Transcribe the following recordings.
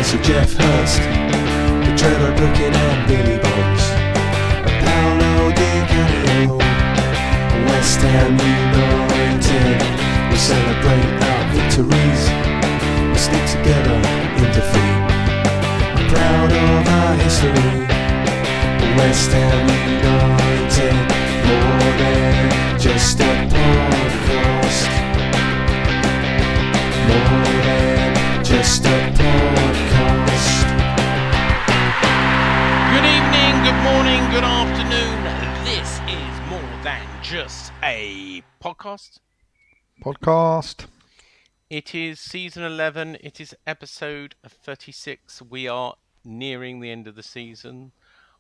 So Jeff Hurst, the Trevor Brooking and Billy Bonds, and Paolo Di Canio, West Ham United. We celebrate our victories, we stick together in defeat. I'm proud of our history, West Ham United, more than just a podcast, more than just a podcast. Good evening, good morning, good afternoon. This is more than just a podcast. It is season 11. It is episode 36. We are nearing the end of the season.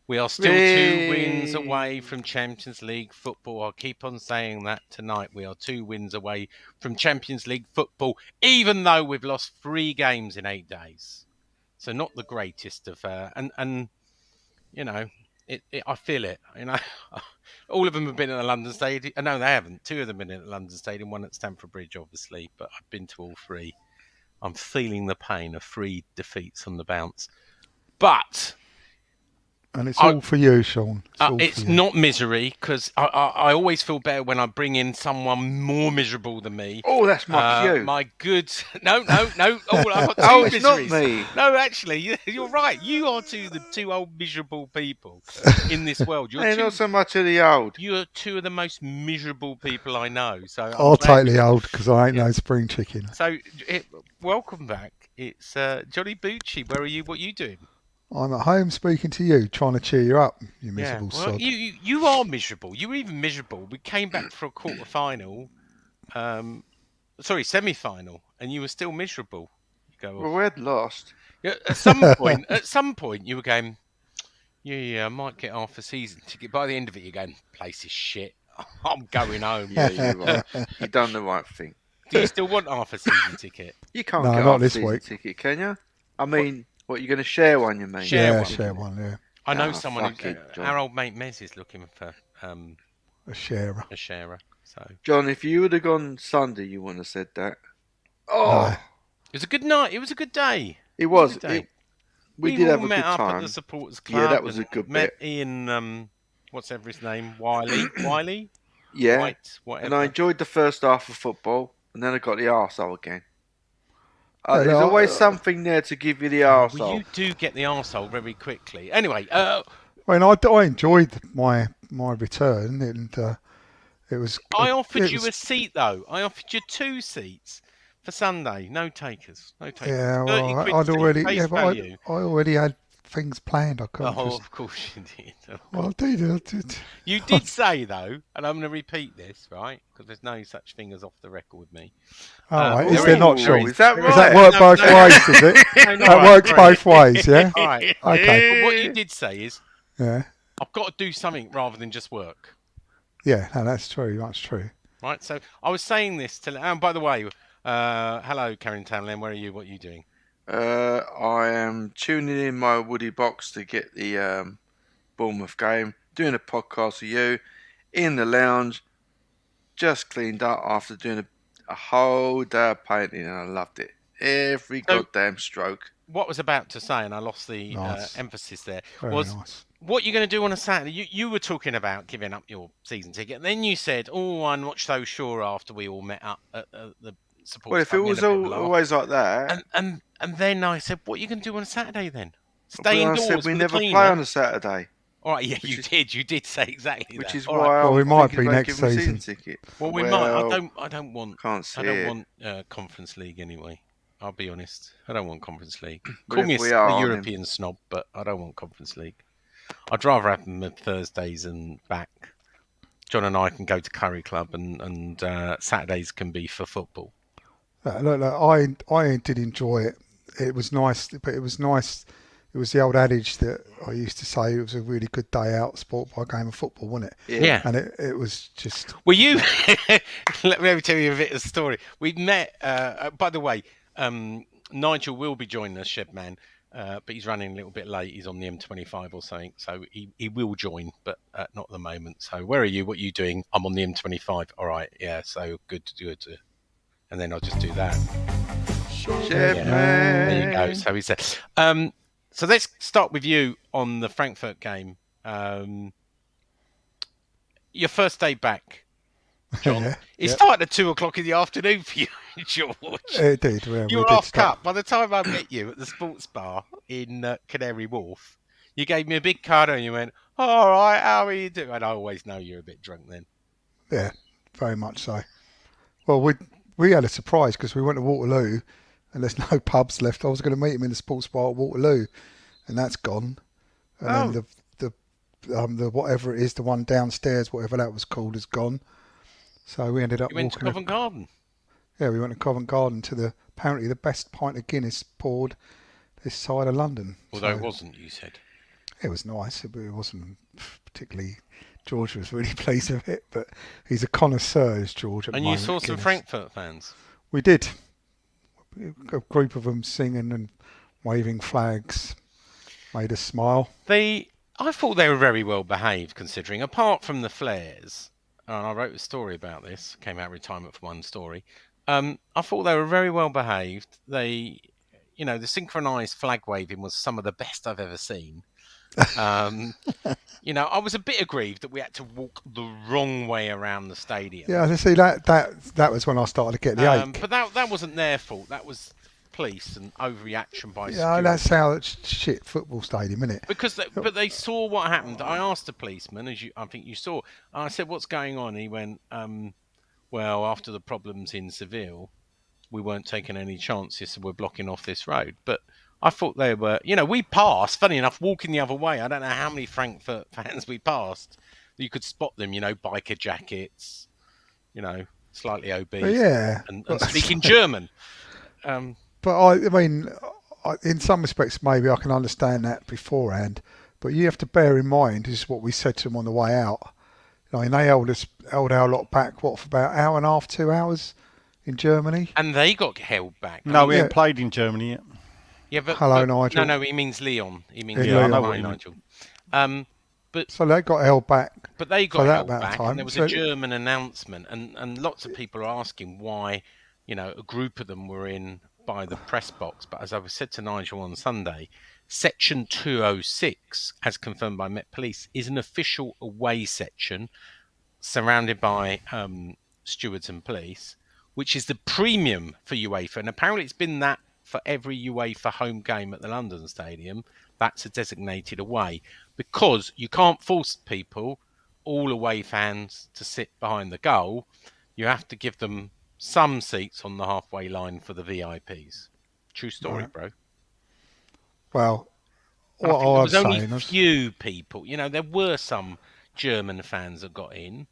We are still 2 wins away from Champions League football. I'll keep on saying that tonight. We are 2 wins away from Champions League football, even though we've lost 3 games in 8 days. So not the greatest of, and you know, I feel it. You know, all of them have been at the London Stadium. No, they haven't. 2 of them have been at the London Stadium. 1 at Stamford Bridge, obviously, but I've been to all 3. I'm feeling the pain of 3 defeats on the bounce, but. And it's all for you, Sean. It's not misery, because I always feel better when I bring in someone more miserable than me. Oh, that's my cue. My good... No. Oh, I've got 2 Oh, miseries. it's not me. No, actually, you're right. You are the 2 old miserable people in this world. You're not so much of the old. You are 2 of the most miserable people I know. So I'll take the old, because I ain't no spring chicken. So, welcome back. It's Johnny Bucci. Where are you? What are you doing? I'm at home speaking to you, trying to cheer you up, you miserable sod. You are miserable. You were even miserable. We came back for a quarter-final, semi-final, and you were still miserable. You go, well, we had lost. At some point, you were going, I might get half a season ticket. By the end of it, you're going, place is shit. I'm going home. Yeah, you're right. You've done the right thing. Do you still want half a season ticket? You can't get half a season ticket, can you? I mean... What, you're going to share one, you mean? Share one, yeah. I know someone our old mate Mez is looking for a sharer. So, John, if you would have gone Sunday, you wouldn't have said that. Oh, it was a good night. It was a good day. It was. We did have a met good up time at the supporters club. Yeah, that was a good met bit. Ian, what's ever his name? Wiley. Yeah. White, whatever. And I enjoyed the first half of football, and then I got the arsehole again. There's always something there to give you the arsehole. Well, you do get the arsehole very quickly. Anyway, I enjoyed my return, and it was. I offered you a seat, though. I offered you 2 seats for Sunday. No takers. Yeah, well, I already had things planned. I couldn't. Oh, of course you did. I did. You did say, though, and I'm going to repeat this, right? Because there's no such thing as off the record with me. Right. Is there not, Sean? Is that right? Does that work both ways, does it? That works both ways, yeah? All right. Okay. But what you did say is, yeah, I've got to do something rather than just work. Yeah, no, that's true. That's true. Right, so I was saying this to... by the way, hello, Canning Town Len, where are you? What are you doing? I am tuning in my Woody box to get the Bournemouth game, doing a podcast with you, in the lounge, just cleaned up after doing a whole day of painting, and I loved it. Every goddamn stroke. What I was about to say, and I lost the emphasis there, was nice. What you're going to do on a Saturday. You were talking about giving up your season ticket, and then you said, I'm not so sure after we all met up at the support. Well, if it was always like that... And then I said, what are you going to do on a Saturday then? Stay indoors. I said we never play on a Saturday. All right, yeah, you did. You did say exactly which that. Is why we might be next season. Ticket. Well, we might. I don't want. Can't I don't want Conference League anyway. I'll be honest. I don't want Conference League. Call me a European snob, but I don't want Conference League. I'd rather have them at Thursdays and back. John and I can go to Curry Club, and Saturdays can be for football. Look, I did enjoy it. It was nice, but it was nice. It was the old adage that I used to say, it was a really good day out, sport by a game of football, wasn't it? Yeah. And it was just... Well, let me tell you a bit of a story. We met, by the way, Nigel will be joining us, Shedman, but he's running a little bit late. He's on the M25 or something, so he will join, but not at the moment. So where are you? What are you doing? I'm on the M25. All right, yeah, so good. And then I'll just do that. Shit, There you go. man. So he said. So let's start with you on the Frankfurt game. Your first day back, John. Yeah, It yeah. started at 2:00 in the afternoon for you, George. It did. Yeah, You we were did off start. cut. By the time I met you at the sports bar in Canary Wharf, you gave me a big card and you went, "All right, how are you doing?" And I always know you're a bit drunk then. Yeah, very much so. Well, we had a surprise because we went to Waterloo, and there's no pubs left. I was going to meet him in the sports bar at Waterloo, and that's gone. And then the whatever it is, the one downstairs, whatever that was called, is gone. So we ended up You went to walking. Covent Garden. Yeah, we went to Covent Garden to apparently the best pint of Guinness poured this side of London. Although it So wasn't, you said. it was nice, but it wasn't particularly. George was really pleased with it, but he's a connoisseur, is George. At the And you moment, saw some Guinness. Frankfurt fans. We did. A group of them singing and waving flags made us smile. I thought they were very well behaved, considering, apart from the flares. And I wrote a story about this. Came out retirement for one story. I thought they were very well behaved. The synchronised flag waving was some of the best I've ever seen. I was a bit aggrieved that we had to walk the wrong way around the stadium. Yeah, I see that was when I started to get the ache. But that wasn't their fault. That was police and overreaction by Yeah, security. that's how it's shit football stadium, isn't it? But they saw what happened. I asked the policeman, I think you saw. I said, "What's going on?" He went, "Well, after the problems in Seville, we weren't taking any chances, so we're blocking off this road." But I thought they were, we passed. Funny enough, walking the other way. I don't know how many Frankfurt fans we passed. You could spot them, biker jackets, slightly obese, Yeah, and speaking German. but I mean, in some respects, maybe I can understand that beforehand. But you have to bear in mind, this is what we said to them on the way out. I mean, they held our lot back, for about an hour and a half, 2 hours in Germany. And they got held back. No, we haven't played in Germany yet. Yeah, but Hello, Nigel. No, he means Leon. He means Yeah, I know what Hi, you mean. Nigel. So they got held back. But they for got that held amount of back, time. and there was So- a German announcement, and lots of people are asking why, a group of them were in by the press box. But as I said to Nigel on Sunday, Section 206, as confirmed by Met Police, is an official away section surrounded by stewards and police, which is the premium for UEFA. And apparently it's been that for every UEFA home game at the London Stadium. That's a designated away, because you can't force people, all away fans, to sit behind the goal. You have to give them some seats on the halfway line for the VIPs. True story, Right. bro. Well, And I what think there I'm was only saying is, few people. There were some German fans that got in,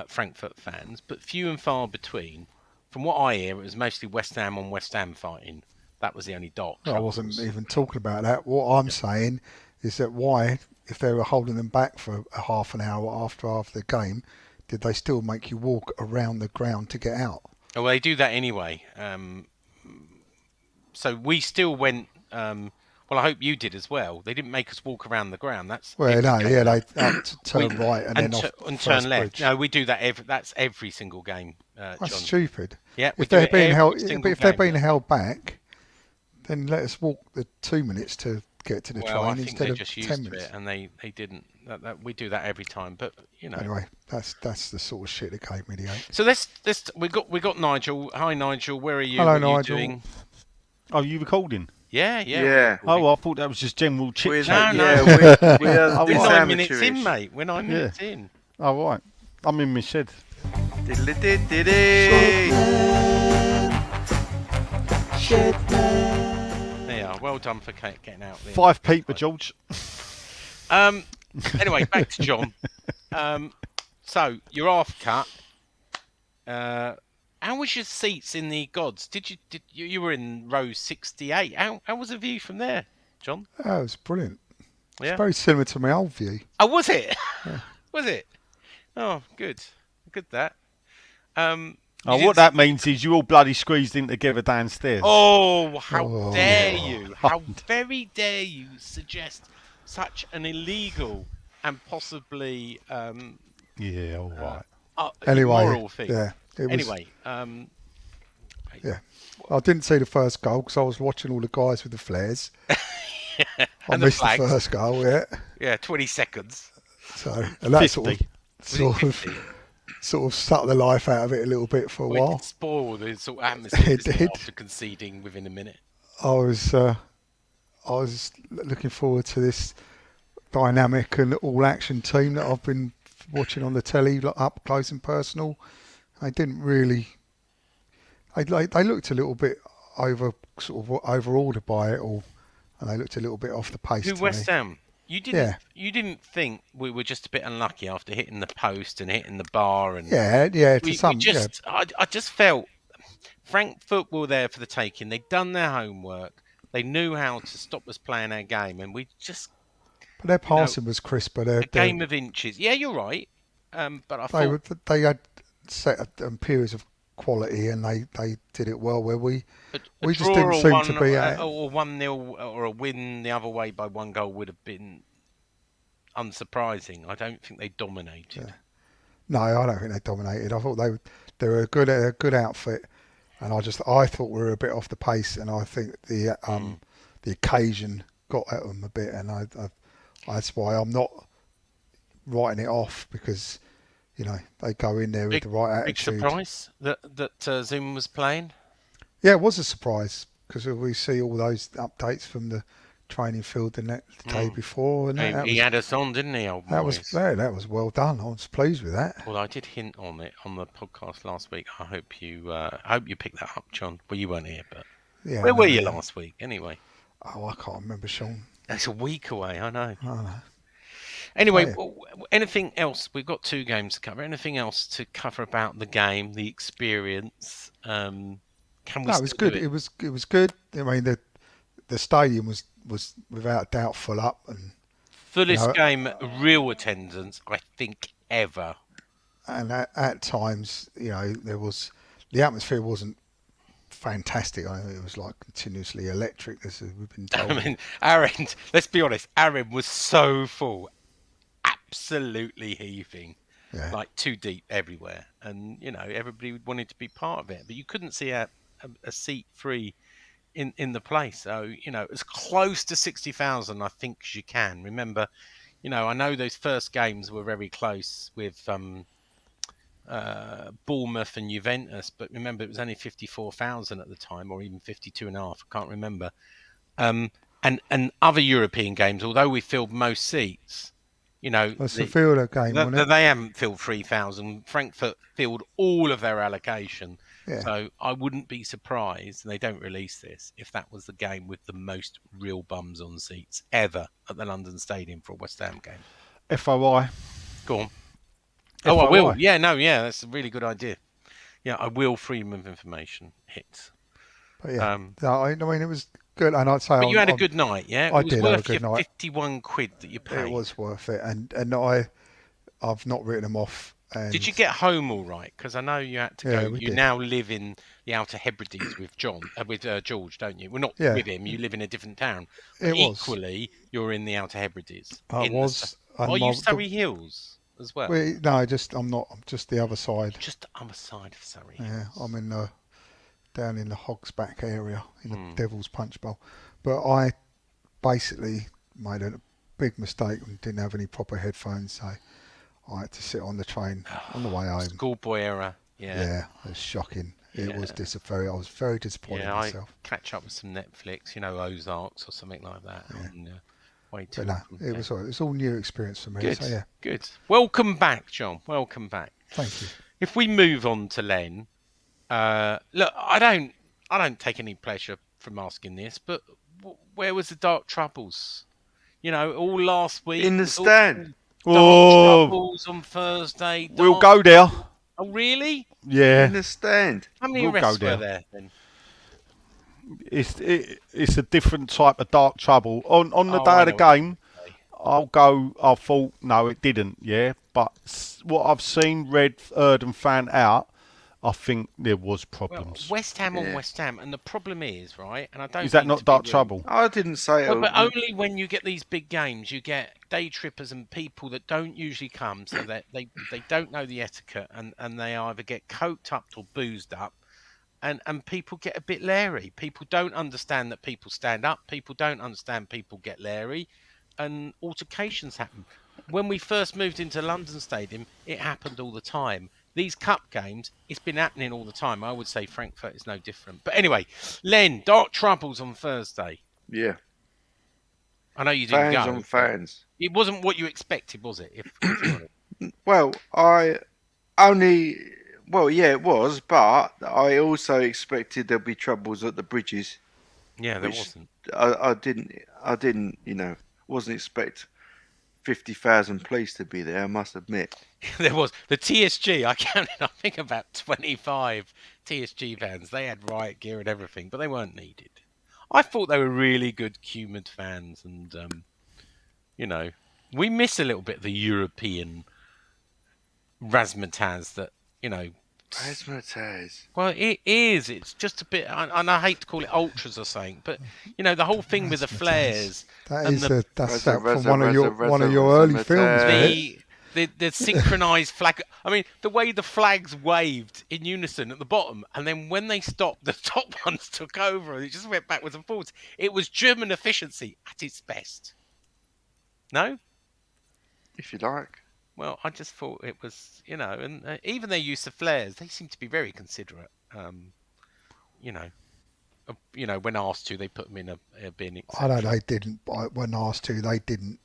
Frankfurt fans, but few and far between. From what I hear, it was mostly West Ham on West Ham fighting. That was the only dark. I troubles. wasn't even talking about that. What I'm saying is that why, if they were holding them back for a half an hour after the game, did they still make you walk around the ground to get out? Oh, well, they do that anyway. So we still went. Well, I hope you did as well. They didn't make us walk around the ground. That's Well, no, every yeah, game. they had to turn right and then off and first turn left. bridge. No, we do that. That's every single game, That's John. stupid. Yeah, we If do they're it being every held, single but if they're game. being held back, then let us walk the 2 minutes to get to the Well, I train think instead they of just 10 used minutes. it, and they didn't. We do that every time, but Anyway, that's the sort of shit that gave me the ache. So we got Nigel. Hi, Nigel. Where are you? Hello, what are you Nigel. doing? Oh, you recording? Yeah. Yeah. Oh, I thought that was just general chit We're, chat. No, yeah, we are We're this 9 minutes in, amateurish. mate. We're 9 minutes in. Oh, right. I'm in my shed. Diddly-did-diddy. There you are. Well done for getting out there. 5 peeper, George. Anyway, back to John. So you're half cut. How was your seats in the gods? Did you were in row 68? How was the view from there, John? That was brilliant. Yeah. It's very similar to my old view. Oh, was it? Was it? Oh, good. Good that. Oh, didn't what that means is you all bloody squeezed in together downstairs. Oh, how Oh. dare you! How very dare you suggest such an illegal and possibly Yeah, all right. Anyway, immoral thing. yeah. It was, Anyway, Yeah. I didn't see the first goal because I was watching all the guys with the flares. I And the missed the flags. first goal, yeah. Yeah, 20 seconds. So and that 50. sort of sucked the life out of it a little bit for a Well, it while. did spoil the sort of atmosphere It didn't did. after conceding within a minute. I was looking forward to this dynamic and all-action team that I've been watching on the telly, like, up close and personal. They didn't really. They looked a little bit overawed by it all, and they looked a little bit off the pace. Who, to West me. Ham? You didn't think we were just a bit unlucky after hitting the post and hitting the bar and Yeah. I just felt Frankfurt were there for the taking. They'd done their homework. They knew how to stop us playing our game, and we just But their passing was crisper. a game of inches. Yeah, you're right. But I thought They had set periods of quality, and they did it well. Where we just draw didn't or seem one, to be or 1-0 or a win the other way by one goal would have been unsurprising. I don't think they dominated. No, I don't think they dominated. I thought they were a good outfit, and I thought we were a bit off the pace, and I think the occasion got at them a bit, and I that's why I'm not writing it off, because they go in there with the right Big attitude. surprise that Zoom was playing. Yeah, it was a surprise because we see all those updates from the training field the day before, and He had us on, didn't he, old Moyes? that was well done. I was pleased with that. Well, I did hint on it on the podcast last week. I hope you picked that up, John. Well, you weren't here, but Yeah, where were you last week, anyway? Oh, I can't remember, Sean. That's a week away. I know. I know. Anyway, anything else? We've got 2 games to cover. Anything else to cover about the game, the experience? Can we? No, it was good. It was good. I mean, the stadium was without doubt full up, and Fullest game, real attendance, I think, ever. And at times, there was the atmosphere wasn't fantastic. I think it was like continuously electric, as we've been told. I mean, our end, let's be honest, our end was so full, absolutely heaving, like too deep everywhere. And, everybody wanted to be part of it. But you couldn't see a seat free in the place. So, as close to 60,000, I think, as you can. Remember, I know those first games were very close with Bournemouth and Juventus, but remember it was only 54,000 at the time, or even 52.5. I can't remember. And other European games, although we filled most seats, It's the fielder game, wasn't it? they haven't filled 3,000. Frankfurt filled all of their allocation. Yeah. So I wouldn't be surprised, and they don't release this, if that was the game with the most real bums on seats ever at the London Stadium for a West Ham game. FOI. Go on. FOI. Oh, I will. Yeah, that's a really good idea. Yeah, I will. Freedom of information hits. But yeah, I mean, it was good, and I'd say. But you had a good night, yeah. I did have a good night. 51 quid that you paid. It was worth it, and I've not written them off. And did you get home all right? Because I know you had to go. You now live in the Outer Hebrides with George, don't you? Well, not with him. You live in a different town. Equally, you're in the Outer Hebrides. I was. Are you Surrey Hills as well? No, I'm not. I'm just the other side. Just the other side of Surrey. Yeah, I'm down in the Hog's Back area in the Devil's Punch Bowl. But I basically made a big mistake and didn't have any proper headphones, so I had to sit on the train on the way home. Schoolboy error. Yeah, it was shocking. It was I was very disappointed in myself. I catch up with some Netflix, Ozarks or something like that. But no, it was all right. It was all new experience for me. Good, so good. Welcome back, John. Welcome back. Thank you. If we move on to Len, look, I don't take any pleasure from asking this, but where was the Dark Troubles? All last week in the stand. Dark Troubles on Thursday. We'll go there. Oh, really? Yeah. In the stand. How many We'll arrests go were there. there then? It's a different type of dark trouble. On the day of the game, I thought, no, it didn't, but what I've seen, read, heard and found out, I think there was problems. Well, West Ham on West Ham, and the problem is, right, and I don't Is that mean not to be dark rude. trouble? I didn't say Well, it. but only when you get these big games, you get day trippers and people that don't usually come, so that they don't know the etiquette, and they either get coked up or boozed up, and people get a bit leery. People don't understand that people stand up. People don't understand people get leery, and altercations happen. When we first moved into London Stadium, it happened all the time. These cup games, it's been happening all the time. I would say Frankfurt is no different. But anyway, Len, Dark Troubles on Thursday. Yeah. I know you didn't Fans go. on fans. It wasn't what you expected, was it? If you're honest. Well, I only. Well, yeah, it was, but I also expected there'd be troubles at the bridges. Yeah, there which wasn't. I didn't, wasn't expect 50,000 police to be there. I must admit. There was the TSG. I counted, I think, about 25 TSG fans. They had riot gear and everything, but they weren't needed. I thought they were really good, humid fans, and we miss a little bit of the European razzmatazz that Razzmatazz. Well, it is. It's just a bit, and I hate to call it ultras or something, but the whole thing with the flares. That's from one of your early films, mate. The synchronized flag. I mean, the way the flags waved in unison at the bottom, and then when they stopped, the top ones took over, and it just went backwards and forwards. It was German efficiency at its best. No? If you like. Well, I just thought it was, and even their use of flares, they seem to be very considerate. When asked to, they put them in a bin. I know they didn't. When asked to, they didn't.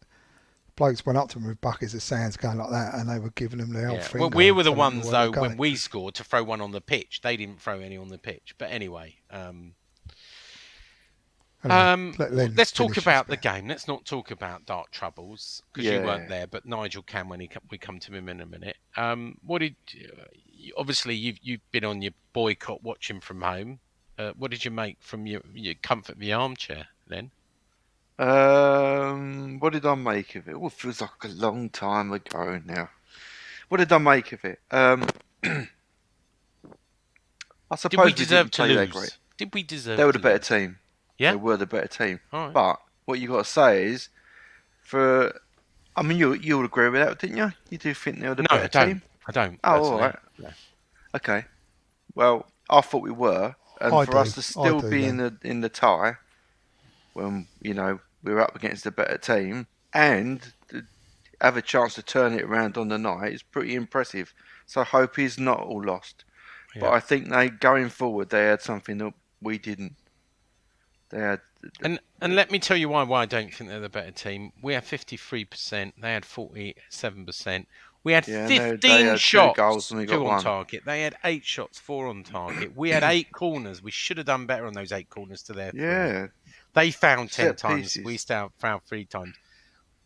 Blokes went up to them with buckets of sands going like that, and they were giving them the old finger. Well, we were the ones, though, when we scored, to throw one on the pitch. They didn't throw any on the pitch. But anyway... let's talk about the game. Let's not talk about Dark Troubles, because you weren't there, but Nigel can when we come to him in a minute. Obviously you've been on your boycott watching from home. What did you make from your comfort of your armchair then? What did I make of it? Well, it feels like a long time ago now. What did I make of it? I suppose did we deserve to lose? Great. Did we deserve? They were the better team. Yeah, they were the better team. Right. But what you got to say is, you would agree with that, didn't you? You do think they were the better team? I don't. Oh, all right. No. Okay. Well, I thought we were, and us to still be in the tie, when we were up against a better team, and have a chance to turn it around on the night is pretty impressive. So I hope he's not all lost. Yeah. But I think going forward, they had something that we didn't. They had, and let me tell you why I don't think they're the better team. We had 53%. They had 47%. We had 15 shots, 2 on target. They had 8 shots, 4 on target. We had 8 corners. We should have done better on those 8 corners to their 3. Yeah. They found 10 times. We found 3 times.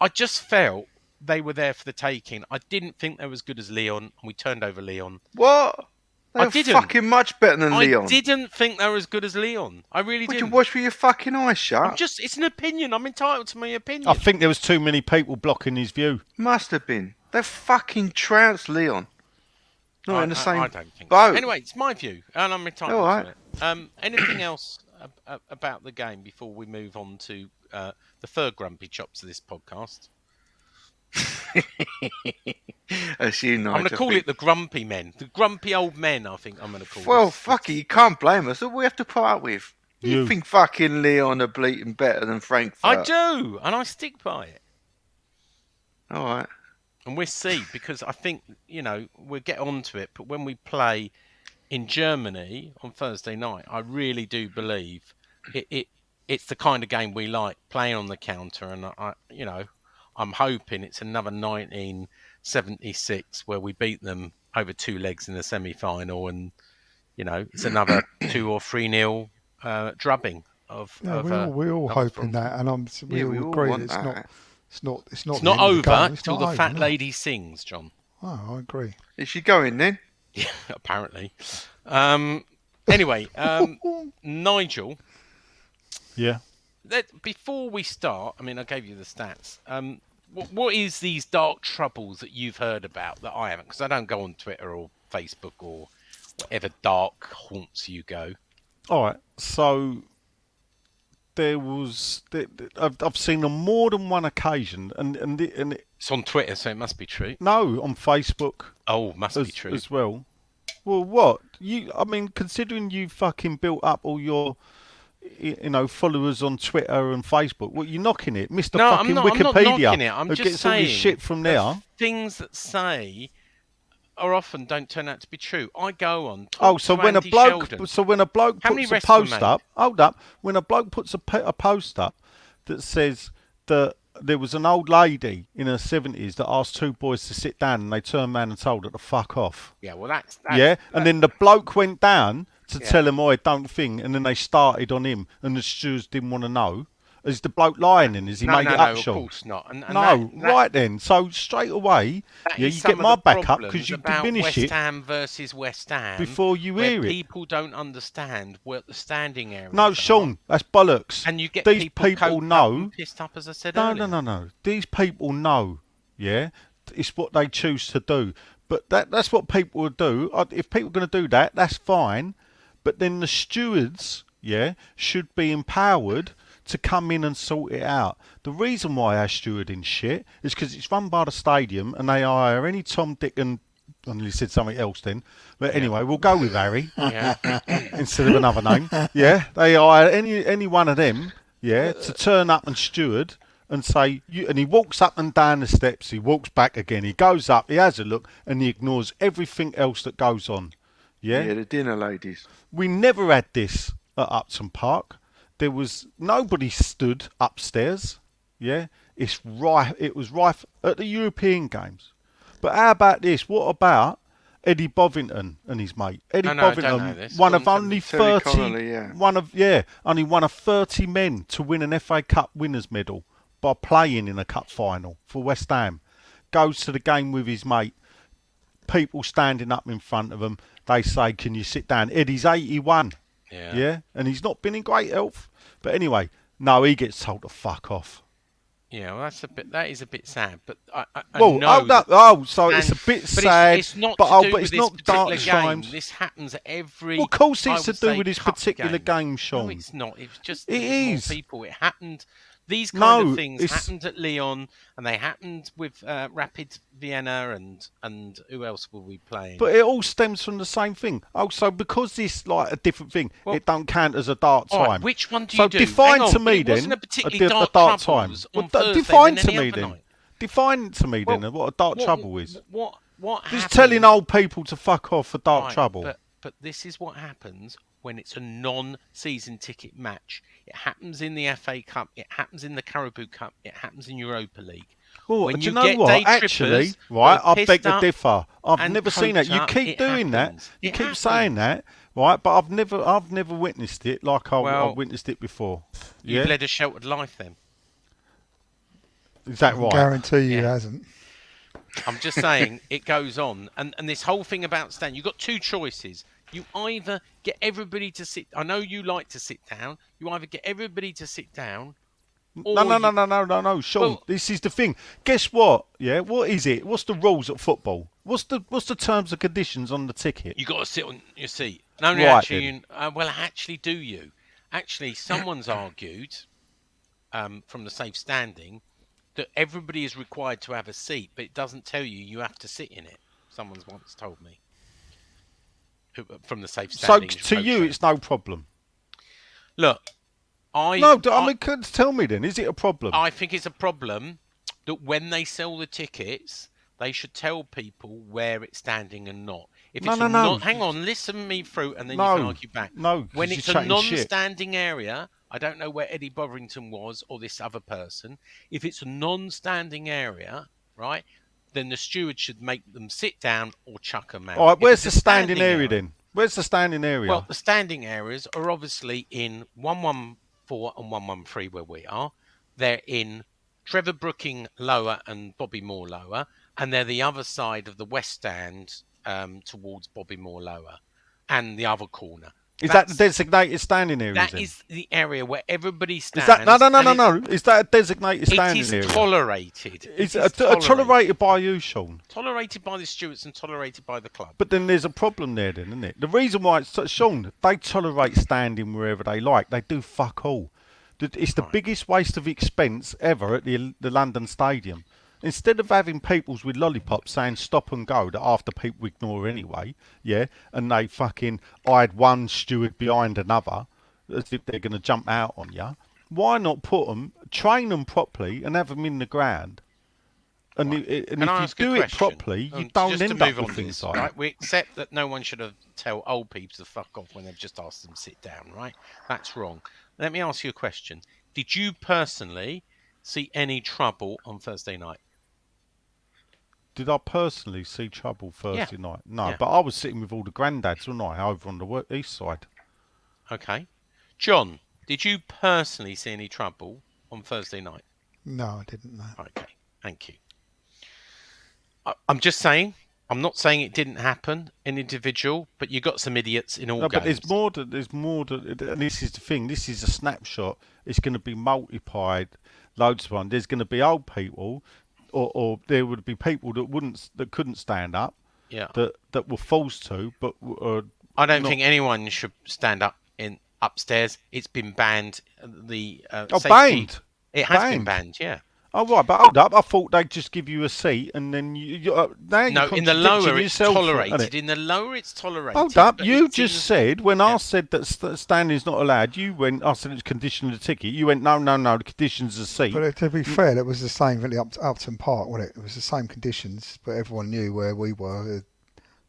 I just felt they were there for the taking. I didn't think they were as good as Leon. We turned over Leon. What? They were fucking much better than Leon. I didn't think they were as good as Leon. I really didn't. Would you watch with your fucking eyes shut? It's an opinion. I'm entitled to my opinion. I think there was too many people blocking his view. Must have been. They fucking trounced Leon. Not in the same I don't think boat. So. Anyway, it's my view, and I'm entitled to it. Anything else about the game before we move on to the third grumpy chops of this podcast? As you know, I'm going to call it the grumpy men. The grumpy old men, I think I'm going to call it. Well, fuck it, you can't blame us. What we have to put up with. You think fucking Leon are bleating better than Frankfurt? I do, and I stick by it. All right. And we'll see, because I think, we'll get onto it, but when we play in Germany on Thursday night, I really do believe it's the kind of game we like, playing on the counter, and I'm hoping it's another 1976 where we beat them over 2 legs in the semi-final, and it's another 2 or 3-0 drubbing of. Yeah, we're all hoping that, and we all agree it's not over until the fat lady sings, John. Oh, I agree. Is she going then? Yeah, apparently. Anyway, Nigel. Yeah. Before we start, I gave you the stats. What is these dark troubles that you've heard about that I haven't? Because I don't go on Twitter or Facebook or whatever dark haunts you go. All right. So I've seen on more than one occasion, and it's on Twitter, so it must be true. No, on Facebook. Oh, must be true as well. Well, what? I mean, considering you fucking built up all your, followers on Twitter and Facebook, what, you knocking it? Mr. No, fucking I'm not Wikipedia, knocking it. I'm who just gets saying all his shit from the there. things that say are often don't turn out to be true. I go on. So to when Andy a bloke, Sheldon. so when a bloke How many puts a arrests were post made? up, hold up. When a bloke puts a post up that says that there was an old lady in her 70s that asked two boys to sit down and they turned round and told her to fuck off. Yeah, well, that's And then the bloke went down to Yeah. tell him, "I don't think," and then they started on him, and the stewards didn't want to know. Is the bloke lying then? Is he made it up, of Sean? course not. And No, that, right then. So straight away, that you is get some my of the back up problems because you about diminish West it Ham versus West Ham before you where hear it. people don't understand what the standing areas No, are. Sean, that's bollocks. And you get These people people coked up know. and pissed up, as I said No, earlier. no. These people know. Yeah, it's what they choose to do. But that's what people will do. If people are going to do that, that's fine. But then the stewards, should be empowered to come in and sort it out. The reason why our stewarding shit is because it's run by the stadium and they hire any Tom, Dick and... I nearly said something else then. But anyway, we'll go with Harry Yeah. instead of another name. Yeah, they hire any one of them, to turn up and steward and say... and he walks up and down the steps, he walks back again, he goes up, he has a look, and he ignores everything else that goes on. Yeah, the dinner ladies. We never had this at Upton Park. There was nobody stood upstairs. Yeah, it was rife at the European games. But how about this? What about Eddie Bovington and his mate? Eddie No, I don't Bovington, know this. one Go of on, only Terry 30, Connolly, only one of 30 men to win an FA Cup winners medal by playing in a cup final for West Ham. Goes to the game with his mate. People standing up in front of him. They say, "Can you sit down?" Eddie's 81. Yeah, and he's not been in great health. But anyway, no, he gets told to fuck off. Yeah, well, that is a bit sad. But I Well, know so it's a bit but sad. It's not but to do but with it's not this dark particular game. times. This happens every. Well, of course, I it's to would do say, with this cup particular game, Sean. No, it's not. It's just It there's is. more people. It happened. These kind No, of things it's- happened at Lyon, and they happened with Rapid Vienna, and who else were we playing? But it all stems from the same thing. Oh, so because this like a different thing, Well, it don't count as a dark all right, time. which one do So you do? define Hang on, to but me it wasn't then a particularly a dark time. troubles Well, on Thursday define than to any me other then. night. Define to me Well, then what a dark what- trouble is. What Just happens- telling old people to fuck off for dark Right, trouble. But this is what happens when it's a non-season ticket match. It happens in the FA Cup. It happens in the Carabao Cup. It happens in Europa League. Well, when do you you know get what? day Actually, trippers right, who are I beg pissed to up differ. I've and never seen that. coked You up, keep it doing happens. that. You It keep happens. saying that, right? But I've never witnessed it like I've Well, witnessed it before. You've Yeah, led a sheltered life then. is that I right? guarantee you Yeah. hasn't. I'm just saying it goes on. And this whole thing about standing, you've got two choices. You either get everybody to sit. I know you like to sit down. You either get everybody to sit down. Or No, Sean. Well- This is the thing. Guess what? Yeah, what is it? What's the rules at football? What's the terms and conditions on the ticket? You got to sit on your seat. No, Right, actually, well, actually, do you? Actually, someone's argued from the safe standing that everybody is required to have a seat, but it doesn't tell you have to sit in it. Someone's once told me from the safe So standing. to you, it's no problem. Look, I mean, tell me then, is it a problem? I think it's a problem that when they sell the tickets, they should tell people where it's standing and not. If No, it's no, a no. non, hang on, listen me through, and then No, you can argue back. no, 'cause when you're it's a chatting shit. non-standing area, I don't know where Eddie Bovington was or this other person. If it's a non-standing area, right, then the steward should make them sit down or chuck them out. All right, If where's the it's a standing area then? Where's the standing area? Well, the standing areas are obviously in 114 and 113 where we are. They're in Trevor Brooking lower and Bobby Moore lower, and they're the other side of the west stand towards Bobby Moore lower, and the other corner. Is that the designated standing area? That then? is the area where everybody Is stands. that no? and Is that a designated It standing is area? tolerated. It's It is tolerated by you, Sean. Tolerated by the stewards and tolerated by the club. But then there's a problem there, then, isn't it? The reason why it's Sean, they tolerate standing wherever they like. They do fuck all. It's the biggest waste of expense ever at the London Stadium. Instead of having peoples with lollipops saying stop and go that after people ignore anyway, yeah, and they fucking hide one steward behind another as if they're going to jump out on you, why not put them, train them properly and have them in the ground? And, Right. and Can I if ask you a do it question? properly, you don't Just to end up move on with to things this, like right? that. We accept that no one should have tell old people to fuck off when they've just asked them to sit down, right? That's wrong. Let me ask you a question. Did you personally see any trouble on Thursday night? Did I personally see trouble Yeah. Thursday night? No, Yeah. but I was sitting with all the granddads, wasn't I, over on the east side. Okay. John, did you personally see any trouble on Thursday night? No, I didn't know. Okay. Thank you. I'm just saying. I'm not saying it didn't happen in individual, but you got some idiots in all No, games. but there's more to, and this is the thing. This is a snapshot. It's going to be multiplied loads of times. There's going to be old people, or there would be people that couldn't stand up. Yeah. That were forced to, but I don't not- think anyone should stand up in upstairs. It's been banned. The safety, banned. It has been Banned. banned. Yeah. Oh right, but hold up. I thought they'd just give you a seat and then now No, you're in the lower it's yourself, tolerated. innit? In the lower it's tolerated. Hold up, but you it just seems- said when Yeah. I said that standing's not allowed, you went, I said it's condition of the ticket. You went, no, the condition's a seat. But to be fair, it was the same at the Upton Park, wasn't it? It was the same conditions, but everyone knew where we were.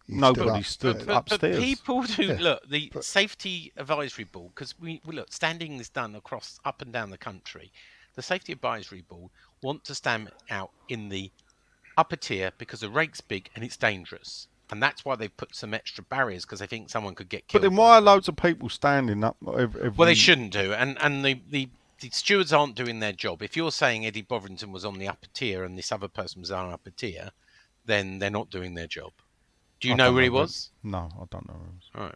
You Nobody stood stood up. But upstairs. people do Yeah, look the safety advisory board because we look standing is done across up and down the country. The safety advisory board want to stand out in the upper tier because the rake's big and it's dangerous, and that's why they've put some extra barriers because they think someone could get killed. But then why are loads of people standing up? Every... Well, they shouldn't do, and the stewards aren't doing their job. If you're saying Eddie Botherington was on the upper tier and this other person was on the upper tier, then they're not doing their job. Do you know where he was? No, I don't know where he was. All right.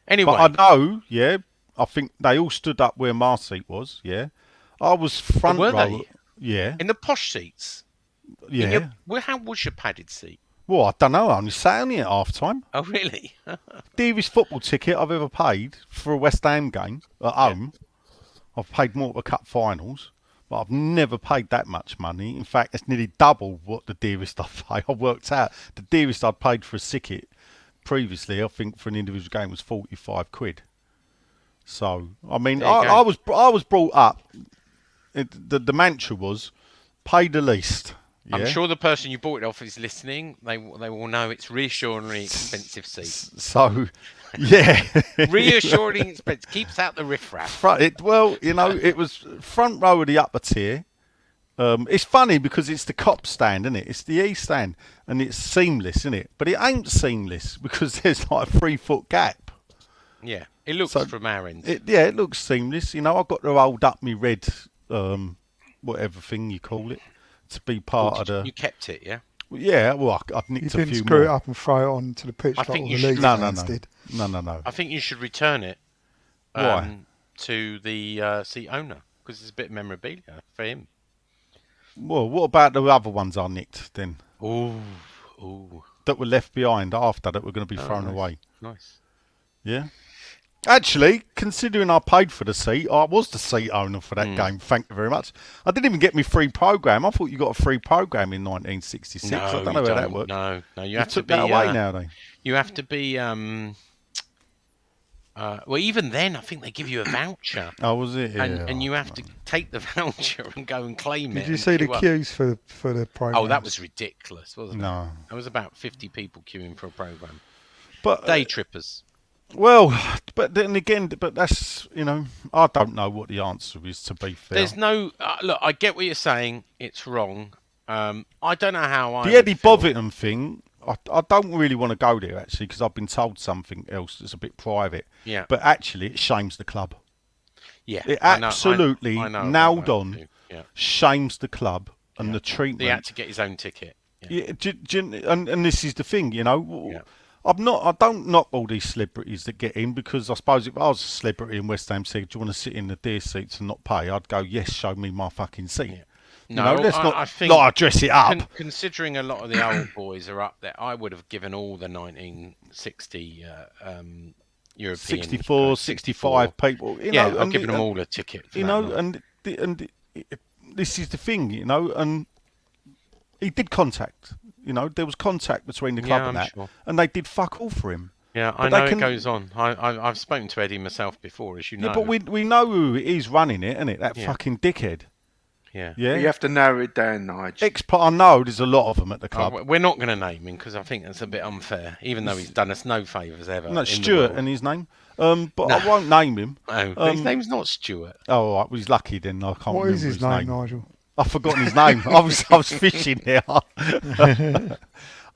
Anyway, But I know, yeah. I think they all stood up where my seat was. Yeah, I was front were row. they? Yeah, in the posh seats. yeah. How was your padded seat? Well, I don't know. I only sat on it at half time. Oh, really? Dearest football ticket I've ever paid for a West Ham game at home. I've paid more for cup finals, but I've never paid that much money. In fact, it's nearly double what the dearest I've paid. I worked out the dearest I'd paid for a ticket previously, I think, for an individual game was 45 quid. So, I mean, I was brought up. The mantra was, pay the least. Yeah? I'm sure the person you bought it off is listening. They will know it's reassuringly expensive seat. So, yeah. Reassuring expensive. Keeps out the riffraff. Well, you know, it was front row of the upper tier. It's funny because it's the cop stand, isn't it? It's the E stand, and it's seamless, isn't it? But it ain't seamless because there's like a 3-foot gap. Yeah, it looks So, from our end. It looks seamless. You know, I've got to hold up my red, whatever thing you call it, to be part of the. You kept it, yeah? Yeah, well, I've You nicked a didn't few screw more. it up and throw it onto the pitch I like think all you the should- league No. fans did. No. I think you should return it. Why? To the seat owner because it's a bit of memorabilia for him. Well, what about the other ones I nicked then? Ooh. That were left behind after that were going to be thrown nice. away. Nice. Yeah. Actually, considering I paid for the seat, I was the seat owner for that game. Thank you very much. I didn't even get me free program. I thought you got a free program in 1966. I don't know how that worked. No, you You have to took be. that away now, then. You have to be. Well, even then, I think they give you a voucher, Oh, was it? Yeah. and you have to take the voucher and go and claim it. Did you and see the queue up. queues for the program? Oh, that was ridiculous, wasn't it? No. There was about 50 people queuing for a program. But Day trippers. well, but then again, but that's I don't know what the answer is. To be fair, There's no look. I get what you're saying. It's wrong. I don't know how I. the would Eddie feel. Botherington thing. I don't really want to go there actually because I've been told something else that's a bit private. Yeah. But actually, it shames the club. Yeah. It I know- absolutely I know about nailed that on. too. Yeah. Shames the club and the treatment. He had to get his own ticket. Yeah. Yeah, and this is the thing, Yeah. I don't knock all these celebrities that get in because I suppose if I was a celebrity in West Ham said, do you want to sit in the dear seats and not pay? I'd go, yes, show me my fucking seat. Yeah. No, let's I not think dress it up. Considering a lot of the old boys are up there, I would have given all the 1960 European 64, 65 people. I've given them all a ticket. For that night. and this is the thing, and he did contact. You know, there was contact between the club Yeah, and I'm that, sure. and they did fuck all for him. Yeah, I But know they it can- goes on. I've spoken to Eddie myself before, as you know. Yeah, but we know who it is running it, isn't it? That Yeah. fucking dickhead. Yeah. Yeah. You have to narrow it down, Nigel. I know there's a lot of them at the Oh, club. we're not going to name him because I think that's a bit unfair, even though he's done us no favours ever. No, in the Stuart world. and his name. But No. I won't name him. No, his name's not Stuart. Oh, all right. Well, he's lucky then. I can't What remember is his name, Nigel? I've forgotten his name. I was fishing there.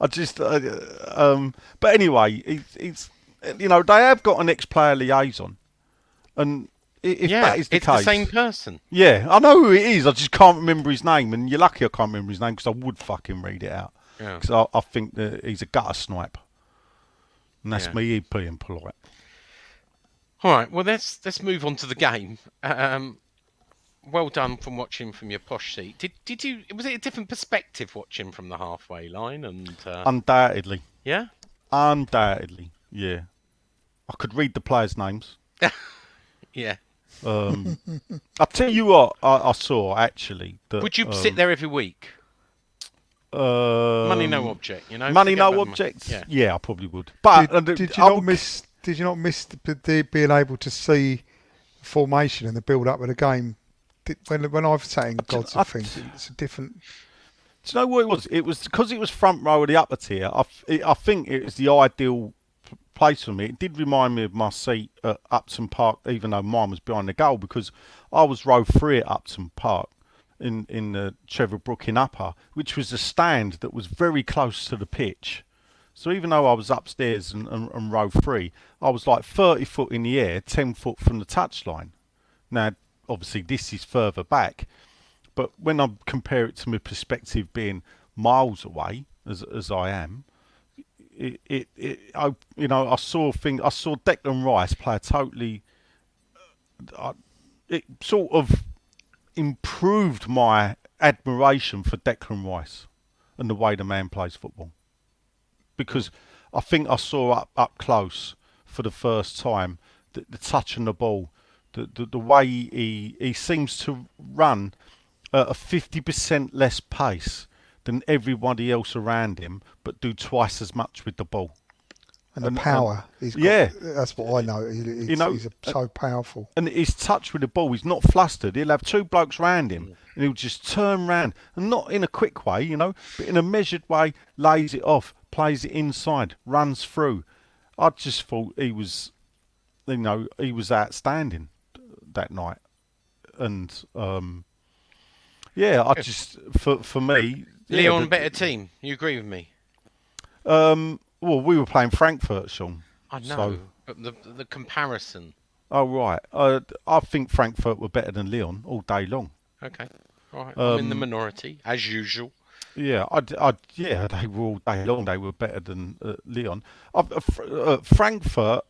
I just. But anyway, it's you know, they have got an ex-player liaison, and if Yeah, that is the it's case, the same person. yeah, I know who it is. I just can't remember his name, and you're lucky I can't remember his name because I would fucking read it out. Yeah. Because I think that he's a gutter snipe, and that's Yeah. me being polite. All right, well let's move on to the game. Well done from watching from your posh seat. Did you? Was it a different perspective watching from the halfway line? And Undoubtedly, yeah, yeah. I could read the players' names. yeah. I'll tell you what I saw actually. That, Would you sit there every week? Money no object, you know. Money Forget no about the objects. Yeah. Yeah, I probably would. But Did you not miss? Did you not miss being able to see the formation and the build up of the game? When I've sat in Gods of Things, it's a different. Do you know what it was? It was because it was front row of the upper tier. I think it was the ideal place for me. It did remind me of my seat at Upton Park, even though mine was behind the goal, because I was row 3 at Upton Park in the Trevor Brook in upper, which was a stand that was very close to the pitch. So even though I was upstairs and row 3, I was like 30 foot in the air, 10 foot from the touchline. Now, obviously, this is further back, but when I compare it to my perspective being miles away, as I am, I saw Declan Rice play a totally. It sort of improved my admiration for Declan Rice and the way the man plays football, because I think I saw up close for the first time the touch on the ball, the way he seems to run at a 50% less pace than everybody else around him, but do twice as much with the ball. And the power. That's what I know. He's so powerful. And his touch with the ball, he's not flustered. He'll have 2 blokes round him, and he'll just turn round, and not in a quick way, but in a measured way, lays it off, plays it inside, runs through. I just thought he was outstanding that night. And, I just, for me... Leon, better team. You agree with me? Well, we were playing Frankfurt, Sean. I know, So, but the comparison. oh, right. I think Frankfurt were better than Leon all day long. Okay, all right. I'm in the minority, as usual. Yeah, they were all day long. They were better than Leon. Frankfurt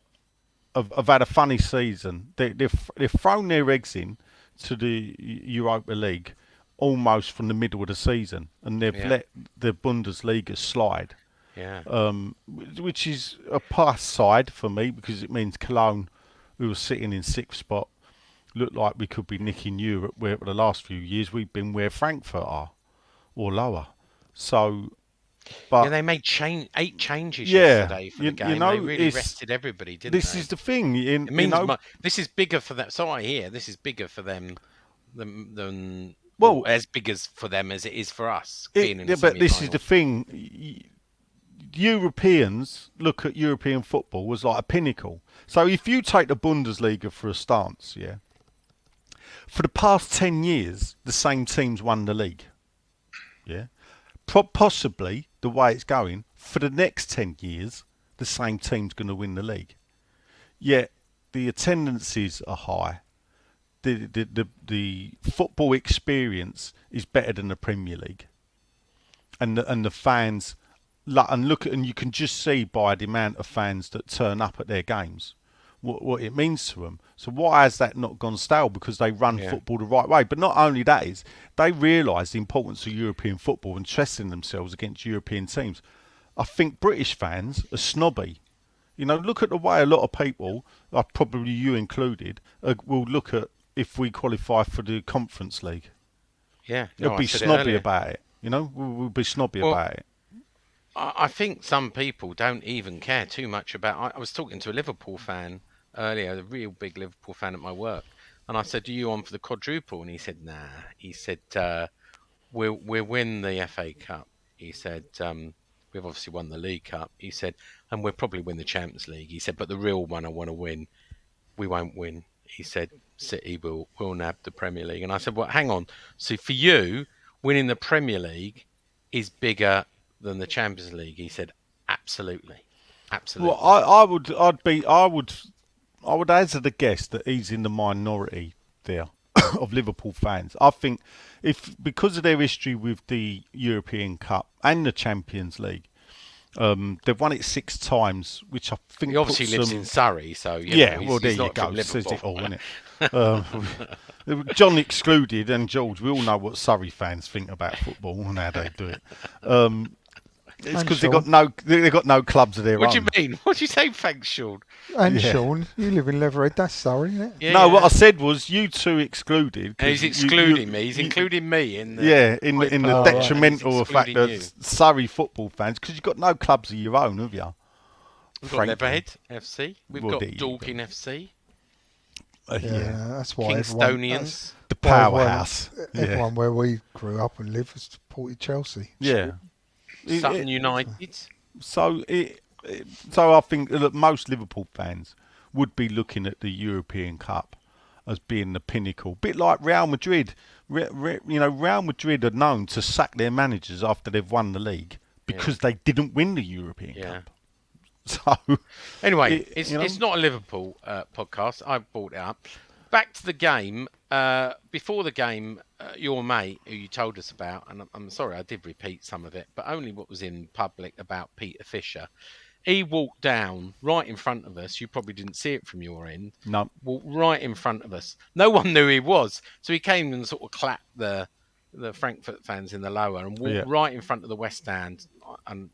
have had a funny season. They've thrown their eggs in to the Europa League almost from the middle of the season, and they've let the Bundesliga slide. Yeah. Which is a pass side for me, because it means Cologne, who was sitting in 6th spot, looked like we could be nicking Europe, where for the last few years we've been where Frankfurt are, or lower. So, but they made 8 changes yesterday for the game. They really it's- rested everybody, didn't This they? is the thing. It means this is bigger for them. So I hear this is bigger for them than as big as for them as it is for us. Being in the but this is the semi-final. thing. Europeans look at European football as like a pinnacle. So if you take the Bundesliga for a stance, for the past 10 years, the same teams won the league. Yeah. Possibly, the way it's going, for the next 10 years, the same team's going to win the league. Yet, the attendances are high. The football experience is better than the Premier League. And the fans, and you can just see by the amount of fans that turn up at their games what it means to them. So why has that not gone stale? Because they run football the right way. But not only that is, they realise the importance of European football and testing themselves against European teams. I think British fans are snobby. Look at the way a lot of people, probably you included, will look at if we qualify for the Conference League. Yeah, They'll be snobby about it. You know, we'll be snobby Well, about it. I think some people don't even care too much about. I was talking to a Liverpool fan earlier, a real big Liverpool fan at my work, and I said, "Are you on for the quadruple?" And he said, "Nah." He said, "We'll win the FA Cup." He said, "We've obviously won the League Cup." He said, "And we'll probably win the Champions League." He said, "But the real one I want to win, we won't win." He said, "City will nab the Premier League." And I said, "Well, hang on. So for you, winning the Premier League is bigger than the Champions League?" He said, "Absolutely, absolutely." Well, I would hazard a guess that he's in the minority there of Liverpool fans. I think because of their history with the European Cup and the Champions League, they've won it 6 times, which I think He obviously puts lives them, in Surrey, so yeah. he's, Well, there he's you not go. from Says Liverpool. it all, isn't it? John excluded, and George. We all know what Surrey fans think about football and how they do it. It's because they've got no clubs of their What own. do you mean? What do you say? Thanks, Sean. And Yeah. Sean, you live in Leatherhead, that's Surrey, isn't it? Yeah, No, yeah. what I said was you two excluded. 'Cause And he's excluding me. He's including me in the in the right. detrimental He's fact excluding that you. Surrey football fans, because you've got no clubs of your own, have you? We've got Frankly. Leatherhead FC. We've Well, got there you go. Dorking FC. Yeah, that's why everyone, Kingstonians. The why everyone- powerhouse. everyone where we grew up and lived was supported Chelsea. Yeah. Sutton United. So I think that most Liverpool fans would be looking at the European Cup as being the pinnacle, bit like Real Madrid. Real Madrid are known to sack their managers after they've won the league because they didn't win the European Yeah. Cup. So Anyway, you know. it's not a Liverpool podcast. I brought it up. Back to the game. Before the game, your mate, who you told us about, and I'm sorry I did repeat some of it, but only what was in public about Peter Fisher. He walked down right in front of us. You probably didn't see it from your end. No. Walked right in front of us. No one knew he was. So he came and sort of clapped the Frankfurt fans in the lower and walked right in front of the West Stand. And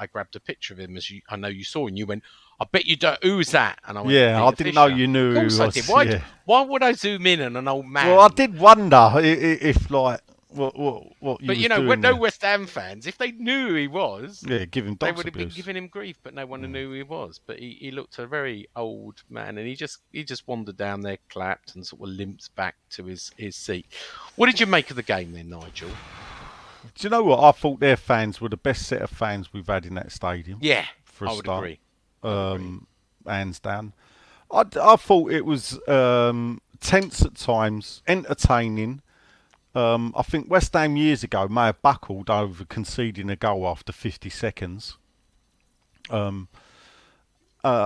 I grabbed a picture of him, as I know you saw, and you went, "I bet you don't. Who's that?" And I went, Yeah, I "Peter didn't know Fisher." you knew Of who course he I was, did. yeah. Why would I zoom in on an old man? Well, I did wonder if like what you But was you know, doing no there. West Ham fans, if they knew who he was, Yeah, give him they dogs would have been abuse. giving him grief. But no one knew who he was. But he looked a very old man, and he just wandered down there, clapped, and sort of limped back to his seat. What did you make of the game then, Nigel? Do you know what? I thought their fans were the best set of fans we've had in that stadium. Yeah, For a I would start. agree. Hands down. I thought it was tense at times, entertaining. I think West Ham years ago may have buckled over conceding a goal after 50 seconds. I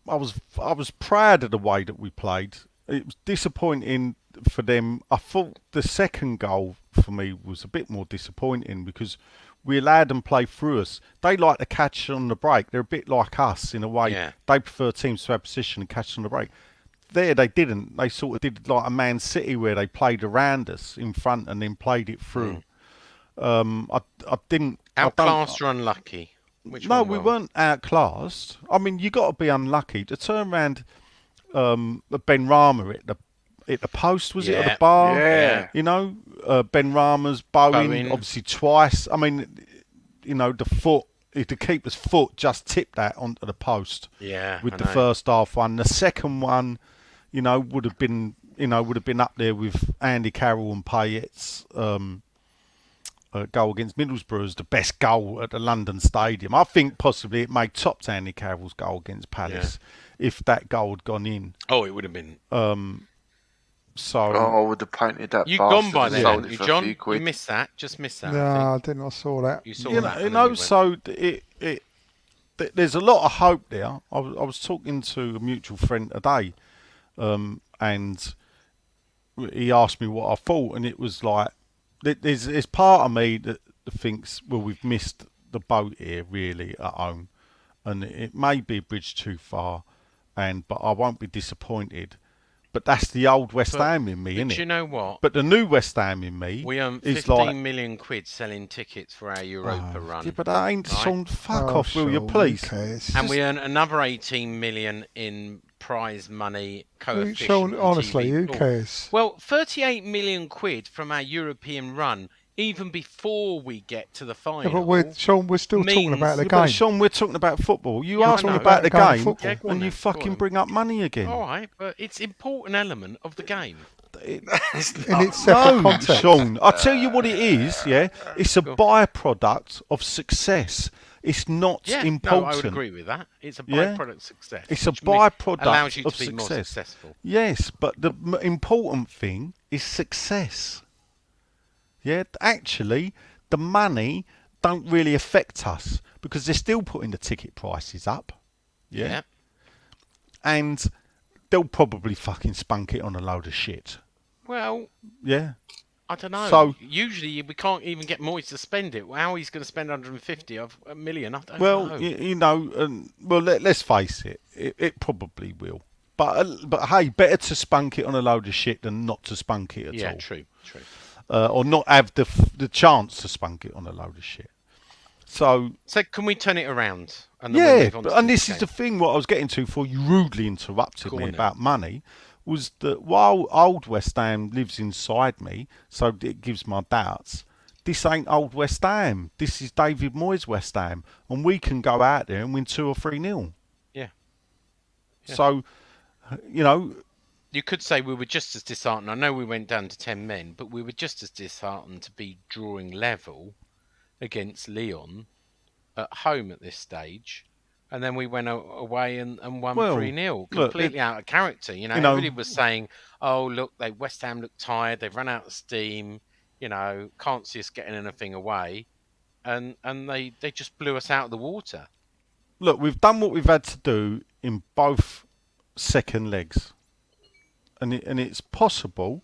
was proud of the way that we played. It was disappointing for them. I thought the second goal for me was a bit more disappointing because we allowed them play through us. They like to catch on the break. They're a bit like us in a way. Yeah. They prefer teams to have possession and catch on the break. There they didn't. They sort of did like a Man City where they played around us in front and then played it through. I didn't. Outclassed or unlucky? Which No, one we were? weren't outclassed. I mean, you got to be unlucky to turn around. Ben Rama at the post, was it, or the Yeah. bar? Yeah. You know, Ben Rama's Bowen, Bowen. obviously twice. I mean, you know, the keeper's foot just tipped that onto the post. Yeah, With I the know. first half one, the second one, you know, would have been up there with Andy Carroll and Payet's goal against Middlesbrough as the best goal at the London Stadium. I think possibly it may top Andy Carroll's goal against Palace if that goal had gone in. Oh, it would have been. So Oh, I would have painted that You'd bastard gone by and then, sold hadn't it you, for a John? few You quid. missed that. Just missed that. No, I I think. didn't. I saw that. You saw you that. know, and then you went, so there's a lot of hope there. I was talking to a mutual friend today, and he asked me what I thought, and it was like there's part of me that thinks, well, we've missed the boat here really at home, and it may be a bridge too far, but I won't be disappointed. But that's the old West Ham in me, But isn't you it? know what? But the new West Ham in me We earned is 15 like, million quid selling tickets for our Europa run. yeah, but that ain't right? Sean. Fuck Oh, off, will you, Sean, please? who cares? And we earned another 18 million in prize money coefficient. Sean, on honestly, TV. who Cool. cares? Well, 38 million quid from our European run even before we get to the final. Yeah, but Sean, we're still talking about the Yeah, game. but Sean, we're talking about football. You Yeah, I are talking know. about the About game, football. Yeah, go on and you then, fucking go on. bring up money again. All right, but it's an important element of the game. In its separate No, context. Sean. I'll tell you what it is. Yeah, it's a Go on. byproduct of success. It's not Yeah, important. no, I would agree with that. It's a Yeah. byproduct of success. It's a which byproduct allows you of to be more success. successful. Yes, but the important thing is success. Yeah, actually, the money don't really affect us because they're still putting the ticket prices up. Yeah. And they'll probably fucking spunk it on a load of shit. Well, Yeah. I don't know. So- Usually we can't even get Moyes to spend it. How he's going to spend 150 of a million, I don't Well, know. you know, let's face it, it probably will. But hey, better to spunk it on a load of shit than not to spunk it at Yeah, all. true. Or not have the chance to spunk it on a load of shit. So can we turn it around? And then we'll yeah, move on to and this this is game? the thing. What I was getting to before you rudely interrupted Go me on then. about money was that while old West Ham lives inside me, so it gives my doubts. This ain't old West Ham. This is David Moyes' West Ham, and we can go out there and win 2 or 3-0. Yeah. Yeah. So, you know, You could say we were just as disheartened. I know we went down to 10 men, but we were just as disheartened to be drawing level against Lyon at home at this stage. And then we went away and won Well, 3-0, look, completely out of character. You know, you know- everybody was saying, "Oh, look, West Ham look tired. They've run out of steam. You know, can't see us getting anything away." And they just blew us out of the water. look, we've done what we've had to do in both second legs, and it's possible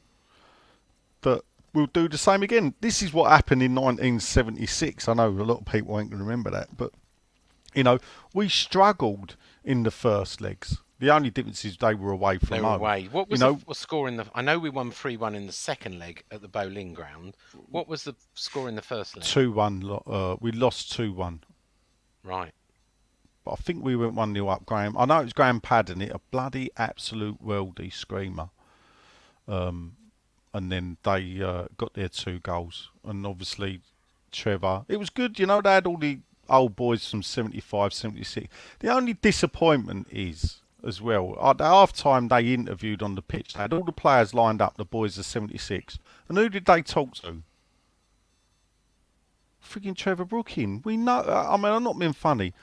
that we'll do the same again. This is what happened in 1976. I know a lot of people ain't going to remember that, but you know, we struggled in the first legs. The only difference is they were away from They were home. away. What was You know, the score in the? I know we won 3-1 in the second leg at the Boleyn Ground. What was the score in the first leg? 2-1. We lost 2-1. Right. But I think we went 1-0 up. Graham. I know it was Graham Paddon, a bloody absolute worldie screamer. And then they got their 2 goals, and obviously Trevor. It was good, you know. They had all the old boys from 75, 76. The only disappointment is, as well, at half time they interviewed on the pitch. They had all the players lined up, the boys of 76. And who did they talk to? Freaking Trevor Brooking. We know, I mean, I'm not being funny.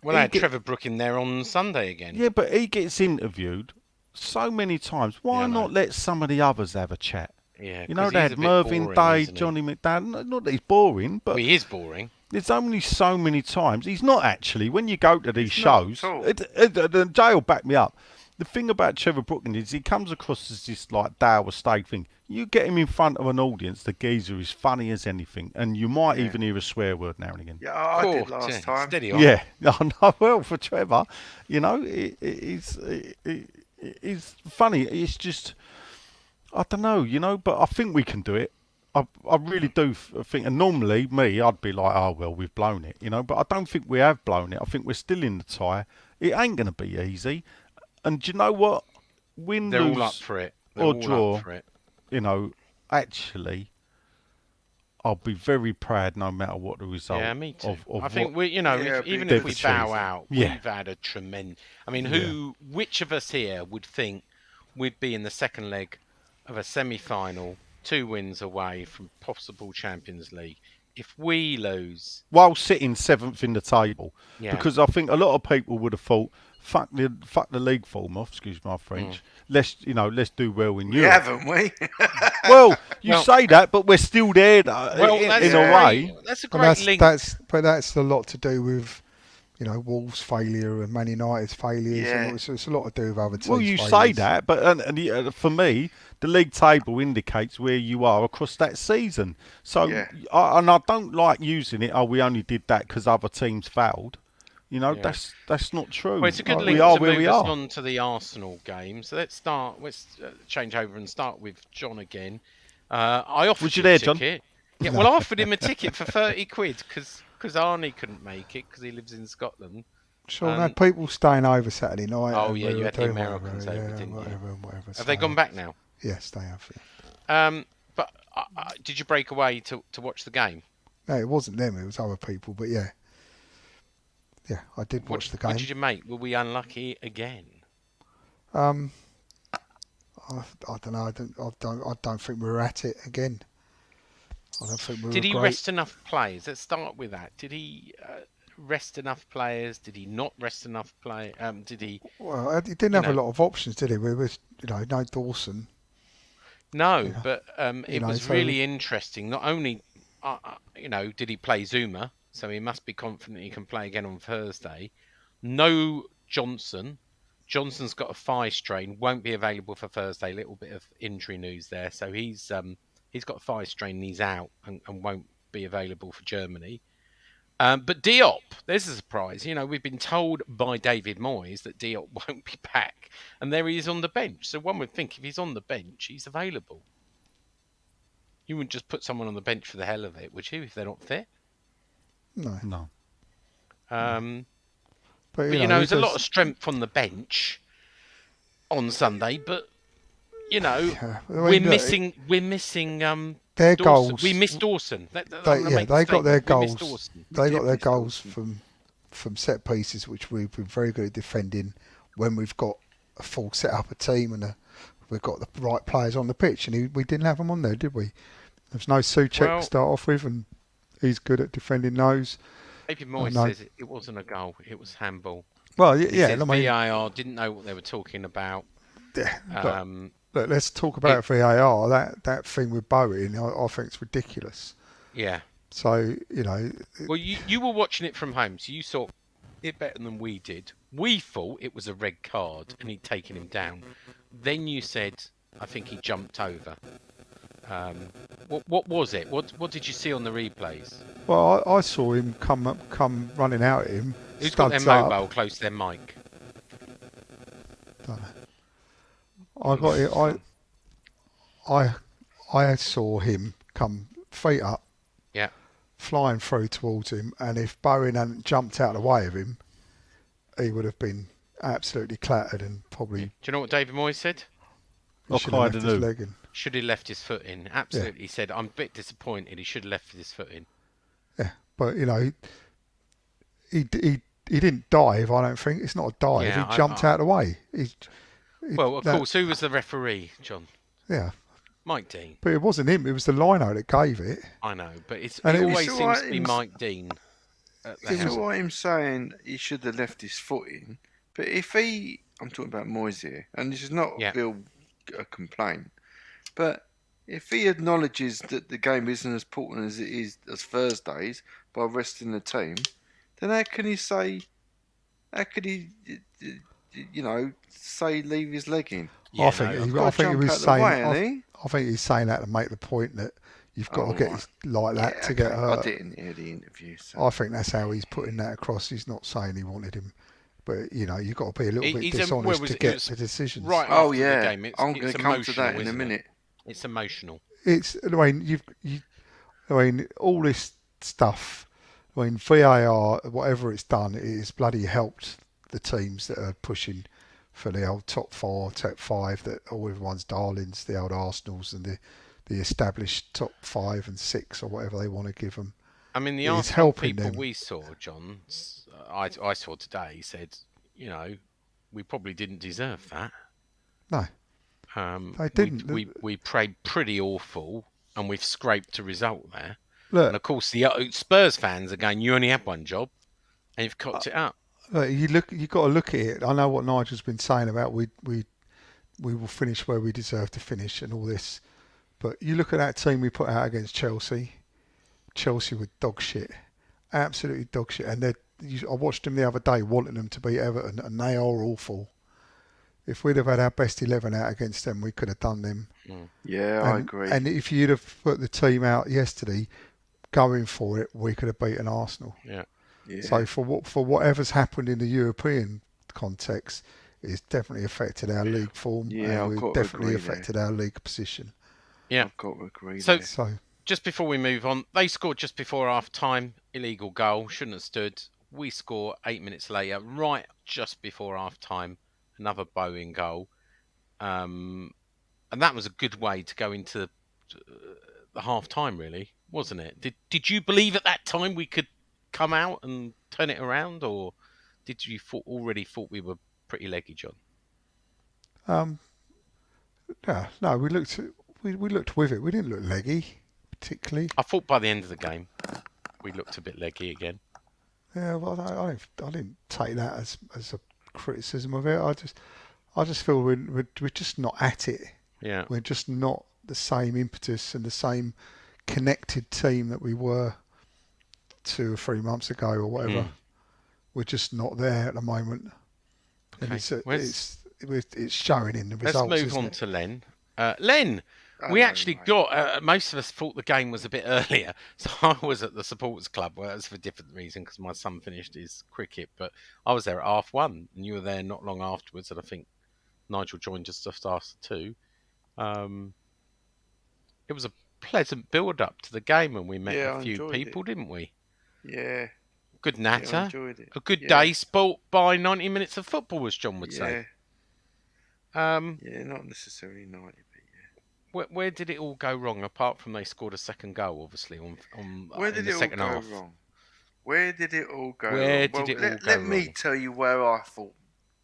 Well, He I had get- Trevor Brook in there on Sunday again. Yeah, but he gets interviewed so many times. Why Yeah, I know. not let some of the others have a chat? Yeah, You know, 'cause they he's had a bit Mervyn boring, Day, isn't he? Johnny McDowell. Not that he's boring, but Well, he is boring. there's only so many times. He's not actually. When you go to these He's not shows, at all. the Jay will back me up. The thing about Trevor Brooklyn is he comes across as this like dour stage thing. You get him in front of an audience, the geezer is funny as anything, and you might even hear a swear word now and again. Yeah, I did Cool, last yeah, time. Steady on. Yeah, I know. Well, for Trevor, you know, it's funny. It's just, I don't know, you know, but I think we can do it. I really do think, and normally me, I'd be like, oh well, we've blown it, you know, but I don't think we have blown it. I think we're still in the tie. It ain't going to be easy, and do you know what? Win, They're lose, all up for it. They're or all draw. up for it. You know, actually, I'll be very proud no matter what the result. Yeah, me too. Of I think what- we, you know, Yeah, even they've if we bow achieved. out, Yeah. we've had a tremendous. I mean, Yeah. which of us here would think we'd be in the second leg of a semi-final, 2 wins away from possible Champions League? If we lose, while sitting 7th in the table, Yeah. because I think a lot of people would have thought, fuck the league form off. Excuse my French. Let's do well in We Europe. haven't we? Well, you Well- say that, but we're still there well, that's in a a great, way. that's a And great link. that's a lot to do with, you know, Wolves' failure and Man United's failures. Yeah. And it's a lot to do with other teams' Well, you say failures. that, but for me, the league table indicates where you are across that season. So, Yeah. I don't like using it. Oh, we only did that because other teams failed. You know, Yeah. that's not true. Well, it's a good Like, link we are to where move we us are. on to the Arsenal game. So let's change over and start with John again. I offered Was you him a there, John? ticket. Yeah, well, I offered him a ticket for 30 quid because Arnie couldn't make it because he lives in Scotland. Sean had people staying over Saturday night. Oh, and yeah, we you were had the doing Americans whatever, over, yeah, didn't you? whatever. Have they gone back now? Yes, they have. Yeah. But Did you break away to watch the game? No, it wasn't them. It was other people. But yeah, I did watch the game. What did you make? Were we unlucky again? I don't know. I don't think we were at it again. I don't think we were Did he great. rest enough players? Let's start with that. Did he rest enough players? Did he not rest enough players? Did he? Well, he didn't have a lot of options, did he? We was, no Dawson. No, but it know, was so- really interesting. Not only, did he play Zuma, so he must be confident he can play again on Thursday. No Johnson. Johnson's got a thigh strain, won't be available for Thursday. Little bit of injury news there. So he's got a thigh strain, and he's out and won't be available for Germany. But Diop, there's a surprise. We've been told by David Moyes that Diop won't be back, and there he is on the bench. So one would think if he's on the bench, he's available. You wouldn't just put someone on the bench for the hell of it, would you, if they're not fit? No. But there's a lot of strength on the bench on Sunday, but we're missing their Dawson. goals. We missed Dawson. They got their goals. They got their goals Dawson. from set pieces, which we've been very good at defending when we've got a full set up a team and we've got the right players on the pitch. And we didn't have them on there, did we? There's no Souček to start off with, and he's good at defending those. David Moyes says it wasn't a goal; it was handball. Well, He says VAR didn't know what they were talking about. Yeah, look, let's talk about VAR. That thing with Bowen, I think it's ridiculous. Yeah. So Well, you were watching it from home, so you saw it better than we did. We thought it was a red card and he'd taken him down. Then you said, I think he jumped over. What was it? What did you see on the replays? Well, I saw him come running out at him. Who's got their mobile close to their mic? Don't know. I got it. I saw him come feet up, flying through towards him, and if Bowen hadn't jumped out of the way of him, he would have been absolutely clattered and probably. Do you know what David Moyes said? He should have left his leg in. Should have left his foot in. Absolutely. He said, I'm a bit disappointed. He should have left his foot in. Yeah, but he didn't dive. I don't think it's not a dive. Yeah, he jumped out of the way. Of course, who was the referee, John? Yeah, Mike Dean. but it wasn't him. It was the lino that gave it. I know, but it And always seems to be Mike Dean. It's all right him saying he should have left his foot in, but I'm talking about Moyes here, and this is not a complaint, but if he acknowledges that the game isn't as important as it is as Thursdays by resting the team, then how could he say leave his leg in? I think he was saying. I think he's saying that to make the point that you've got to get like that to get hurt. I didn't hear the interview. So. I think that's how he's putting that across. He's not saying he wanted him, but you've got to be a little bit dishonest to get the decisions. Right. Oh after yeah. the game. I'm going to come to that in a minute. It's emotional. All this stuff. VAR, whatever it's done, it has bloody helped the teams that are pushing for the old top 4, top 5, that all everyone's darlings, the old Arsenals and the established top 5 and 6 or whatever they want to give them. I mean, the Arsenal people we saw, John, I saw today, said, we probably didn't deserve that. No. They didn't. We played pretty awful, and we've scraped a result there. Look, and of course, the Spurs fans are going, you only have one job, and you've cocked it up. Look, you've got to look at it. I know what Nigel's been saying about we will finish where we deserve to finish and all this, but you look at that team we put out against Chelsea. Chelsea were dog shit, absolutely dog shit, and I watched them the other day wanting them to beat Everton, and they are awful. If we'd have had our best 11 out against them, we could have done them. Yeah, I agree. And if you'd have put the team out yesterday, going for it, we could have beaten Arsenal. Yeah. So for whatever's happened in the European context, it's definitely affected our league form. Yeah, and we've definitely affected our league position. Yeah, I've got to agree. So just before we move on, they scored just before half time, illegal goal, shouldn't have stood. We score 8 minutes later, right just before half time, another Bowen goal, and that was a good way to go into the half time, really, wasn't it? Did you believe at that time we could come out and turn it around, or did you already thought we were pretty leggy, John? Yeah, no, we looked with it. We didn't look leggy particularly. I thought by the end of the game we looked a bit leggy again. Yeah, well, I didn't take that as a criticism of it. I just feel we're just not at it. Yeah. We're just not the same impetus and the same connected team that we were 2 or 3 months ago or whatever. We're just not there at the moment, and Okay. it's showing in the results. Let's move on to Len. Len, we actually got most of us thought the game was a bit earlier, so I was at the supporters club. Well, it was for a different reason because my son finished his cricket, but I was there at 1:30, and you were there not long afterwards. And I think Nigel joined us just after 2. It was a pleasant build-up to the game, and we met a few people, didn't we? Yeah. Good natter. I enjoyed it. A good day sport by 90 minutes of football, as John would say. Yeah, not necessarily 90, but Where did it all go wrong, apart from they scored a second goal, obviously, in the second half? Where did it all go wrong? Let me tell you where I thought.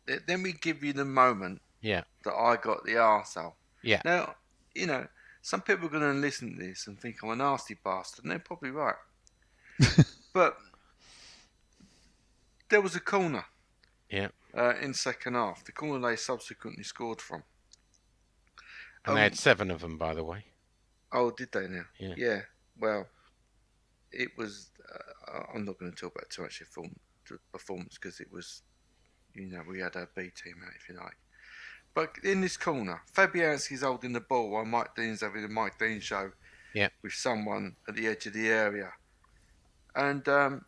Let me give you the moment that I got the arsehole. Yeah. Now, some people are going to listen to this and think I'm a nasty bastard, and they're probably right. But there was a corner. Yeah. In second half. The corner they subsequently scored from. And they had 7 of them, by the way. Oh, did they now? Yeah. Yeah. Well, it was... I'm not going to talk about too much performance because it was... we had our B team out, if you like. But in this corner, Fabianski's holding the ball while Mike Dean's having a Mike Dean show with someone at the edge of the area. And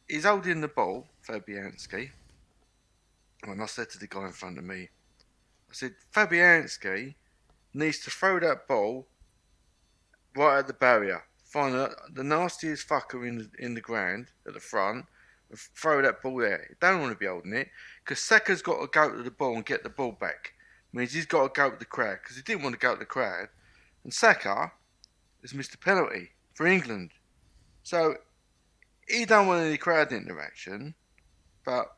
he's holding the ball, Fabianski. And I said to the guy in front of me, I said, Fabianski needs to throw that ball right at the barrier. Find the nastiest fucker in the ground at the front and throw that ball there. He don't want to be holding it because Saka's got to go to the ball and get the ball back. Means he's got to go to the crowd because he didn't want to go to the crowd. And Saka has missed a penalty for England. So he don't want any crowd interaction, but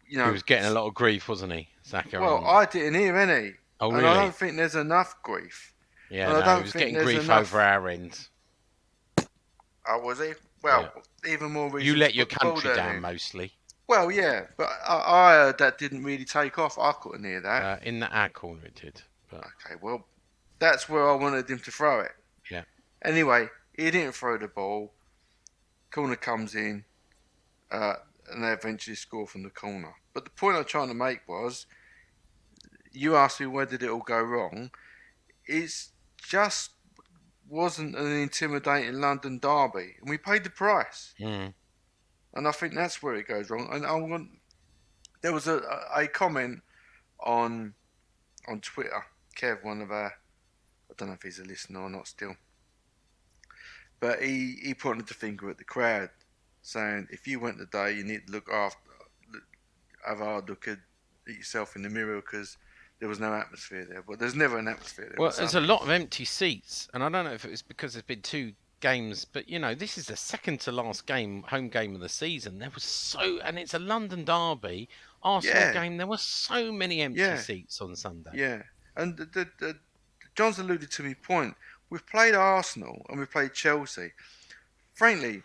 he was getting a lot of grief, wasn't he, Saka? Well, I didn't hear any. Oh, really? And I don't think there's enough grief. Yeah, he was getting grief over our end. Oh, was he? Well, even more reason. You let your country down, mostly. Well, yeah, but I heard that didn't really take off. I couldn't hear that. In our corner it did. But... Okay, well, that's where I wanted him to throw it. Yeah. Anyway, he didn't throw the ball. Corner comes in, and they eventually score from the corner. But the point I'm trying to make was, you asked me where did it all go wrong. It's just wasn't an intimidating London derby, and we paid the price. And I think that's where it goes wrong. And there was a comment on Twitter. Kev, one of our, I don't know if he's a listener or not still, but he pointed the finger at the crowd, saying, if you went today, you need to have a hard look at yourself in the mirror because there was no atmosphere there. But there's never an atmosphere there. Well, there's a lot of empty seats, and I don't know if it was because there's been 2 games, but this is the second to last home game of the season. There was and it's a London derby, Arsenal game. There were so many empty seats on Sunday. Yeah, and the John's alluded to my point. We've played Arsenal and we've played Chelsea. Frankly,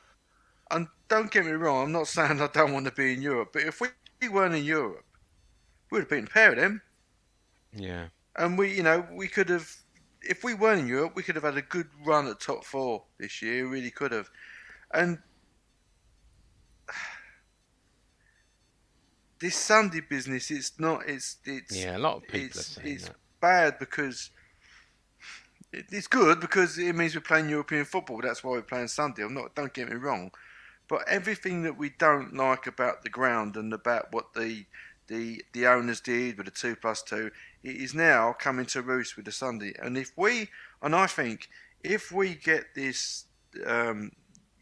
and don't get me wrong, I'm not saying I don't want to be in Europe, but if we weren't in Europe, we'd have beaten a pair of them. Yeah. And we could have, if we weren't in Europe, we could have had a good run at top 4 this year. We really could have. And this Sunday business, it's a lot of people are saying it's that. Bad because it's good because it means we're playing European football. That's why we're playing Sunday. Don't get me wrong, but everything that we don't like about the ground and about what the owners did with the 2+2, it is now coming to roost with the Sunday. And I think if we get this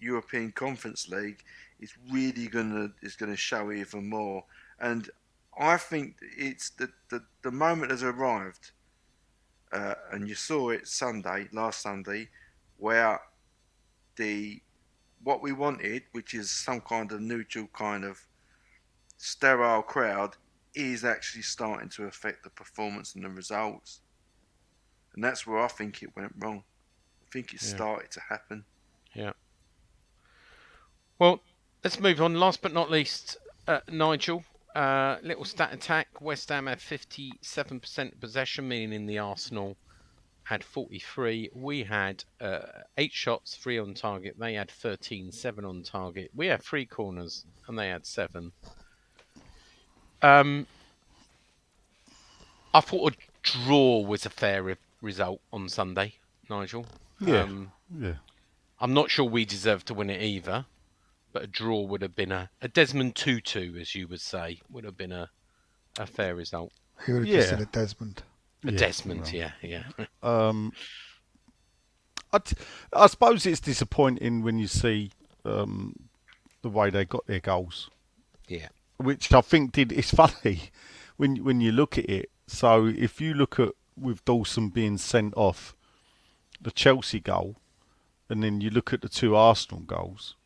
European Conference League, it's really gonna show even more. And I think it's the moment has arrived, and you saw it last Sunday, where what we wanted, which is some kind of neutral kind of sterile crowd, is actually starting to affect the performance and the results. And that's where I think it went wrong. I think it started to happen. Yeah. Well, let's move on. Last but not least, Nigel. Little stat attack. West Ham had 57% possession, meaning in the Arsenal had 43. We had 8 shots, 3 on target. They had 13, 7 on target. We had 3 corners, and they had 7. I thought a draw was a fair result on Sunday, Nigel. Yeah. I'm not sure we deserved to win it either, but a draw would have been a Desmond 2-2, as you would say, would have been a fair result. He would have just said a Desmond. Desmond, yeah. I suppose it's disappointing when you see the way they got their goals. Yeah. Which I think it's funny when you look at it. So if you look at with Dawson being sent off, the Chelsea goal, and then you look at the 2 Arsenal goals,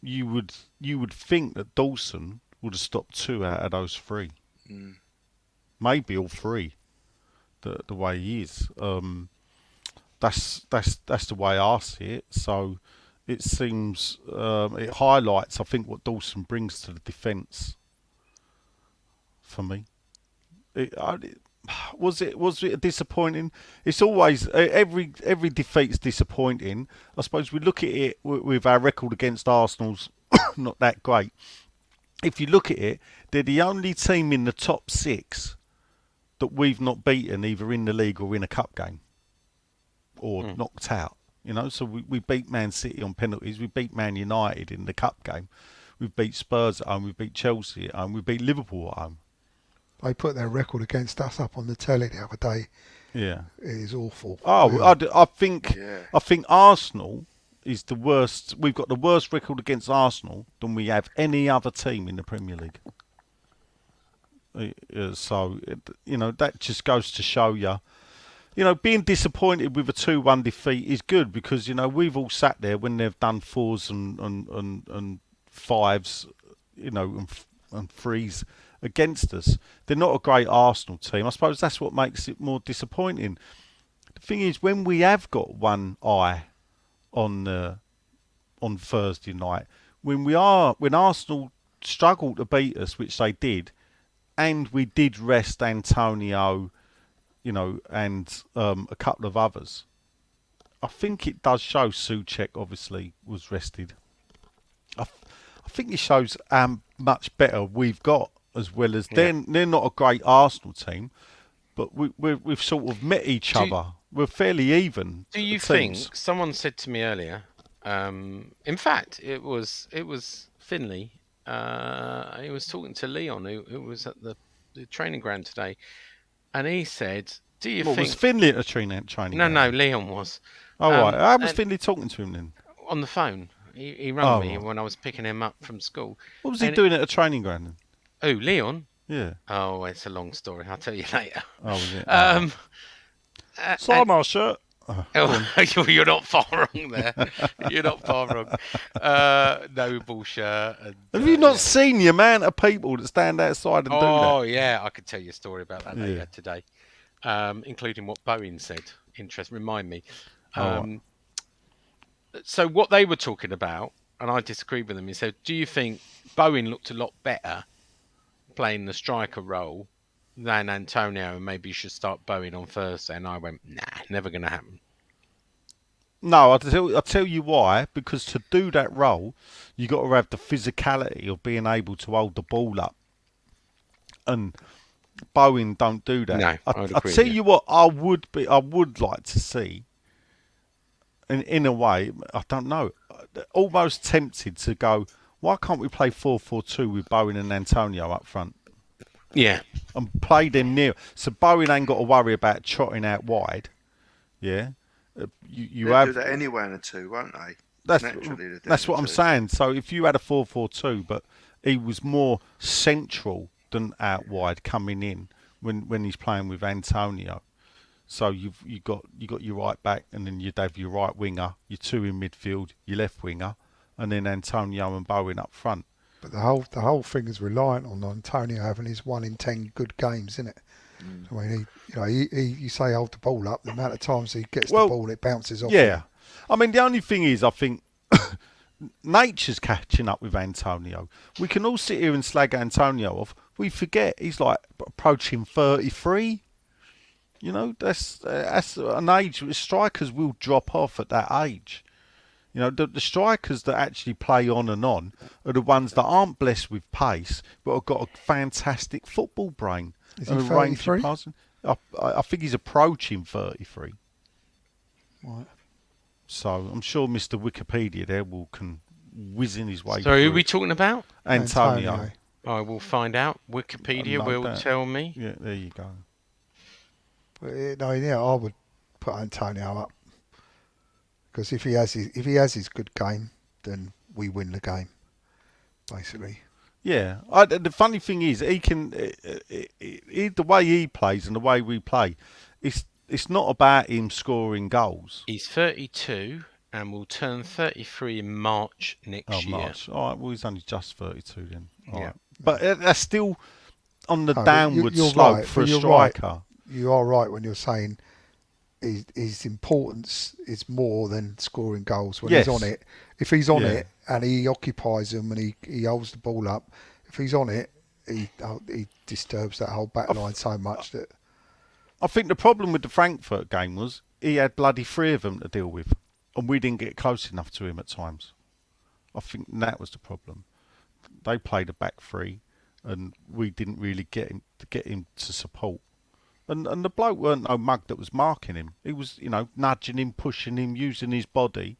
you would think that Dawson would have stopped 2 out of those 3. Maybe all 3. The way he is, that's the way I see it. So it seems it highlights, I think, what Dawson brings to the defence. For me, was it disappointing? It's always every defeat's disappointing. I suppose we look at it with our record against Arsenal's not that great. If you look at it, they're the only team in the top 6 that we've not beaten either in the league or in a cup game or knocked out. So we beat Man City on penalties. We beat Man United in the cup game. We beat Spurs at home. We beat Chelsea at home. We beat Liverpool at home. They put their record against us up on the telly the other day. Yeah, it is awful. Oh, I think Arsenal is the worst. We've got the worst record against Arsenal than we have any other team in the Premier League. So that just goes to show you. Being disappointed with a 2-1 defeat is good because we've all sat there when they've done 4s and 5s, and 3s against us. They're not a great Arsenal team. I suppose that's what makes it more disappointing. The thing is, when we have got one eye on Thursday night, when Arsenal struggled to beat us, which they did, and we did rest Antonio, and a couple of others, I think it does show Souček obviously was rested. I think it shows how much better we've got, as well as they're not a great Arsenal team, but we've sort of met each other. We're fairly even. Do you think someone said to me earlier? In fact, it was Finley. He was talking to Leon, who was at the training ground today, and he said, "Do you think?" Was Finley at a training ground? No, Leon was. Oh right. How was Finley talking to him then? On the phone. He rang me when I was picking him up from school. What was he doing at a training ground then? Oh, Leon? Yeah. Oh, it's a long story. I'll tell you later. Oh, was it? Sign my shirt. You're not far wrong there. You're not far wrong. No bullshit. Have you not seen the amount of people that stand outside and do that? Oh, yeah. I could tell you a story about that later today, including what Bowen said. Remind me. So what they were talking about, and I disagreed with them, he said, do you think Bowen looked a lot better playing the striker role than Antonio, and maybe you should start Bowen on Thursday? And I went, nah, never going to happen. No, I'll tell you why. Because to do that role, you got to have the physicality of being able to hold the ball up, and Bowen don't do that. No, I'll tell you what I would like to see. In a way, I don't know. Almost tempted to go, why can't we play 4-4-2 with Bowen and Antonio up front? Yeah. And play them near. So Bowen ain't got to worry about trotting out wide. Yeah. You They'll have do that anyway in a 2, won't they? That's what I'm saying. So if you had a 4-4-2, but he was more central than out wide coming in when he's playing with Antonio. So you got your right back, and then you'd have your right winger, your two in midfield, your left winger, and then Antonio and Bowen up front. But the whole thing is reliant on Antonio having his 1 in 10 good games, isn't it? I mean, you say hold the ball up, the amount of times he gets the ball, it bounces off. Yeah, him. I mean, the only thing is, I think nature's catching up with Antonio. We can all sit here and slag Antonio off. We forget he's like approaching 33. You know, that's an age. Strikers will drop off at that age. You know, the strikers that actually play on and on are the ones that aren't blessed with pace, but have got a fantastic football brain. Is he 33? I think he's approaching 33. Right. So I'm sure Mr. Wikipedia there can whiz in his way. So who are we talking about? Antonio. I will find out. Wikipedia will tell me. Yeah, there you go. I would put Antonio up because if he has his good game, then we win the game, basically. Yeah, the funny thing is, he can the way he plays and the way we play. It's not about him scoring goals. He's 32 and will turn 33 in March next year. March. All right. Well, he's only just 32 then. All Yeah. right. But that's still on the downward slope right, for a striker. Right. You are right when you're saying his importance is more than scoring goals when he's on it. If he's on it and he occupies them and he holds the ball up, if he's on it, he disturbs that whole back line so much that... I think the problem with the Frankfurt game was he had bloody 3 of them to deal with, and we didn't get close enough to him at times. I think that was the problem. They played a back 3, and we didn't really get him to support. And the bloke weren't no mug that was marking him. He was, nudging him, pushing him, using his body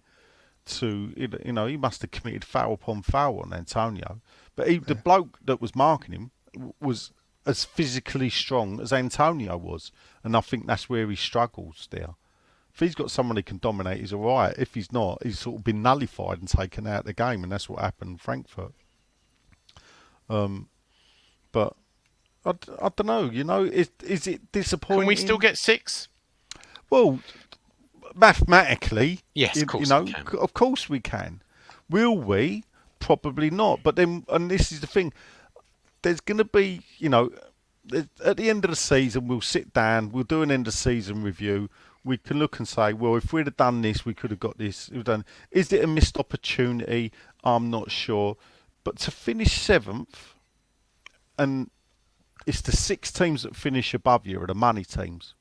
to, he must have committed foul upon foul on Antonio. But the bloke that was marking him was as physically strong as Antonio was. And I think that's where he struggles there. If he's got someone he can dominate, he's all right. If he's not, he's sort of been nullified and taken out of the game. And that's what happened in Frankfurt. But... I don't know, is it disappointing? Can we still get 6? Well, mathematically, yes, of course we can. Of course we can. Will we? Probably not. But then, and this is the thing, there's going to be, at the end of the season, we'll sit down, we'll do an end of season review. We can look and say, well, if we'd have done this, we could have got this. Is it a missed opportunity? I'm not sure. But to finish 7th and it's the 6 teams that finish above you are the money teams.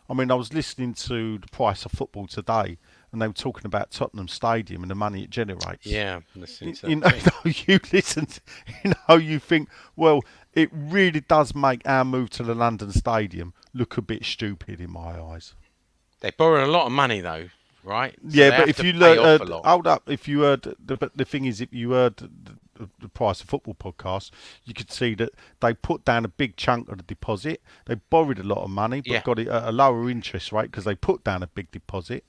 I mean, I was listening to the Price of Football today, and they were talking about Tottenham Stadium and the money it generates. Yeah, listening to you listen. You think, well, it really does make our move to the London Stadium look a bit stupid in my eyes. They borrow a lot of money, though, right? So yeah, but if you hold up, if you heard the thing is, if you heard the Price of Football podcast, you could see that they put down a big chunk of the deposit. They borrowed a lot of money, but got it at a lower interest rate because they put down a big deposit,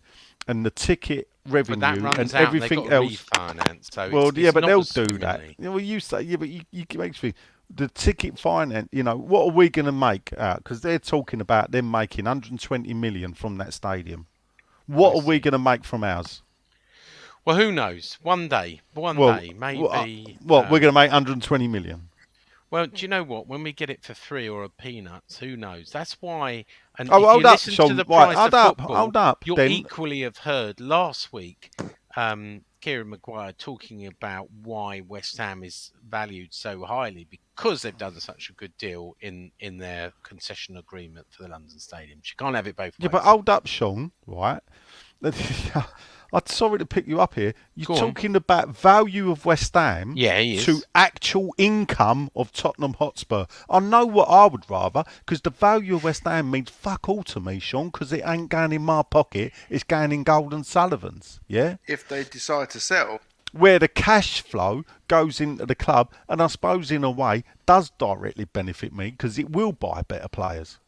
and the ticket revenue and everything else. Refinance, so but they'll do that. Well, you say, but you makes me the ticket finance. What are we going to make out? Because they're talking about them making 120 million from that stadium. What are we going to make from ours? Well, who knows? One day, maybe. We're going to make 120 million. Well, do you know what? When we get it for 3 or a peanuts, who knows? That's why. And hold if you up, listen Sean, to the Price of Football, hold up. You'll equally have heard last week Kieran Maguire talking about why West Ham is valued so highly because they've done such a good deal in their concession agreement for the London Stadium. You can't have it both ways. Yeah, but hold up, Sean, right? I'm sorry to pick you up here. You're talking about value of West Ham to actual income of Tottenham Hotspur. I know what I would rather, because the value of West Ham means fuck all to me, Sean, because it ain't going in my pocket. It's going in Golden Sullivan's, yeah? If they decide to sell. Where the cash flow goes into the club, and I suppose in a way does directly benefit me, because it will buy better players.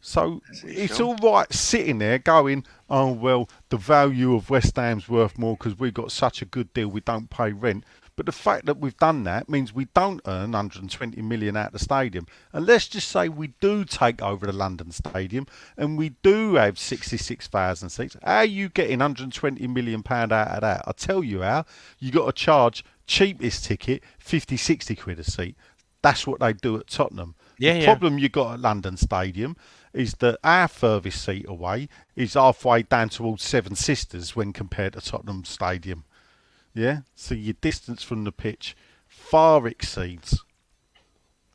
So it's all right sitting there going, oh, well, the value of West Ham's worth more because we got such a good deal, we don't pay rent. But the fact that we've done that means we don't earn 120 million out of the stadium. And let's just say we do take over the London Stadium and we do have 66,000 seats. How are you getting 120 million pound out of that? I'll tell you how. You got to charge cheapest ticket 50, 60 quid a seat. That's what they do at Tottenham. The problem you got at London Stadium is that our furthest seat away is halfway down towards Seven Sisters when compared to Tottenham Stadium. Yeah, so your distance from the pitch far exceeds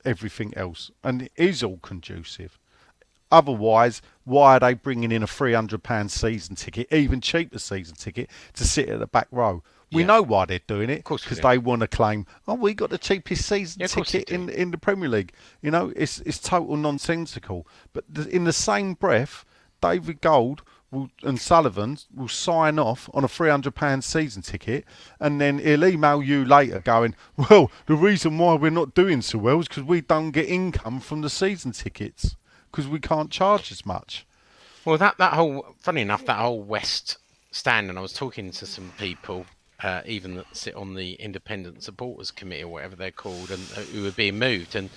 everything else, and it is all conducive. Otherwise, why are they bringing in a £300 season ticket, even cheaper season ticket, to sit at the back row? We know why they're doing it, because they want to claim, oh, we got the cheapest season ticket in the Premier League. You know, it's total nonsensical. But in the same breath, David Gold and Sullivan will sign off on a £300 season ticket, and then he'll email you later going, well, the reason why we're not doing so well is because we don't get income from the season tickets, because we can't charge as much. Well, that whole, funny enough, that whole West stand, and I was talking to some people, even that sit on the Independent Supporters Committee or whatever they're called, and who are being moved, and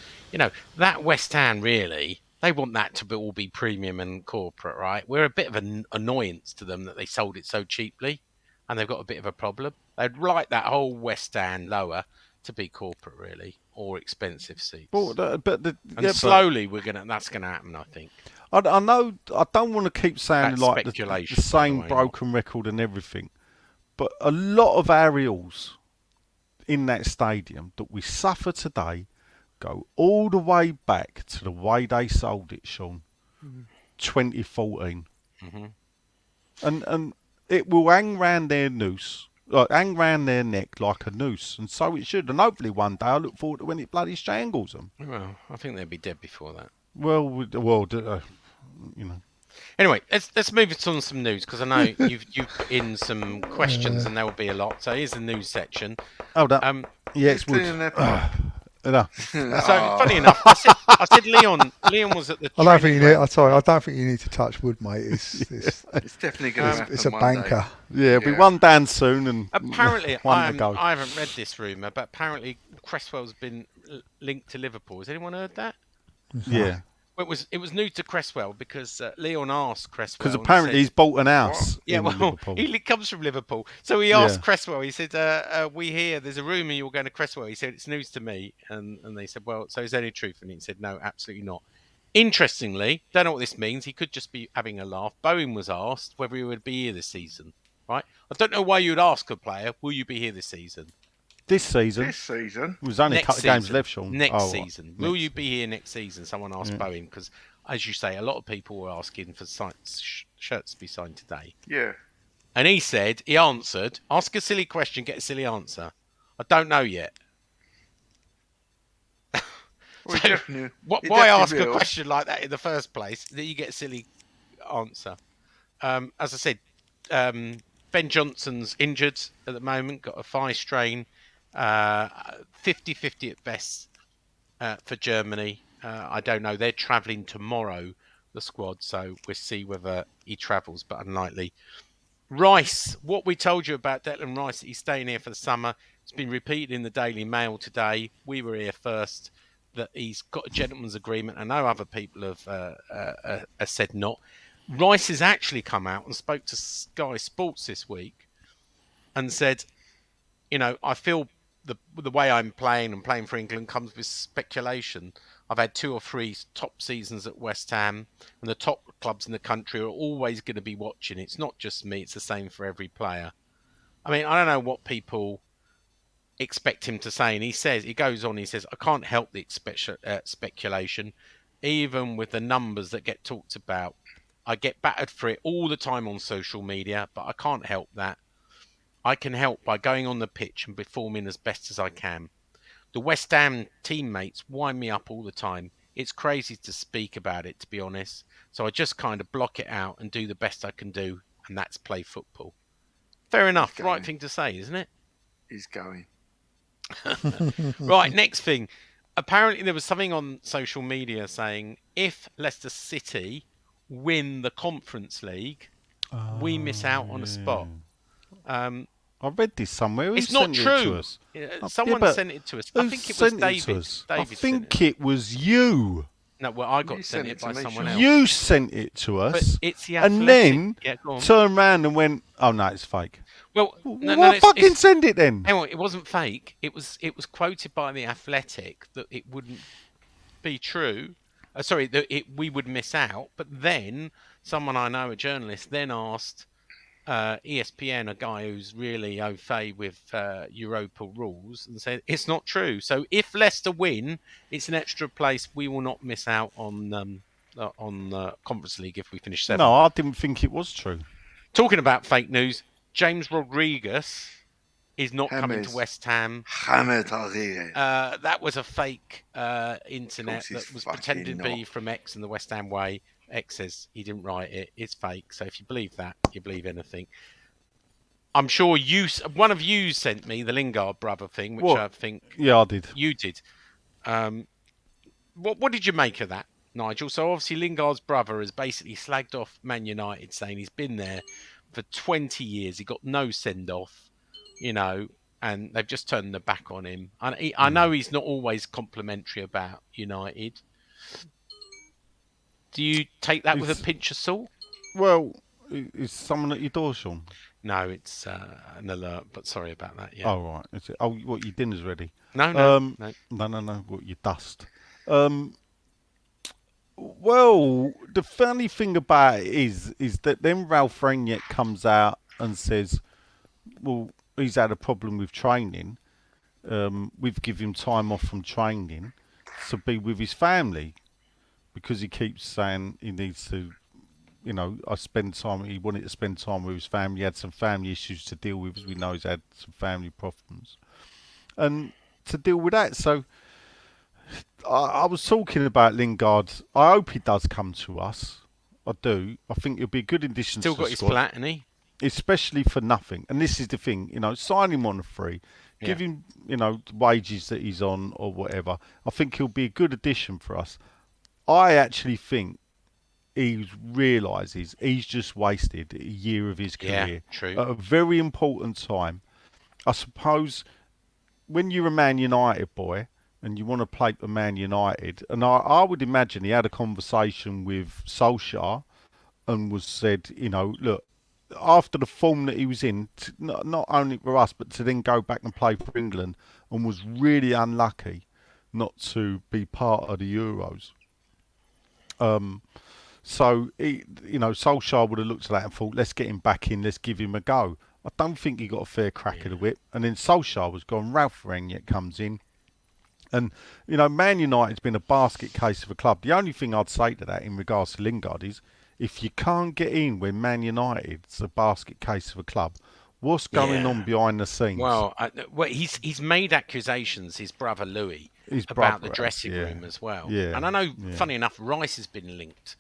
that West Ham really. They want that to all be premium and corporate, right? We're a bit of an annoyance to them that they sold it so cheaply, and they've got a bit of a problem. They'd like that whole West End lower to be corporate, really, or expensive seats. Slowly, that's gonna happen, I think. I know. I don't want to keep sounding That's like the same broken record and everything, but a lot of aerials in that stadium that we suffer today go all the way back to the way they sold it, Sean. 2014. And it will hang round their neck like a noose, and so it should. And hopefully one day I look forward to when it bloody strangles them. Well, I think they'd be dead before that. Anyway, let's move it on some news, because I know you've put in some questions and there will be a lot. So here's the news section. It's wood. So funny enough, I said Leon was at the. I don't think you need to touch wood, mate. It's definitely going to happen. It's a banker. It'll be one down soon, and apparently one to go. I haven't read this rumour, but apparently Cresswell's been linked to Liverpool. Has anyone heard that? Yeah. Well, it was new to Cresswell because Leon asked Cresswell. Because apparently he's bought an house. Yeah, Liverpool. He comes from Liverpool. So he asked Cresswell, he said, we hear there's a rumour you're going to Cresswell. He said, it's news to me. And they said, well, so is there any truth? And he said, no, absolutely not. Interestingly, don't know what this means. He could just be having a laugh. Bowen was asked whether he would be here this season, right? I don't know why you'd ask a player, will you be here this season? This season? There's only a couple of games left, Sean. Next season. Will you be here next season? Someone asked Bowen, because, as you say, a lot of people were asking for shirts to be signed today. Yeah. And he answered, ask a silly question, get a silly answer. I don't know yet. Why ask a question like that in the first place that you get a silly answer? As I said, Ben Johnson's injured at the moment, got a thigh strain. 50-50 at best for Germany. I don't know. They're travelling tomorrow, the squad, so we'll see whether he travels, but unlikely. Rice, what we told you about Declan Rice, that he's staying here for the summer. It's been repeated in the Daily Mail today. We were here first, that he's got a gentleman's agreement. I know other people have said not. Rice has actually come out and spoke to Sky Sports this week and said, I feel the way I'm playing and playing for England comes with speculation. I've had 2 or 3 top seasons at West Ham, and the top clubs in the country are always going to be watching. It's not just me, it's the same for every player. I mean, I don't know what people expect him to say, and he says, I can't help the speculation, even with the numbers that get talked about. I get battered for it all the time on social media, but I can't help that. I can help by going on the pitch and performing as best as I can. The West Ham teammates wind me up all the time. It's crazy to speak about it, to be honest. So I just kind of block it out and do the best I can do, and that's play football. Fair enough. Right thing to say, isn't it? He's going. Right, next thing. Apparently there was something on social media saying if Leicester City win the Conference League, we miss out on a spot. I read this somewhere. Who It's not sent it to true. us? Someone but sent it to us. Who I think it was sent David. to us? I David think sent it. it was you. No, well, I got You sent sent it it to by me, someone Sean. else. You sent it to us. But it's the and Athletic. then Yeah, go on. turned around and went, "Oh no, it's fake." Well, Well, fucking send it then. Hang on, it wasn't fake. It was quoted by the Athletic that it wouldn't be true. That we would miss out. But then someone I know, a journalist, then asked ESPN, a guy who's really au fait with Europa rules, and said it's not true. So if Leicester win, it's an extra place. We will not miss out on Conference League if we finish 7th. No, I didn't think it was true. Talking about fake news, James Rodriguez is not coming to James. West Ham. James Rodriguez. That was a fake internet he's that was fucking pretending to be not. from X and the West Ham way. X says he didn't write it. It's fake. So if you believe that, you believe anything. I'm sure one of you sent me the Lingard brother thing, which What? I think Yeah, I did. you did. What did you make of that, Nigel? So obviously Lingard's brother has basically slagged off Man United, saying he's been there for 20 years. He got no send off, and they've just turned their back on him. I know he's not always complimentary about United. Do you take that with a pinch of salt? Well, is someone at your door, Sean? No, it's an alert, but sorry about that. Yeah. Oh, right. Is it? Oh, what, your dinner's ready? No. No. What, your dust? Well, the funny thing about it is that then Ralph Rangnick comes out and says, well, he's had a problem with training. We've given him time off from training to be with his family because he keeps saying he needs to, he wanted to spend time with his family. He had some family issues to deal with, as we know he's had some family problems. And to deal with that, so I was talking about Lingard. I hope he does come to us. I do. I think he'll be a good addition Still to the got his squad. flat, hasn't he? Especially for nothing. And this is the thing, sign him on a free. Give him, the wages that he's on or whatever. I think he'll be a good addition for us. I actually think he realises he's just wasted a year of his career. Yeah, true. At a very important time. I suppose when you're a Man United boy and you want to play for Man United, and I would imagine he had a conversation with Solskjaer and was said, look, after the form that he was in, not only for us, but to then go back and play for England, and was really unlucky not to be part of the Euros. So, Solskjaer would have looked at that and thought, let's get him back in, let's give him a go. I don't think he got a fair crack of the whip. And then Solskjaer was gone, Ralph Rangnick comes in. And, Man United's been a basket case of a club. The only thing I'd say to that in regards to Lingard is, if you can't get in when Man United's a basket case of a club, what's going on behind the scenes? Well, he's made accusations, his brother Louis, about the dressing room as well. Yeah, and I know, funny enough, Rice has been linked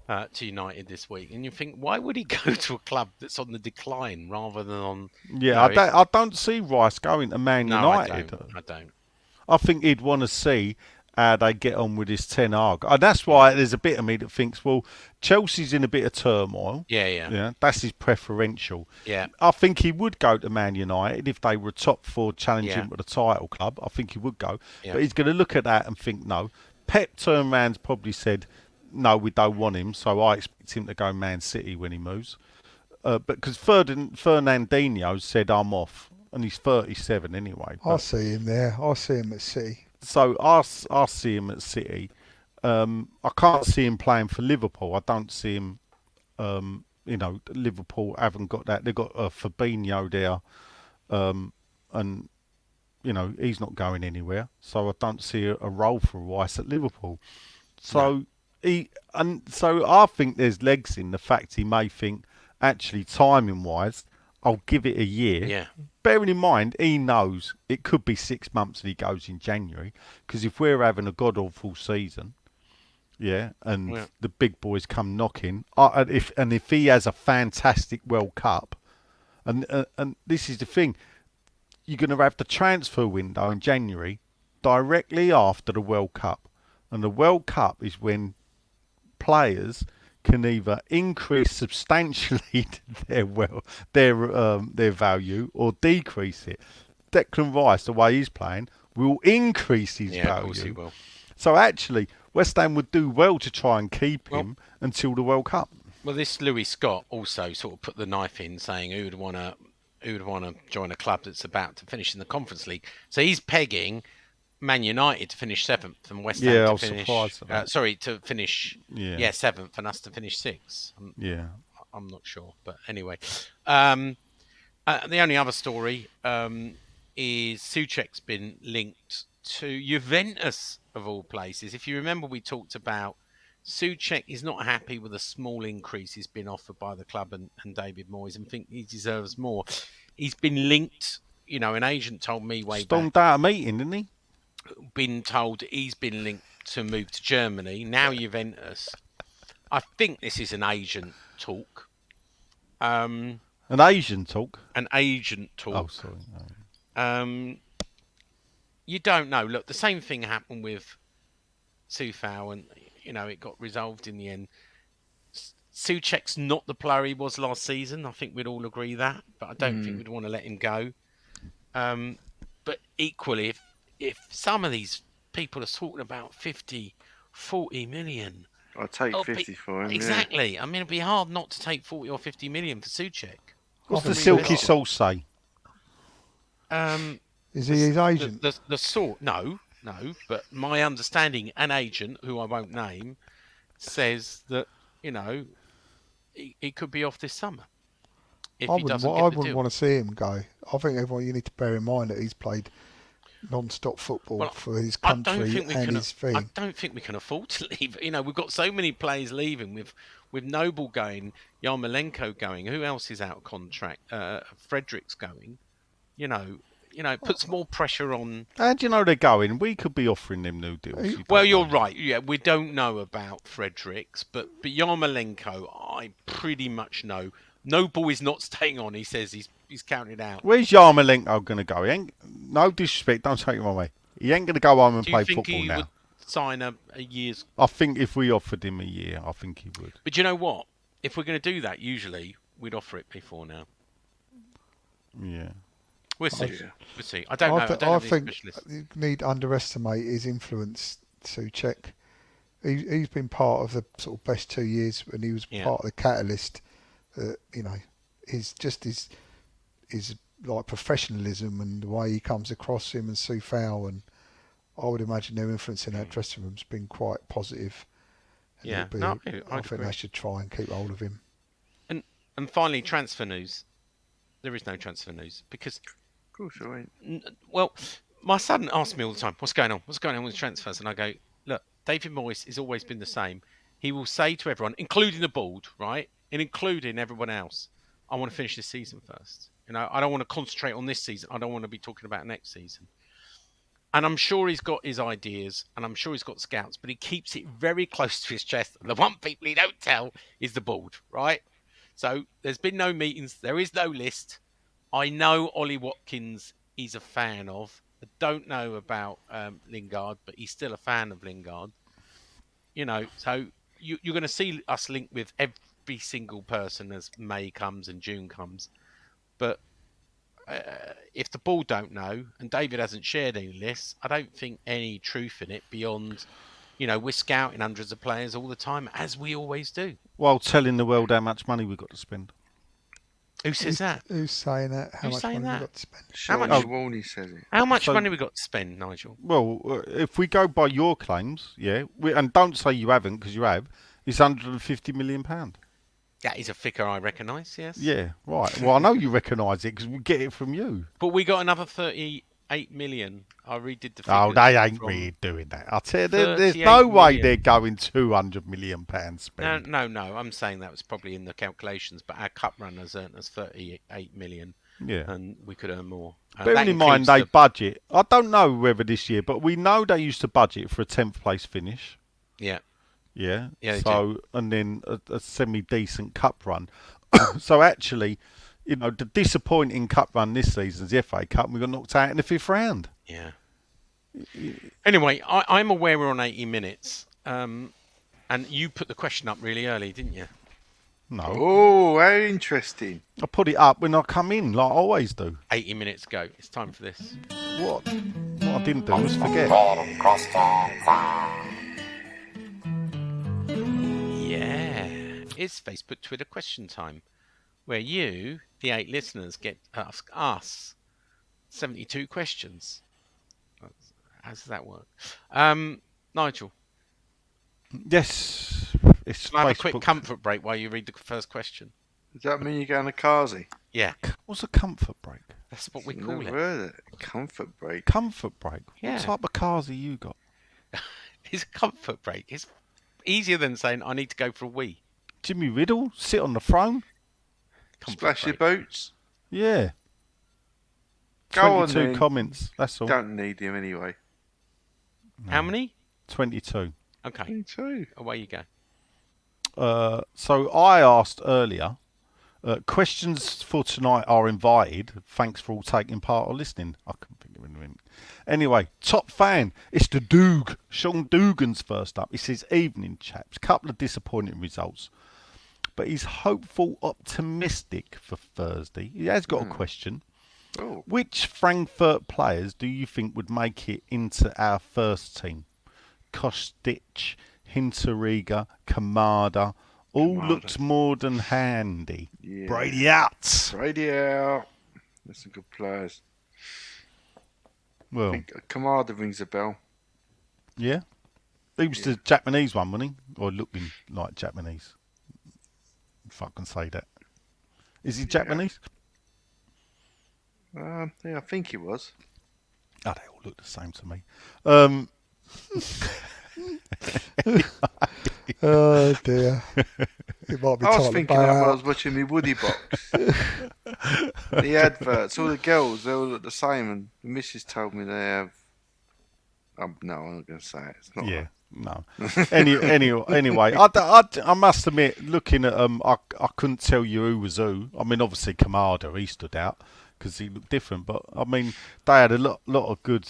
to United this week. And you think, why would he go to a club that's on the decline rather than on... I don't see Rice going to Man United. I don't. I think he'd want to see how they get on with this Ten Hag. And that's why there's a bit of me that thinks, well, Chelsea's in a bit of turmoil. Yeah. That's his preferential. Yeah. I think he would go to Man United if they were top four challenging for the title club. I think he would go. Yeah. But he's going to look at that and think, no. Pep turned around, probably said, no, we don't want him. So I expect him to go Man City when he moves. But because Fernandinho said, I'm off. And he's 37 anyway. I see him there. I see him at City. So I see him at City. I can't see him playing for Liverpool. I don't see him. Liverpool haven't got that. They've got Fabinho there, and he's not going anywhere. So I don't see a role for Rice at Liverpool. So I think there's legs in the fact he may think, actually, timing wise, I'll give it a year. Yeah. Bearing in mind, he knows it could be 6 months and he goes in January. Because if we're having a god-awful season, and the big boys come knocking, if he has a fantastic World Cup, and this is the thing, you're going to have the transfer window in January directly after the World Cup. And the World Cup is when players can either increase substantially their value or decrease it. Declan Rice, the way he's playing, will increase his value. Of course he will. So actually, West Ham would do well to try and keep him until the World Cup. Well, this Louis Scott also sort of put the knife in, saying who would want to join a club that's about to finish in the Conference League. So he's pegging Man United to finish 7th and West Ham to finish. To finish 7th and us to finish 6th. I'm not sure, but anyway. The only other story is Souček's been linked to Juventus of all places. If you remember, we talked about Souček is not happy with the small increase he's been offered by the club and David Moyes, and think he deserves more. He's been linked. An agent told me Stormed out a meeting, didn't he? Been told he's been linked to move to Germany. Now Juventus. I think this is an agent talk. An Asian talk? An agent talk. Oh, sorry. You don't know. Look, the same thing happened with Sufal, and it got resolved in the end. Souček's not the player he was last season. I think we'd all agree that, but I don't think we'd want to let him go. But equally, if some of these people are talking about 50, 40 million... I'll take 50 for him. Exactly. Yeah. I mean, it'd be hard not to take 40 or 50 million for Souček. What's the Silky Sauce say? Is he his agent? The sort... No, but my understanding, an agent, who I won't name, says that, he could be off this summer. If he doesn't get the deal. I wouldn't want to see him go. I think you need to bear in mind that he's played non-stop football for his country and his thing. I don't think we can afford to leave. We've got so many players leaving with Noble going, Yarmolenko going. Who else is out of contract? Frederick's going. It puts more pressure on. How do you know they're going? We could be offering them new deals. You're right. Yeah, we don't know about Fredericks, but Yarmolenko, I pretty much know. Noble is not staying on. He says he's counted out. Where's Yarmolenko going to go? No disrespect, don't take him away. He ain't going to go home and play football now. Do you think he would sign a year's... I think if we offered him a year, I think he would. But you know what? If we're going to do that, usually we'd offer it before now. Yeah. We'll see. We'll see. I don't know. I think you need to underestimate his influence, Souček. He's been part of the sort of best 2 years when he was part of the catalyst. His like professionalism and the way he comes across, him and Sufal, and I would imagine their influence in that dressing room's been quite positive. I think they should try and keep hold of him. And finally, transfer news. There is no transfer news because... Of course there ain't. Well, my son asks me all the time, what's going on? What's going on with transfers? And I go, look, David Moyes has always been the same. He will say to everyone, including the board, right? And including everyone else, I want to finish this season first. I don't want to concentrate on this season. I don't want to be talking about next season. And I'm sure he's got his ideas and I'm sure he's got scouts, but he keeps it very close to his chest. And the one people he don't tell is the board, right? So there's been no meetings. There is no list. I know Ollie Watkins he's a fan of. I don't know about Lingard, but he's still a fan of Lingard. So you're going to see us linked with every single person as May comes and June comes. But if the board don't know, and David hasn't shared any lists, I don't think any truth in it beyond, we're scouting hundreds of players all the time, as we always do. While telling the world how much money we've got to spend. Who says that? Who's saying that? How much money we got to spend? Warney says it. How much money we got to spend, Nigel? Well, if we go by your claims, and don't say you haven't, because you have, it's £150 million. That is a figure I recognise, yes. Yeah, right. Well, I know you recognise it because we get it from you. But we got another 38 million. I redid the figures. Oh, they ain't really doing that. I tell you, there's no way they're going £200 million spend. No. I'm saying that was probably in the calculations, but our cup runners earned us 38 million. Yeah. And we could earn more. Bearing in mind they budget. I don't know whether this year, but we know they used to budget for a 10th place finish. Yeah. Yeah. So, and then a semi-decent cup run. So actually, the disappointing cup run this season's the FA Cup, and we got knocked out in the 5th round. Yeah. Anyway, I'm aware we're on 80 minutes. And you put the question up really early, didn't you? No, Oh, how interesting. I put it up when I come in, like I always do. 80 minutes ago. It's time for this. What I didn't do was forget. Yeah. It's Facebook Twitter question time, where you, the 8 listeners, get to ask us 72 questions. How does that work? Nigel, Yes, it's can I have a quick Facebook. comfort break while you read the first question? Does that mean you're going to Kazi? Yeah, What's a comfort break? that's what we call Never it. heard it. Comfort break. Comfort break. Yeah. What type of cars have you got? It's a comfort break. It's easier than saying I need to go for a wee. Jimmy Riddle sit on the throne. Comfort Splash your break. boots. Yeah. Go on 22 then. comments. That's all. Don't need him anyway. How many? 22. Okay, Me too. away you go. So I asked earlier. Questions for tonight are invited. Thanks for all taking part or listening. I couldn't think of anything. Anyway, top fan. It's the Doog. Sean Dugan's first up. He says, evening, chaps. Couple of disappointing results. But he's hopeful, optimistic for Thursday. He has got a question. Oh, Which Frankfurt players do you think would make it into our first team? Kostic, Hinteregger, Kamada, all Kamada. looked more than handy. yeah. Brady out. Brady out. There's some good players. I Well, think Kamada rings a bell. yeah. He was the Japanese one, wasn't he? Or looking like Japanese. If I can say that. Is he Japanese? Yeah, I think he was. Oh, they all look the same to me. Oh dear. It might be I was time to thinking bow that when I out. was watching my Woody box. The adverts, all the girls, they all look the same, and the missus told me they have. No, I'm not going to say it. It's not. Yeah, no. Anyway, I must admit, looking at I couldn't tell you who was who. I mean, obviously Kamada, he stood out because he looked different. But I mean, they had a lot of good.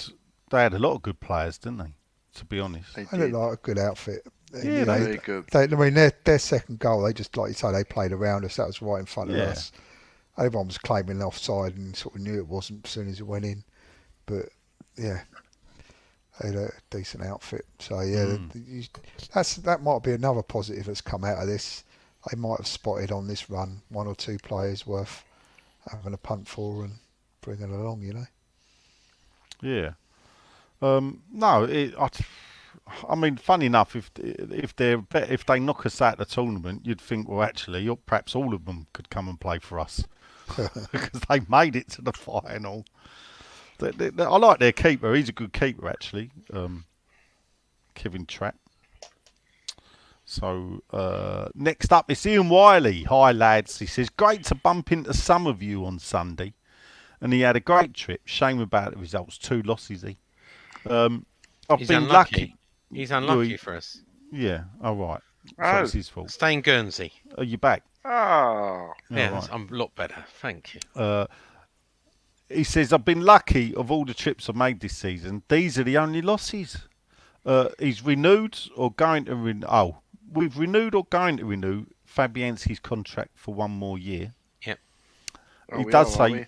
They had a lot of good players, didn't they? To be honest. They They look did. like a good outfit. Yeah, Very good. I mean, their second goal, they just, like you say, they played around us. That was right in front of Yeah. us. Everyone was claiming offside and sort of knew it wasn't as soon as it went in. But, yeah, they had a decent outfit. So, yeah, that might be another positive that's come out of this. They might have spotted on this run 1 or 2 players worth having a punt for and bringing along, you know. Yeah. No, I mean, funny enough, if they knock us out of the tournament, you'd think, well, actually, perhaps all of them could come and play for us because they made it to the final. I like their keeper; he's a good keeper, actually, Kevin Trapp. So next up, it's Ian Wiley. Hi, lads. He says, great to bump into some of you on Sunday, and he had a great trip. Shame about the results; 2 losses. I've He's been unlucky. lucky. He's unlucky for us. Yeah, all right. So Oh. it's his fault. Stay in Guernsey. Are you back? Oh, Yeah, right. I'm a lot better. Thank you. He says, I've been lucky of all the trips I've made this season. These are the only losses. He's renewed or going to renew. Oh, we've renewed or going to renew Fabianski's contract for 1 more year. Yep. Oh, He we does are, say aren't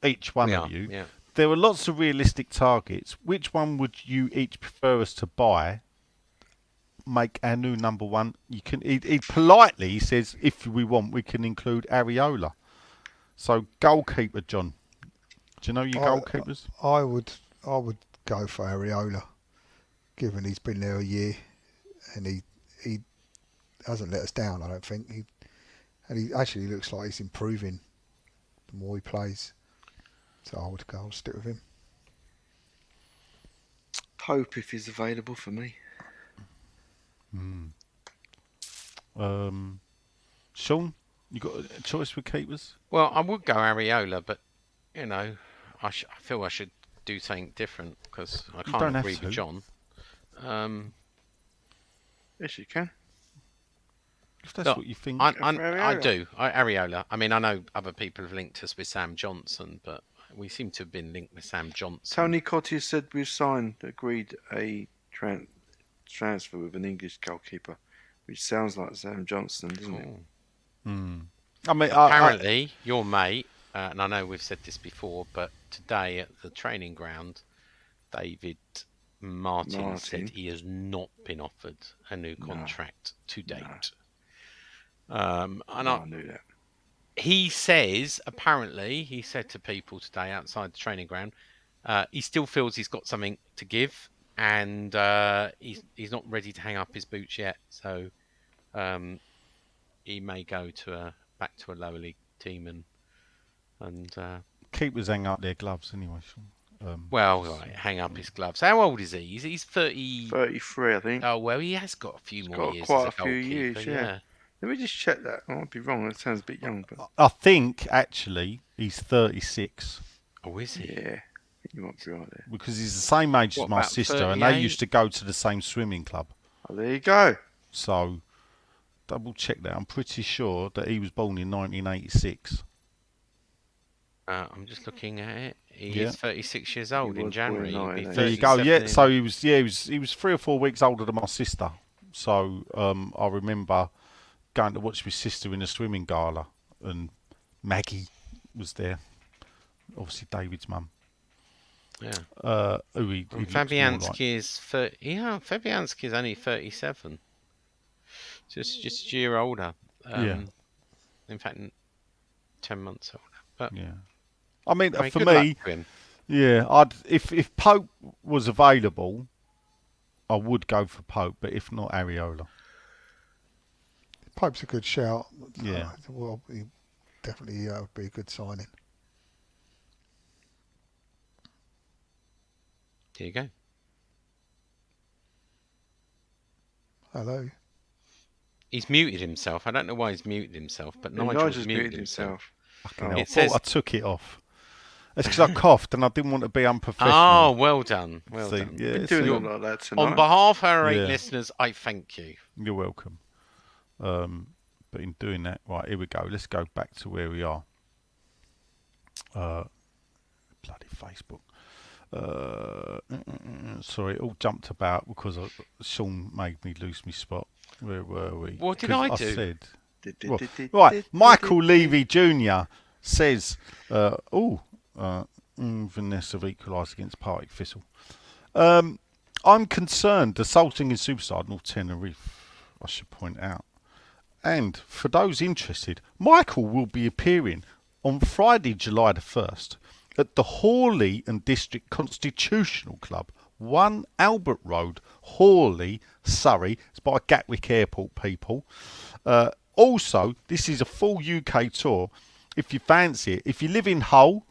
each one We of are, you. yeah. There are lots of realistic targets. Which one would you each prefer us to buy? Make our new number 1. You can. He politely says, if we want, we can include Areola. So goalkeeper, John. Do you know your goalkeepers? I would go for Areola, given he's been there a year, and he hasn't let us down. I don't think he actually looks like he's improving the more he plays. So I'll stick with him. Pope, if he's available for me. Sean, you got a choice with keepers? Well, I would go Areola, but you know, I feel I should do something different because I don't can't have agree to. with John. Yes, you can. If that's Look, what you think. I Areola. do. Areola. I mean, I know other people have linked us with Sam Johnson, but we seem to have been linked with Sam Johnson. Tony Cottier said we've agreed a transfer with an English goalkeeper. which sounds like Sam Johnston, doesn't it? I mean, Apparently, your mate, and I know we've said this before, but today at the training ground, David Martin said he has not been offered a new contract to date. I knew that. He says, apparently, he said to people today outside the training ground, he still feels he's got something to give, and he's not ready to hang up his boots yet. So he may go back to a lower league team and keepers hang up their gloves anyway. hang up his gloves. How old is he? He's 30. 33, I think. Oh well, he has got a few more years. Quite as a few years, yeah. Let me just check that. I might be wrong. That sounds a bit young, but I think actually he's 36. Oh, is he? Yeah, you might be right there. Because he's the same age as my sister, and they used to go to the same swimming club. Oh, there you go. So, double check that. I'm pretty sure that he was born in 1986. I'm just looking at it. He is 36 years old in was January. born in He'll be there you go. 37 Yeah. So he was 3 or 4 weeks older than my sister. So I remember going to watch my sister in a swimming gala, and Maggie was there. Obviously, David's mum. Yeah. He Fabianski is 30. Yeah, Fabianski is only 37. Just a year older. In fact, 10 months older. But yeah. I mean, for good me, luck to him. yeah, if Pope was available, I would go for Pope, but if not, Areola. Pope's a good shout. Yeah. Well, he definitely would be a good signing. There you go. Hello. He's muted himself. I don't know why he's muted himself, but Nigel's muted himself. I thought I took it off. It's because I coughed and I didn't want to be unprofessional. Oh, well done. Well done. Yeah, We're doing all like that tonight. On behalf of our 8 listeners, I thank you. You're welcome. But in doing that, right, here we go. Let's go back to where we are. Bloody Facebook. Sorry, it all jumped about because Sean made me lose my spot. Where were we? What did I do? I said, right, Michael Levy Jr. says, Vanessa have equalised against Partick Thistle. I'm concerned the Salting in Superstar North Tenerife, I should point out. And for those interested, Michael will be appearing on Friday, July the 1st at the Hawley and District Constitutional Club, 1 Albert Road, Hawley, Surrey. It's by Gatwick Airport, people. Also, this is a full UK tour. If you fancy it, if you live in Hull,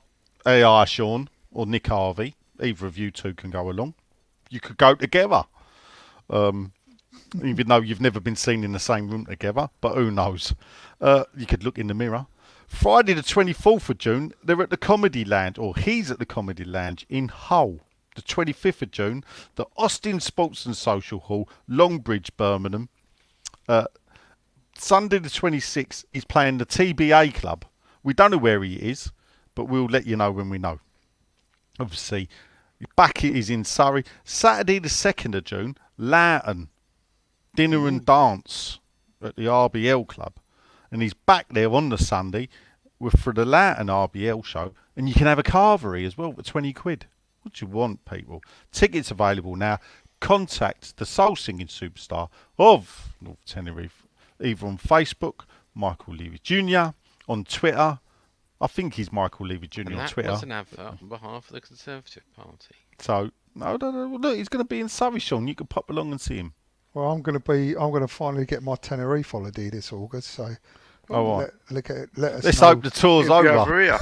AI Sean or Nick Harvey, either of you two can go along. You could go together. Even though you've never been seen in the same room together, but who knows? You could look in the mirror. Friday the 24th of June, they're at the Comedy Lounge, or he's at the Comedy Lounge in Hull. The 25th of June, the Austin Sports and Social Hall, Longbridge, Birmingham. Sunday the 26th, he's playing the TBA Club. We don't know where he is, but we'll let you know when we know. Obviously, back is in Surrey. Saturday the 2nd of June, Loughton. Dinner and dance at the RBL Club. And he's back there on the Sunday for the Loughton RBL show. And you can have a carvery as well for 20 quid. What do you want, people? Tickets available now. Contact the soul singing superstar of North Tenerife, either on Facebook, Michael Levy Jr., on Twitter. I think he's Michael Levy Jr. on Twitter. That was an advert on behalf of the Conservative Party. So, no. Look, he's going to be in Surrey, Sean. You could pop along and see him. Well, I'm going to finally get my Tenerife holiday this August, so let us Let's know. hope the tour's over.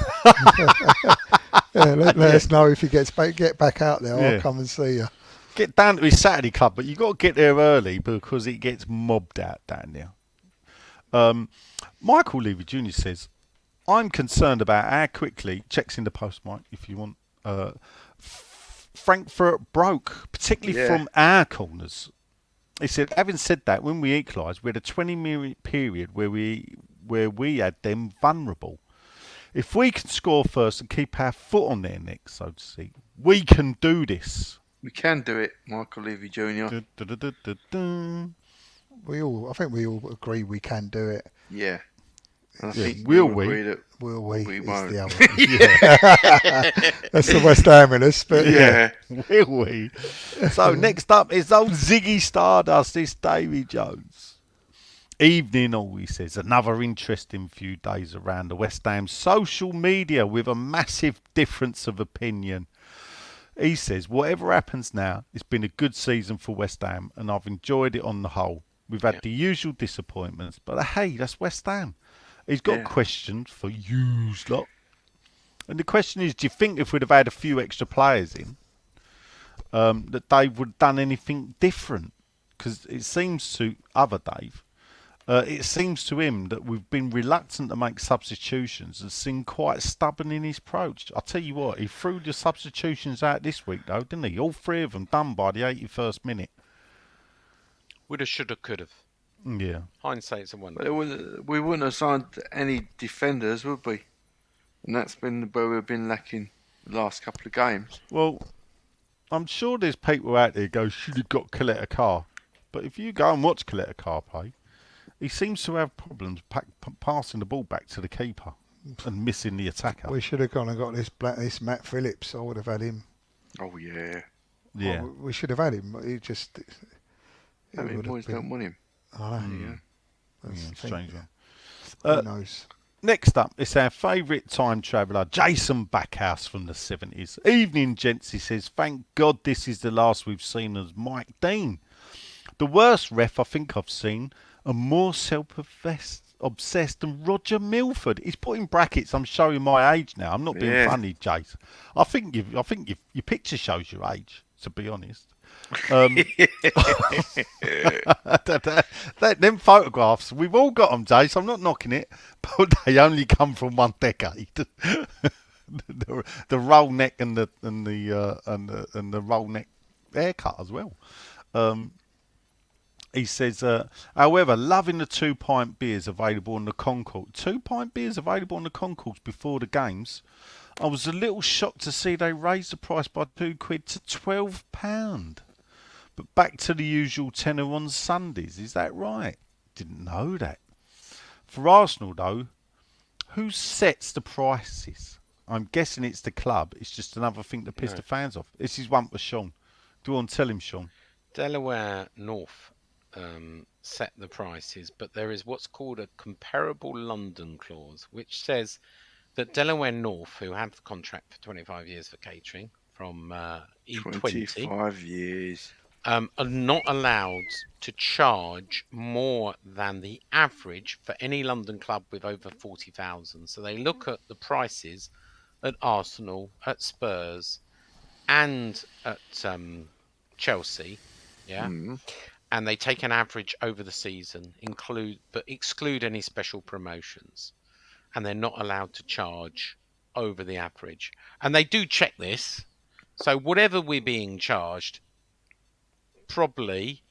Let us know if you get back out there. I'll come and see you. Get down to his Saturday club, but you've got to get there early because it gets mobbed out down there. Michael Levy Jr. says, I'm concerned about how quickly, checks in the post, Mike, if you want, Frankfurt broke, particularly from our corners. He said, having said that, when we equalised, we had a 20-minute period where we had them vulnerable. If we can score first and keep our foot on their neck, so to speak, we can do this. We can do it, Michael Levy Jr. I think we all agree we can do it. Yeah. And I Yeah, think will you we? agree that Will we? We is won't. the other. That's the West Ham in us, but Yeah. Will we? So next up is old Ziggy Stardust. It's Davy Jones. Evening all, he says. Another interesting few days around the West Ham social media with a massive difference of opinion. He says, whatever happens now, it's been a good season for West Ham and I've enjoyed it on the whole. We've had the usual disappointments, but hey, that's West Ham. He's got questions for you lot. And the question is, do you think if we'd have had a few extra players in, that Dave would have done anything different? Because it seems to Dave, it seems to him that we've been reluctant to make substitutions and seemed quite stubborn in his approach. I'll tell you what, he threw the substitutions out this week though, didn't he? All three of them done by the 81st minute. Woulda, shoulda, coulda. Yeah. Hindsight's a wonder. We wouldn't have signed any defenders, would we? And that's been where we've been lacking the last couple of games. Well, I'm sure there's people out there who go, should have got Coletta Carr. But if you go and watch Coletta Carr play, he seems to have problems passing the ball back to the keeper and missing the attacker. we should have gone and got this Matt Phillips. I would have had him. Oh, yeah. Yeah. We should have had him. He just. I mean, boys don't want him. I know. Yeah. That's the thing. Strange one. Who knows? Next up, it's our favourite time traveller, Jason Backhouse from the 70s. Evening, gents, he says, thank God this is the last we've seen of Mike Dean. The worst ref I think I've seen, and more self-obsessed than Roger Milford. He's put in brackets, I'm showing my age now. I'm not being funny, Jace. I think your picture shows your age, to be honest. Them photographs, we've all got them, Jace. I'm not knocking it, but they only come from one decade. the roll neck and the roll neck haircut as well. He says, however, loving the 2-pint beers available on the concourse. 2-pint beers available on the concourse before the games. I was a little shocked to see they raised the price by £2 to £12. But back to the usual tenner on Sundays. Is that right? Didn't know that. For Arsenal, though, who sets the prices? I'm guessing it's the club. It's just another thing to piss the fans off. This is one for Sean. Do you want to tell him, Sean? Delaware North set the prices, but there is what's called a comparable London clause, which says that Delaware North, who have the contract for 25 years for catering from E20, 25 years. Are not allowed to charge more than the average for any London club with over 40,000. So they look at the prices at Arsenal, at Spurs, and at Chelsea, and they take an average over the season, exclude any special promotions, and they're not allowed to charge over the average. And they do check this, so whatever we're being charged, probably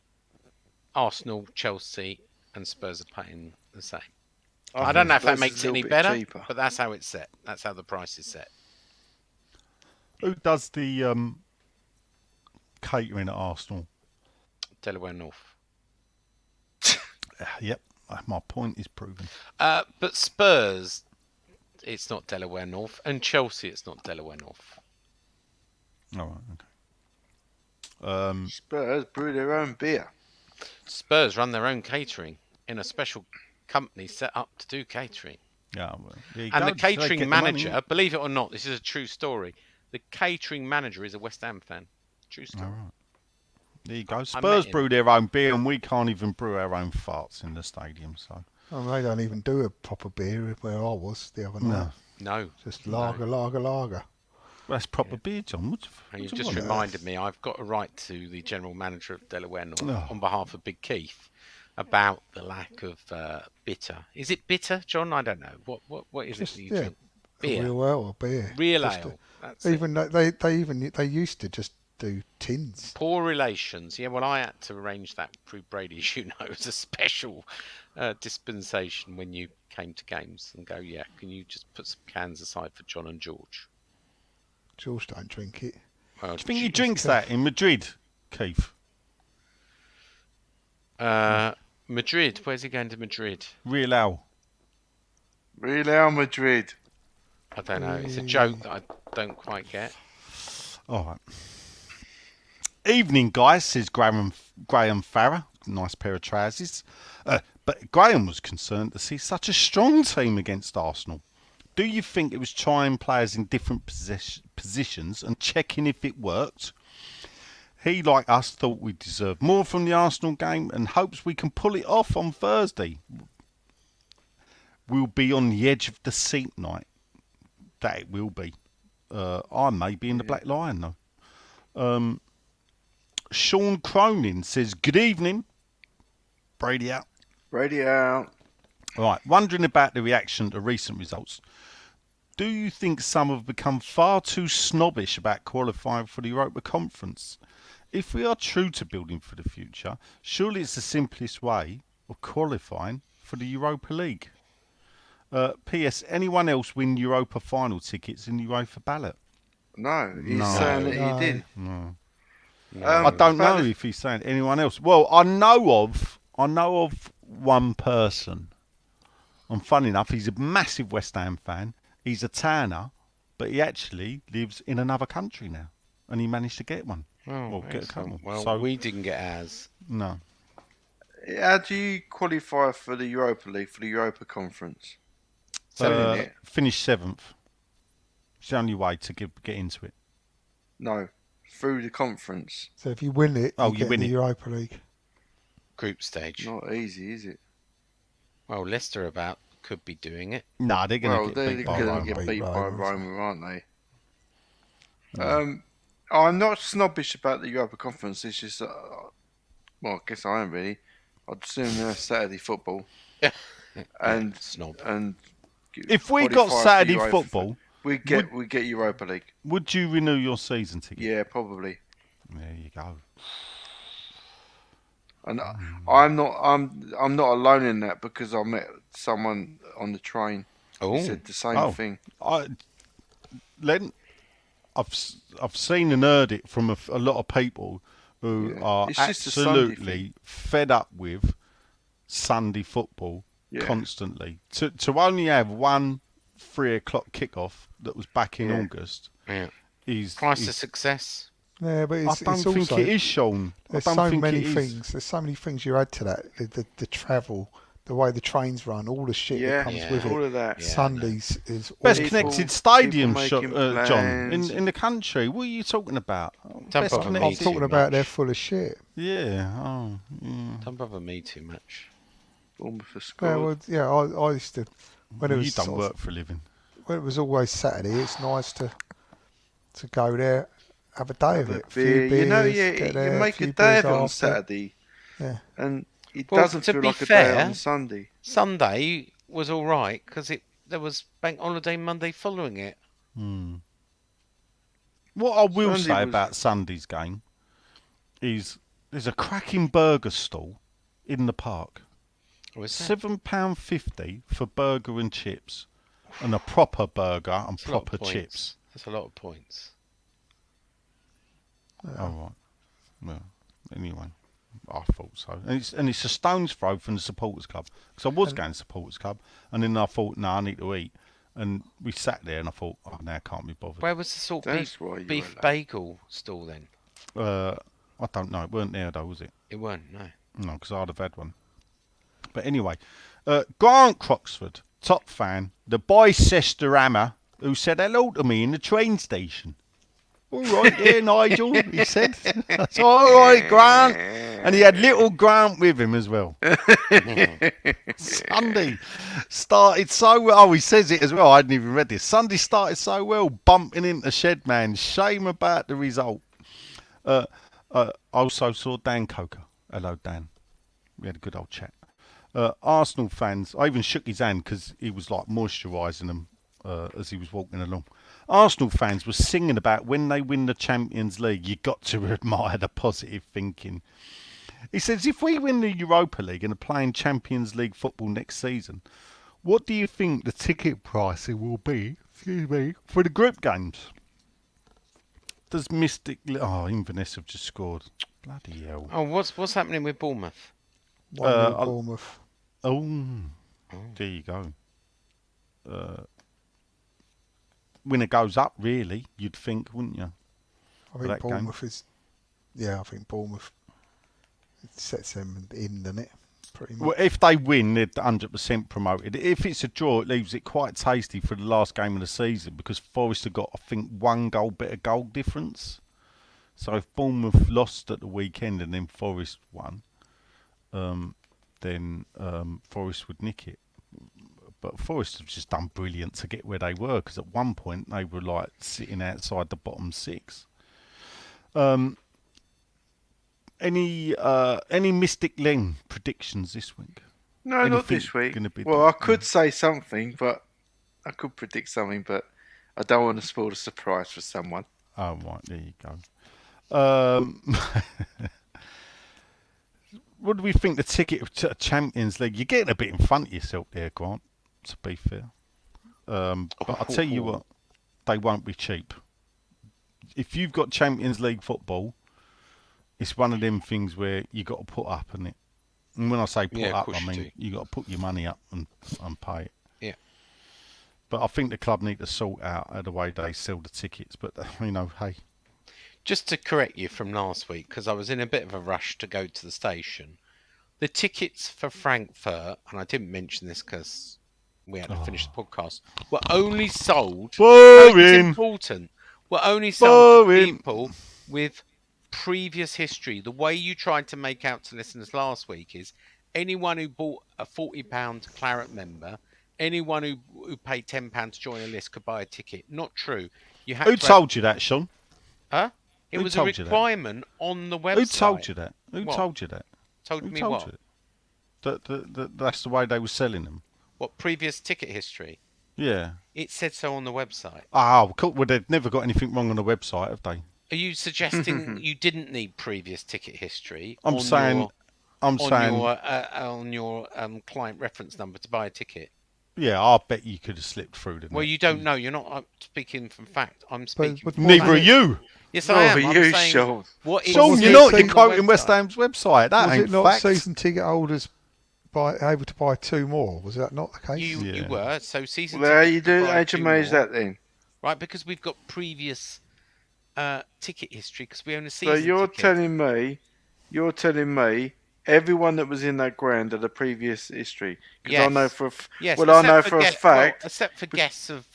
Arsenal, Chelsea, and Spurs are paying the same. I don't know if that makes it any better, cheaper. But that's how it's set. That's how the price is set. Who does the catering at Arsenal? Delaware North. Yep, my point is proven. But Spurs, it's not Delaware North, and Chelsea, it's not Delaware North. All right, okay. Spurs brew their own beer. Spurs run their own catering in a special company set up to do catering. Yeah, well, and the catering manager, believe it or not, this is a true story. The catering manager is a West Ham fan. True story. All right. There you go. Spurs brew their own beer, and we can't even brew our own farts in the stadium. So they don't even do a proper beer where I was the other night. No. Just lager. That's proper beer, John. You've just reminded me, I've got a right to the general manager of Delaware North on behalf of Big Keith about the lack of bitter. Is it bitter, John? I don't know. What is it that you drink? Beer. Real ale or beer. Real ale. They used to just do tins. Poor relations. Yeah, well, I had to arrange that through Brady, as you know. It was a special dispensation when you came to games and go, can you just put some cans aside for John and George? George don't drink it. Do you think he drinks that in Madrid, Keith? Madrid. Where's he going to Madrid? Real. Real Madrid. I don't know. It's a joke that I don't quite get. All right. Evening, guys, says Graham Farrer. Nice pair of trousers. But Graham was concerned to see such a strong team against Arsenal. Do you think it was trying players in different positions and checking if it worked? He, like us, thought we deserved more from the Arsenal game and hopes we can pull it off on Thursday. We'll be on the edge of the seat night. That it will be. I may be in the Black Lion, though. Sean Cronin says, good evening. Brady out. Brady out. Right, wondering about the reaction to recent results. Do you think some have become far too snobbish about qualifying for the Europa Conference? If we are true to building for the future, surely it's the simplest way of qualifying for the Europa League. P.S. Anyone else win Europa final tickets in the UEFA ballot? No, he's saying that he did. No. I don't know if he's saying anyone else. Well, I know of one person. And funny enough, he's a massive West Ham fan. He's a tanner, but he actually lives in another country now, and he managed to get one. Oh, Get a couple. Well, So, we didn't get ours. no. How do you qualify for the Europa League, for the Europa Conference? It? Finish 7th. It's the only way to get into it. No, through the conference. So if you win it, Oh, you you get win the it. Europa League. Group stage. Not easy, is it? Well, Leicester could be doing it. Nah, they're going to They're get beat by going Roma. to get beat by Roma, Roma, aren't they? I'm not snobbish about the Europa Conference. It's just, well, I guess I am really. I'd assume Saturday football. And Snob. and If we got qualify for Saturday UEFA football, we get Europa League. would you renew your season ticket? Yeah, probably. There you go. And I'm not alone in that because I met someone on the train who said the same thing. Len, I've seen and heard it from a lot of people who are It's just a Sunday absolutely fed up with Sunday football constantly. To only have one 3 o'clock kickoff that was back in August is Price of success. Yeah, but I it's don't think also, it is, Sean. there's I don't so think many it is. things. There's so many things you add to that. The travel, the way the trains run, all the shit that comes with all it. of that. Yeah, Sundays is Best awful. connected stadium, people making John, plans. in the country. What are you talking about? Don't Best bother me I'm connected. too talking about much. they're full of shit. Yeah. Oh. Yeah. Don't bother me too much. Bournemouth have Yeah, scored. I used to when it You was don't sort of- work for a living. when it was always Saturday. It's nice to go there, have a day of Have a it. A few beer. beers, get there, You make few a day beers of it on after. Saturday, Yeah. and it Well, doesn't to feel be like a day fair, on Sunday. Sunday was all right because there was bank holiday Monday following it. What I will Sunday say was- about Sunday's game is there's a cracking burger stall in the park. Was that? £7.50 for burger and chips, and a proper burger and That's a lot of proper points. chips. That's a lot of points. All right. Well, anyway, I thought so. And it's a stone's throw from the supporters club because I was going to supporters club, and then I thought, no, I need to eat. And we sat there, and I thought, oh, now I can't be bothered. Where was the salt That's why you beef were late. bagel stall then? I don't know. It weren't there though, was it? It weren't, no. No, because I'd have had one. But anyway, Grant Croxford, top fan, the Bicester Hammer, who said hello to me in the train station. All right there, Nigel, he said. That's all right, Grant. And he had little Grant with him as well. Sunday started so well. Oh, he says it as well. I hadn't even read this. Sunday started so well, bumping into Shedman. Shame about the result. I also saw Dan Coker. Hello, Dan. We had a good old chat. Arsenal fans, I even shook his hand because he was like moisturising them as he was walking along. Arsenal fans were singing about when they win the Champions League, you got to admire the positive thinking. He says, if we win the Europa League and are playing Champions League football next season, what do you think the ticket pricing will be, for the group games? Does Mystic... Oh, Inverness have just scored. Bloody hell. Oh, what's happening with Bournemouth? 1-0 Bournemouth. Oh, there you go. Winner goes up, really, you'd think, wouldn't you? I think Bournemouth is... Yeah, I think Bournemouth sets them in, doesn't it? Pretty much. Well, if they win, they're 100% promoted. If it's a draw, it leaves it quite tasty for the last game of the season because Forest have got, I think, 1 goal better goal difference. So if Bournemouth lost at the weekend and then Forest won, then Forest would nick it. But Forest have just done brilliant to get where they were because at one point they were like sitting outside the bottom 6. Any Mystic Len predictions this week? No, Anything not this week. Gonna be Well, I could say something, but I could predict something, but I don't want to spoil the surprise for someone. Oh, right, there you go. What do we think the ticket to Champions League? You're getting a bit in front of yourself there, Grant, to be fair. But I'll tell you what, they won't be cheap. If you've got Champions League football, it's one of them things where you got to put up, isn't it? And when I say put up, I mean you got to put your money up and pay it. Yeah. But I think the club need to sort out the way they sell the tickets. But hey. Just to correct you from last week, because I was in a bit of a rush to go to the station, the tickets for Frankfurt, and I didn't mention this because we had to finish the podcast, were only sold. It's important. Were only sold to people with previous history. The way you tried to make out to listeners last week is anyone who bought a £40 Claret member, anyone who paid £10 to join a list could buy a ticket. Not true. Who told you that, Sean? Huh? It was a requirement on the website. Who told you that? Who told you that? Told me what? That's the way they were selling them. What, previous ticket history? Yeah. It said so on the website. Oh, cool. Well, they've never got anything wrong on the website, have they? Are you suggesting you didn't need previous ticket history? I'm saying on your client reference number to buy a ticket. Yeah, I bet you could have slipped through them. Well, you don't know. You're not speaking from fact. I'm speaking. Neither are you. Yes, I am. You, Sean. Sean, you're not. You're quoting West Ham's website. That ain't Was it not fact. season ticket holders able to buy 2 more? Was that not the case? You were. So season. Well, how'd you manage that then? Right, because we've got previous ticket history because we own a season. So you're telling me everyone that was in that ground had a previous history. Because I know for a fact. Except for guests of.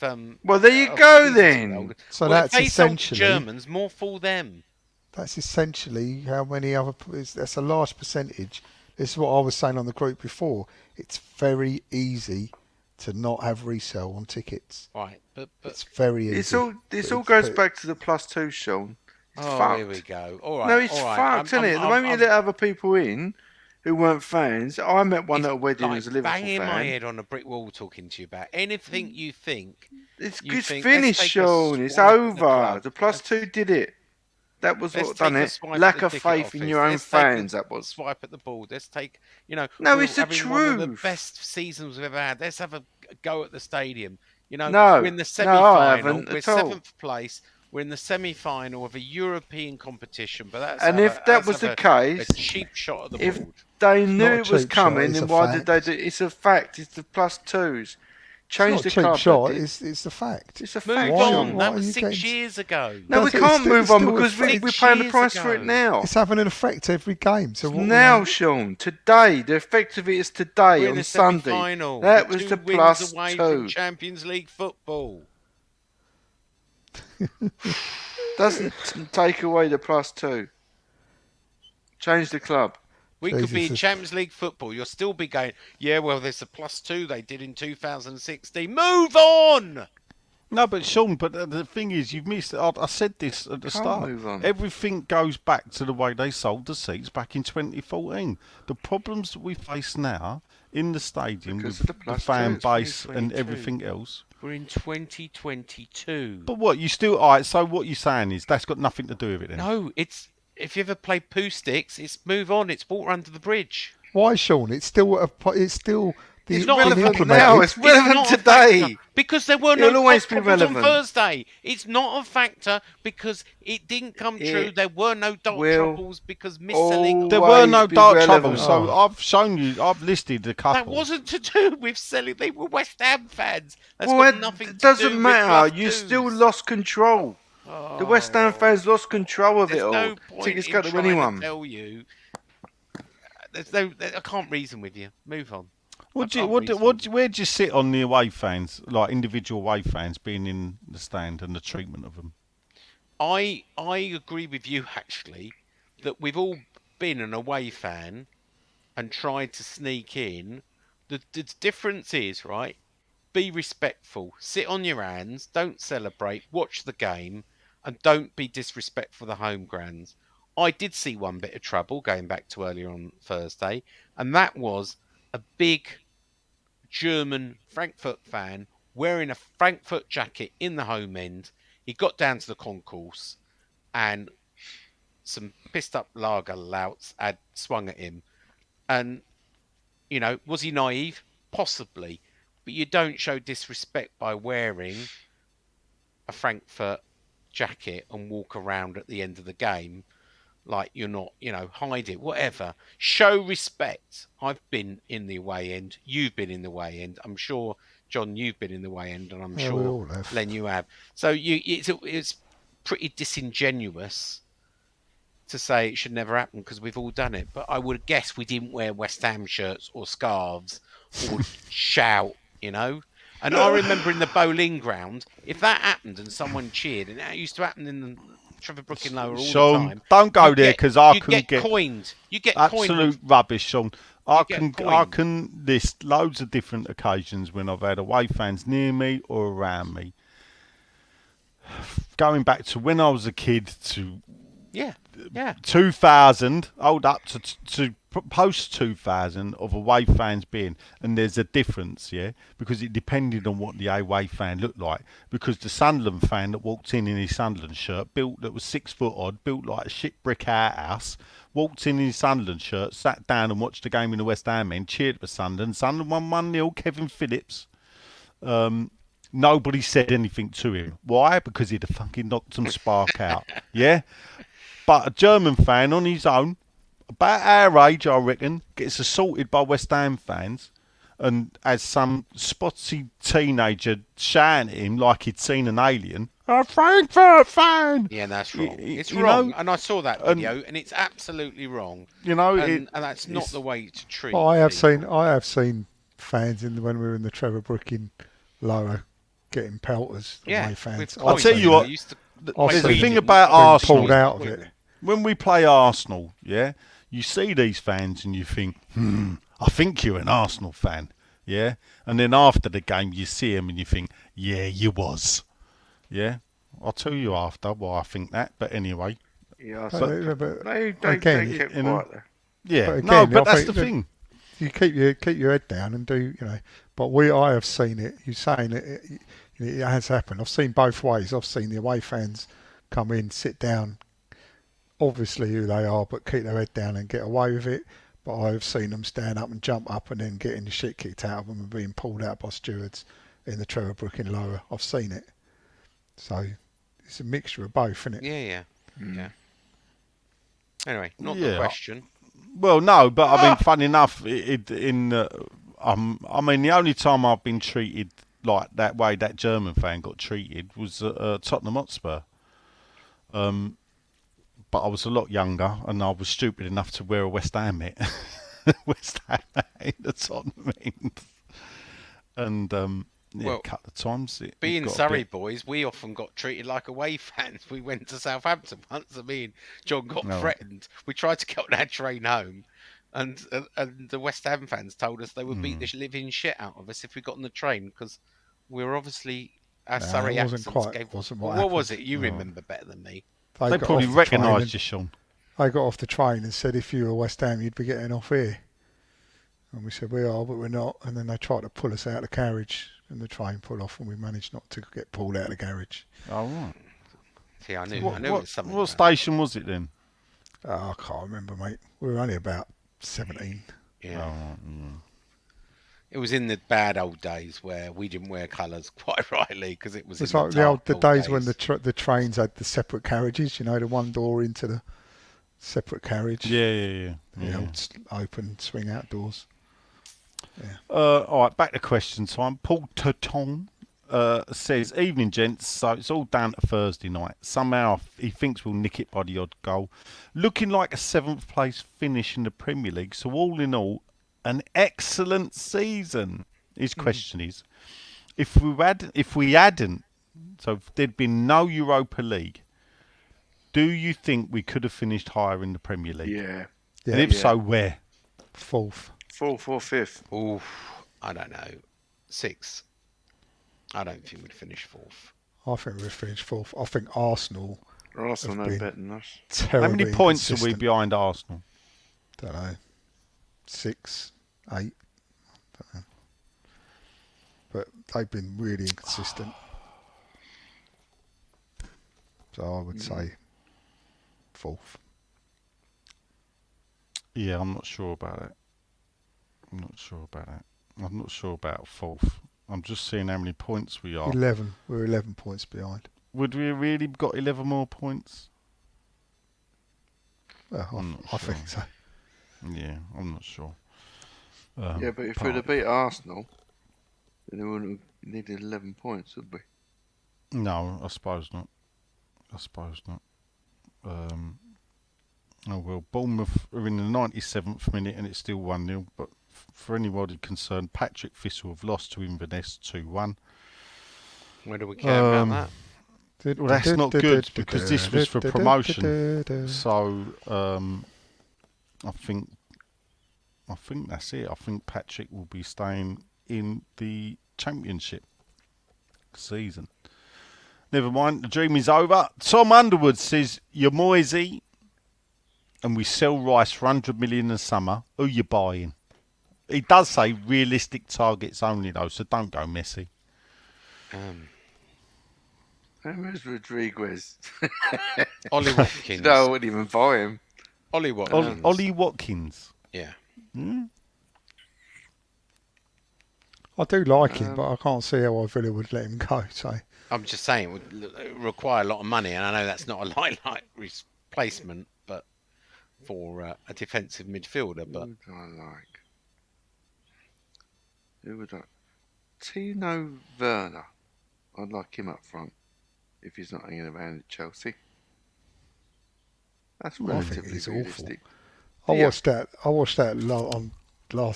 Well, there you go then. So that's if they essentially sold Germans. More for them. That's essentially how many other. That's a large percentage. This is what I was saying on the group before. It's very easy to not have resale on tickets. Right, but it's very easy. This all goes back to the +2, Sean. It's fucked. Here we go. All right. No, it's fucked, isn't it? The moment you let other people in who weren't fans, I met one at a wedding who was a Liverpool fan. Banging my head on a brick wall talking to you about anything you think. It's finished, Sean. It's over. The +2 did it. That was what done it. Lack of faith in your own fans. That was. Swipe at the board. Let's take. No, it's the truth. One of the best seasons we've ever had. Let's have a go at the stadium. No, we're in the semi-final. We're 7th place. We're in the semi-final of a European competition. But that's if that was the case, a cheap shot at the board. If they knew it was coming, then why did they do it? It's a fact. It's the +2s. Change the club. Shot. It's the fact. It's a fact. Move on. That was 6 years ago. No, we can't move on because we're paying the price for it now. It's having an effect every game. So now, Sean, today, the effect of it is today on Sunday. That was the +2. Away from Champions League football. Doesn't take away the +2. Change the club. We could be in Champions League football. You'll still be going, yeah, well, there's a +2 they did in 2016. Move on! No, but Sean, the thing is, you've missed. I said this at the start. Move on. Everything goes back to the way they sold the seats back in 2014. The problems that we face now in the stadium with the fan base and everything else. We're in 2022. But what, you still... All right, so what you're saying is that's got nothing to do with it then? No, it's... If you ever played Pooh Sticks, it's move on. It's water under the bridge. Why, Sean? It's still the It's not a relevant factor. now. It's relevant not a today. factor because there were It'll no always be problems on relevant. Thursday. It's not a factor because it didn't come true. It There were no dark will troubles because mis-selling. There were no always be dark relevant. troubles, so I've shown you. I've listed a couple. That wasn't to do with selling. They were West Ham fans. That's Well, got nothing to it do doesn't with matter. bluff You twos. still lost control. The West Ham fans lost control of There's it all. no point Tickets in go to trying anyone. to tell you. I can't reason with you. Move on. Where do you sit on the away fans, like individual away fans being in the stand and the treatment of them? I agree with you actually that we've all been an away fan and tried to sneak in. The difference is, right, be respectful, sit on your hands, don't celebrate, watch the game, and don't be disrespectful of the home grounds. I did see one bit of trouble going back to earlier on Thursday, and that was a big German Frankfurt fan wearing a Frankfurt jacket in the home end. He got down to the concourse and some pissed up lager louts had swung at him. And, you know, was he naive? Possibly. But you don't show disrespect by wearing a Frankfurt jacket and walk around at the end of the game like you're not, hide it, whatever. Show respect. I've been in the away end. You've been in the away end. I'm sure, John, you've been in the away end, and I'm sure, Len, you have. So it's pretty disingenuous to say it should never happen because we've all done it. But I would guess we didn't wear West Ham shirts or scarves or shout, And I remember in the bowling ground, if that happened and someone cheered, and that used to happen in the Trevor Brook in Lower all the time. Don't go there because I can get coined. You get absolute coined. rubbish, Sean. I coined. can list loads of different occasions when I've had away fans near me or around me. Going back to when I was a kid to 2000, hold up to post 2000 of away fans being, and there's a difference, because it depended on what the away fan looked like. Because the Sunderland fan that walked in his Sunderland shirt, that was 6 foot odd, built like a shit brick outhouse, walked in his Sunderland shirt, sat down and watched the game in the West Ham end, cheered for Sunderland. Sunderland won 1-0, Kevin Phillips. Nobody said anything to him. Why? Because he'd have fucking knocked some spark out. But a German fan on his own, about our age, I reckon, gets assaulted by West Ham fans and as some spotty teenager shouting at him like he'd seen an alien. A Frankfurt fan! Yeah, that's wrong. It's wrong. And I saw that video and it's absolutely wrong. And that's not the way to treat I have people. seen fans when we were in the Trevor Brook in Lower getting pelters. Away fans. I'll tell you what. There's a thing about Arsenal. Pulled out of it. When we play Arsenal, you see these fans and you think, I think you're an Arsenal fan, and then after the game you see them and you think, yeah, you was, I'll tell you after why I think that, but anyway. Yeah, but they kept quiet there. Yeah, but that's the thing. You keep your head down and do, But I have seen it. You're saying it has happened. I've seen both ways. I've seen the away fans come in, sit down, obviously who they are, but keep their head down and get away with it. But I've seen them stand up and jump up and then getting the shit kicked out of them and being pulled out by stewards in the Trevor Brook in Lower. I've seen it. So it's a mixture of both, isn't it? Yeah. Anyway, not the question. Well, no, but I mean, funny enough, the only time I've been treated like that way that German fan got treated was Tottenham Hotspur. But I was a lot younger and I was stupid enough to wear a West Ham mitt. West Ham in the Tottenham end. And a couple of times. Being Surrey boys, we often got treated like away fans. We went to Southampton once and me and John got threatened. We tried to get on our train home and the West Ham fans told us they would beat the living shit out of us if we got on the train because we were obviously... Our Surrey accents what was it? You remember better than me. They probably recognised you, Sean. They got off the train and said, if you were West Ham, you'd be getting off here. And we said, we are, but we're not. And then they tried to pull us out of the carriage and the train pulled off and we managed not to get pulled out of the garage. Oh, right. See, I knew it was something. What station was it then? Oh, I can't remember, mate. We were only about 17. Yeah. It was in the bad old days where we didn't wear colours quite rightly because it was It's in like the the dark days when the trains had the separate carriages. You know, the one door into the separate carriage. Yeah. The old open swing outdoors. All right, back to question time. Paul Terton says, "Evening, gents. So it's all down to Thursday night. Somehow he thinks we'll nick it by the odd goal. Looking like a 7th place finish in the Premier League. So all in all, an excellent season." His question is, if we hadn't, so if there'd been no Europa League, do you think we could have finished higher in the Premier League? Yeah. And if so, where? 4th. 4th or 5th. Oof, I don't know. 6th. I don't think we'd finish 4th. I think we'd finish 4th. I think Arsenal Arsenal have no been better than us. terribly How many points are we inconsistent. behind Arsenal? Don't know. 6, 8. Don't know. But they've been really inconsistent. So I would say 4th. Yeah, I'm not sure about it. I'm not sure about 4th. I'm just seeing how many points we are. 11. We're 11 points behind. Would we really got 11 more points? Well, I think so. Yeah, I'm not sure. Yeah, but if we'd have beat Arsenal, then we wouldn't have needed 11 points, would we? No, I suppose not. Oh well, Bournemouth are in the 97th minute and it's still 1-0. But for anybody concerned, Patrick Thistle have lost to Inverness 2-1. Where do we care about that? Well, that's not good because this was for promotion. So I think that's it. I think Patrick will be staying in the Championship season. Never mind, the dream is over. Tom Underwood says, "You're Moisey, and we sell rice for 100 million a summer. Who you buying?" He does say realistic targets only, though, so don't go Messi. Where's Rodriguez? Ollie Watkins. No, I wouldn't even buy him. Ollie Watkins. Ollie Watkins. Yeah. I do like him, but I can't see how Villa would let him go. So I'm just saying it would require a lot of money, and I know that's not a light replacement, but for a defensive midfielder. But Who would I? Tino Werner. I'd like him up front if he's not hanging around at Chelsea. That's I think relatively he's awful. realistic. I watched that on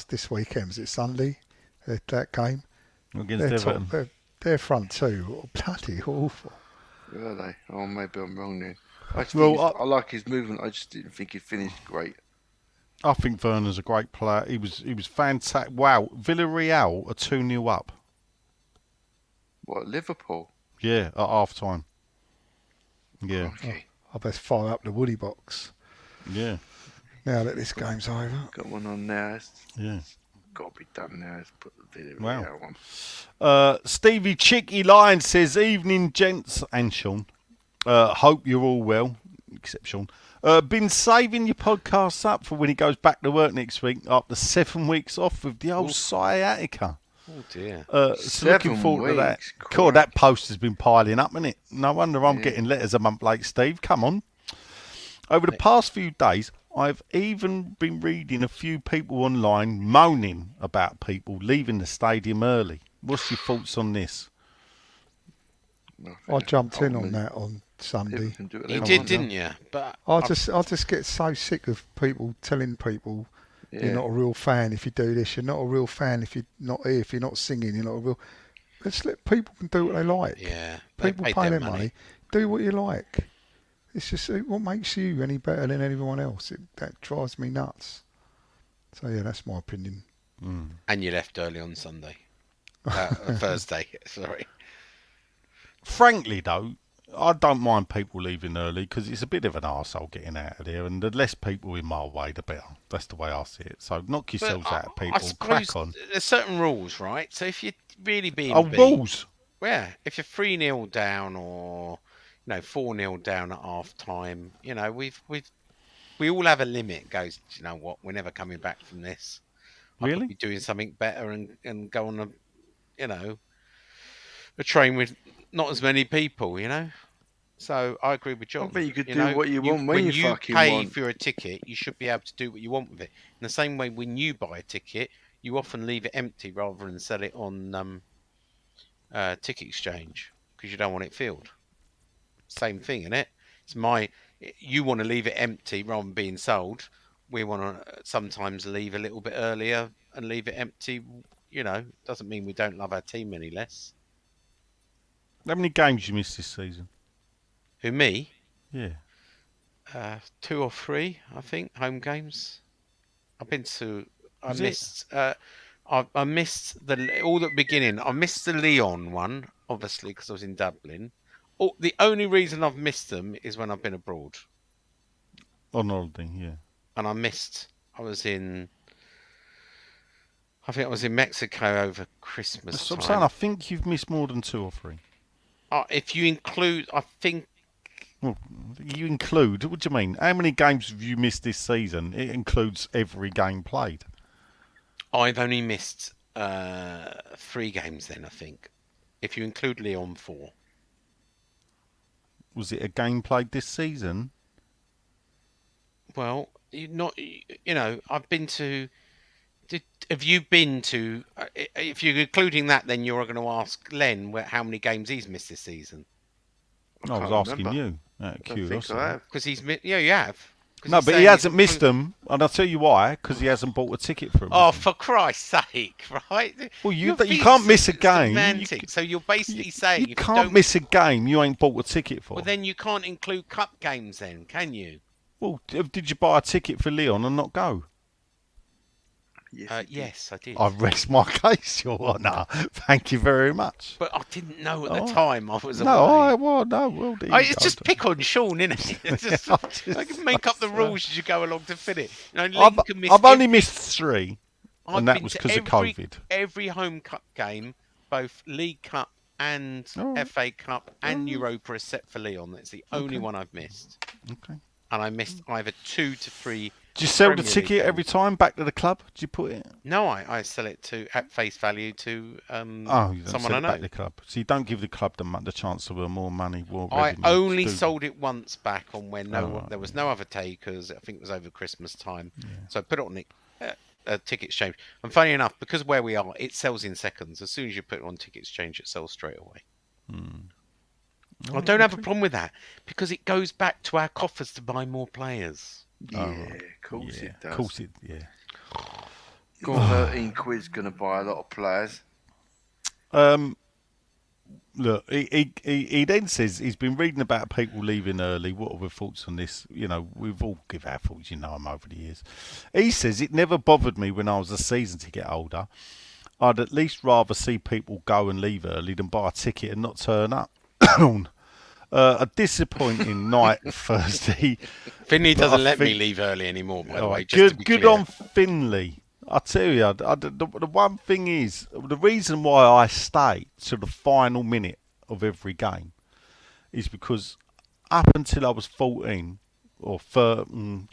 this weekend. Was it Sunday? That game Against Everton. Their front two are bloody awful. Were they? Oh, maybe I'm wrong then. I like his movement. I just didn't think he finished great. I think Werner's a great player. He was fantastic. Wow, Villarreal are 2-0 up. What, Liverpool? Yeah, at half time. Yeah. Okay. I best fire up the Woody box Yeah. now that this game's over. Got one on now. It's Yeah. got to be done now. Let's put the video Wow. on. Stevie Chicky Lion says, "Evening, gents and Sean. Hope you're all well, except Sean. Been saving your podcasts up for when he goes back to work next week after 7 weeks off with the old sciatica. oh dear. So looking forward to that. God, that post has been piling up, hasn't it? No wonder I'm getting letters a month late, Steve. Come on. Over the past few days, I've even been reading a few people online moaning about people leaving the stadium early. What's your thoughts on this? I jumped in on that on Sunday. You did, didn't you? But I just get so sick of people telling people you're not a real fan if you do this. You're not a real fan if you're not here. If you're not singing, you're not a real. Let's let people can do what they like. Yeah, people pay their money. Do what you like. It's just what makes you any better than anyone else. That drives me nuts. So yeah, that's my opinion. And you left early on Sunday, Thursday. Sorry. Frankly, though, I don't mind people leaving early because it's a bit of an arsehole getting out of there, and the less people in my way, the better. That's the way I see it. So knock yourselves out, people. I suppose Crack on. There's certain rules, right? So if you're really being rules. Yeah, if you're 3-0 down or 4-0 down at half time, we all have a limit. Goes, you know what? We're never coming back from this. I Really? could be doing something better and go on a train with not as many people, So I agree with I John. think you could do what you want when when you you fucking pay want. for your ticket, you should be able to do what you want with it. In the same way, when you buy a ticket, you often leave it empty rather than sell it on ticket exchange because you don't want it filled. Same thing, isn't it? You want to leave it empty rather than being sold. We want to sometimes leave a little bit earlier and leave it empty. Doesn't mean we don't love our team any less. How many games you missed this season? Who, me? Yeah. 2 or 3, I think, home games. I've been to. I Is it? missed. I missed all the beginning. I missed the Leon one, obviously, because I was in Dublin. The only reason I've missed them is when I've been abroad, On holiday, yeah. and I missed. I think I was in Mexico over Christmas That's what I'm time. saying. I think you've missed more than 2 or 3. If you include, I think Well, you include. What do you mean? How many games have you missed this season? It includes every game played. I've only missed 3 games. Then I think, if you include Leon, 4. Was it a game played this season? Well, I've been to. Have you been to? If you're including that, then you're going to ask Len how many games he's missed this season. I was can't asking remember. you out of I think curiosity. I have. Because you have. 'Cause No, he's but he saying hasn't he's missed them, and I'll tell you why. Because he hasn't bought a ticket for them. Oh, for Christ's sake! Right? Well, you You're can't miss a being game. semantic. So you're basically saying You if you can't don't miss a game you ain't bought a ticket for. well, then you can't include cup games, then, can you? Well, did you buy a ticket for Leon and not go? Yes, you did. Yes, I did. I rest my case, Your Honour. Thank you very much. But I didn't know at the time I was No, away. well, there you It's go. just pick on Sean, isn't it? It's just, I can make up the rules as you go along to fit it. I've only missed 3, and that been was to because of COVID. Every home cup game, both League Cup and FA Cup and Europa, except for Leon. That's the only one I've missed. Okay. And I missed either 2 to 3. Do you sell the Premier ticket League every games. time back to the club? Do you put it? No, I sell it at face value to You don't someone sell I it know. back to the club. So you don't give the club the chance of more money, more I revenue. only sold it once back on when there was no other takers. I think it was over Christmas time. Yeah. So I put it on the ticket exchange. And funny enough, because where we are, it sells in seconds. As soon as you put it on ticket exchange, it sells straight away. I don't have a problem with that because it goes back to our coffers to buy more players. Yeah, of course it does. Of course it, yeah. 13 quid's going to buy a lot of players. Look, he then says he's been reading about people leaving early. What are our thoughts on this? We've all give our thoughts, I'm over the years. He says it never bothered me when I was a season to get older. I'd at least rather see people go and leave early than buy a ticket and not turn up. A disappointing night Thursday. Finley doesn't let me leave early anymore, by the way. Good on Finley. I tell you, the one thing is, the reason why I stay to the final minute of every game is because up until I was 14, or 13,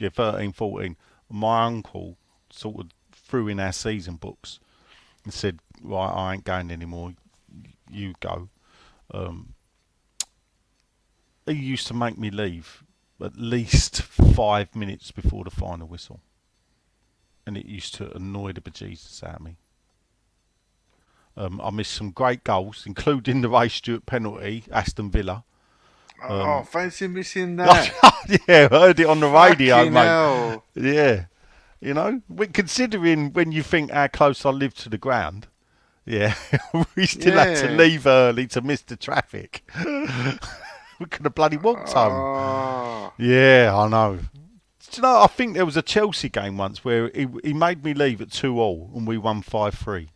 14, my uncle sort of threw in our season books and said, right, I ain't going anymore, you go. He used to make me leave at least 5 minutes before the final whistle. And it used to annoy the bejesus out of me. I missed some great goals, including the Ray Stewart penalty, Aston Villa. Fancy missing that. Yeah, I heard it on the radio, Fucking mate. hell. Yeah. Considering when you think how close I live to the ground, yeah, we still had to leave early to miss the traffic. We could have bloody walked home. Oh. Yeah, I know. Do you know, I think there was a Chelsea game once where he made me leave at 2-2 and we won 5-3.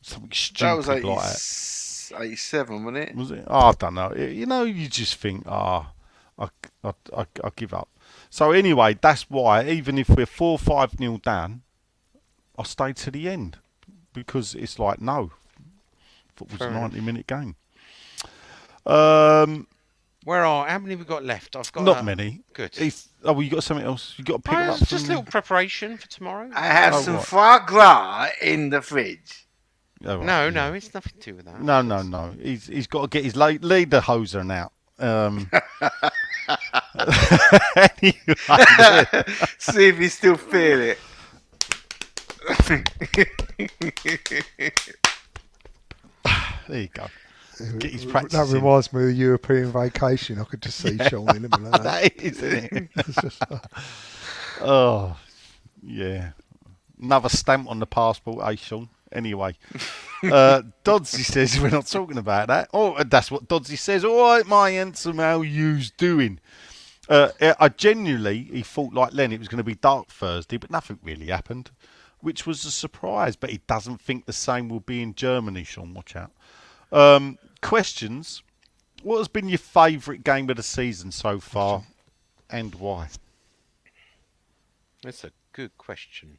Something stupid That was like that. 87, wasn't it? Was it? Oh, I don't know. You just think, I give up. So anyway, that's why, even if we're 4-5-0 down, I stayed to the end. Because it's like, no. It was a 90-minute game. How many have we got left? I've got Not many. Good. You got something else? You got to pick up. It's just a little preparation for tomorrow. I have Oh, some right. foie gras in the fridge. Oh, right, No, it's nothing to do with that. No. He's got to get his leader hoser out. Anyway, See if you still feel it. there you go. Get his practice That in. reminds me of the European vacation. I could just see Sean in a minute. Like that. That is, isn't it? It's just, Oh, yeah. Another stamp on the passport, eh, Sean? Anyway, Dodsey says we're not talking about that. Oh, that's what Dodsey says. All right, my handsome, how you's doing? I genuinely, he thought like Len, it was going to be dark Thursday, but nothing really happened, which was a surprise. But he doesn't think the same will be in Germany, Sean. Watch out. Questions. What has been your favourite game of the season so far, and why? That's a good question.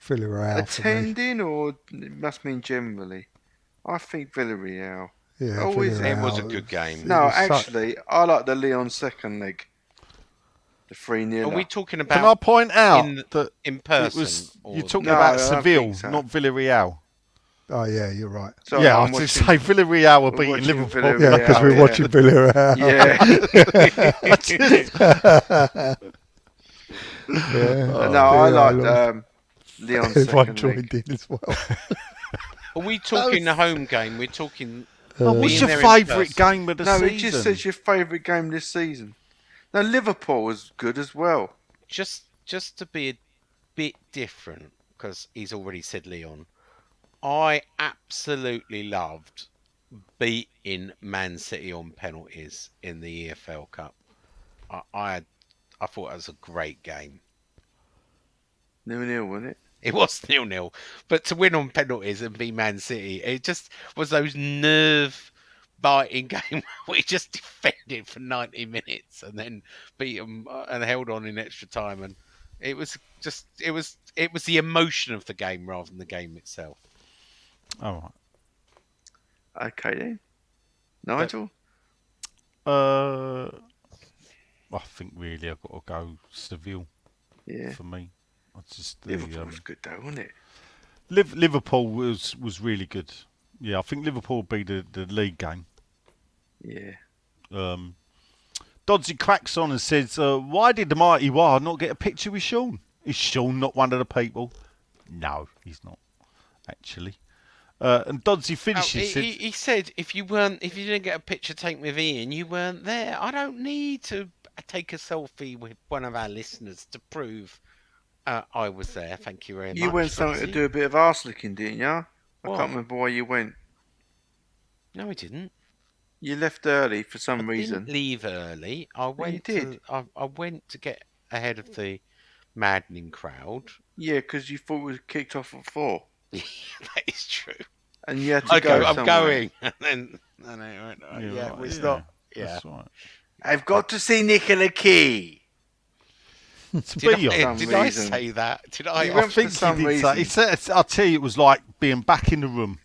Villarreal for me. Attending, or it must mean generally? I think Villarreal. Yeah, Always- Villarreal. It was a good game. It No, was actually, I like the Leon second leg. The 3-0. Are we talking Can I about point out in- that in person? it was or- you're talking No, I about don't Seville, think so. not Villarreal? Oh yeah, you're right. So Yeah, I I'm was going to watching- say Villarreal were we're beating watching Liverpool. Villarreal. Yeah, because we're Yeah. watching Villarreal. Yeah. Yeah. No, I dear liked Lord. Leon Everyone second joined leg. in as well. Are we talking the home game? We're talking. What's being your there in favourite person. game of the No, season? it just says your favourite game this season. Now Liverpool was good as well. Just to be a bit different, because he's already said Leon. I absolutely loved beating Man City on penalties in the EFL Cup. I thought it was a great game. 0-0, wasn't it? It was 0-0, but to win on penalties and be Man City, it just was those nerve-biting game where we just defended for 90 minutes and then beat them and held on in extra time, and it was the emotion of the game rather than the game itself. All Okay then. Nigel? right. I think really I've got to go Seville Yeah. for me. It's just Liverpool was good though, wasn't it? Liverpool was really good. Yeah, I think Liverpool will be the league game. Yeah. Dodsey cracks on and says, why did the mighty Wah not get a picture with Sean? Is Sean not one of the people? No, he's not, actually. And Dodsey finishes. He said if you didn't get a picture taken with Ian, you weren't there. I don't need to take a selfie with one of our listeners to prove I was there. Thank you very much. You went something to Dodsey. do a bit of arse licking, didn't you? I What? can't remember why you went. No, I didn't. You left early for some I reason. didn't leave early. I went. did. I went to get ahead of the maddening crowd. Yeah, because you thought we was kicked off at 4. That is true. And you had to I go go. I'm somewhere. going. And then. Yeah, right, it's not. Yeah. That's right. I've got to see Nicola Key. To Did, be I, honest, did I reason. say that? Did I? You I went for think some he did say. He reason. said, I'll tell you, it was like being back in the room.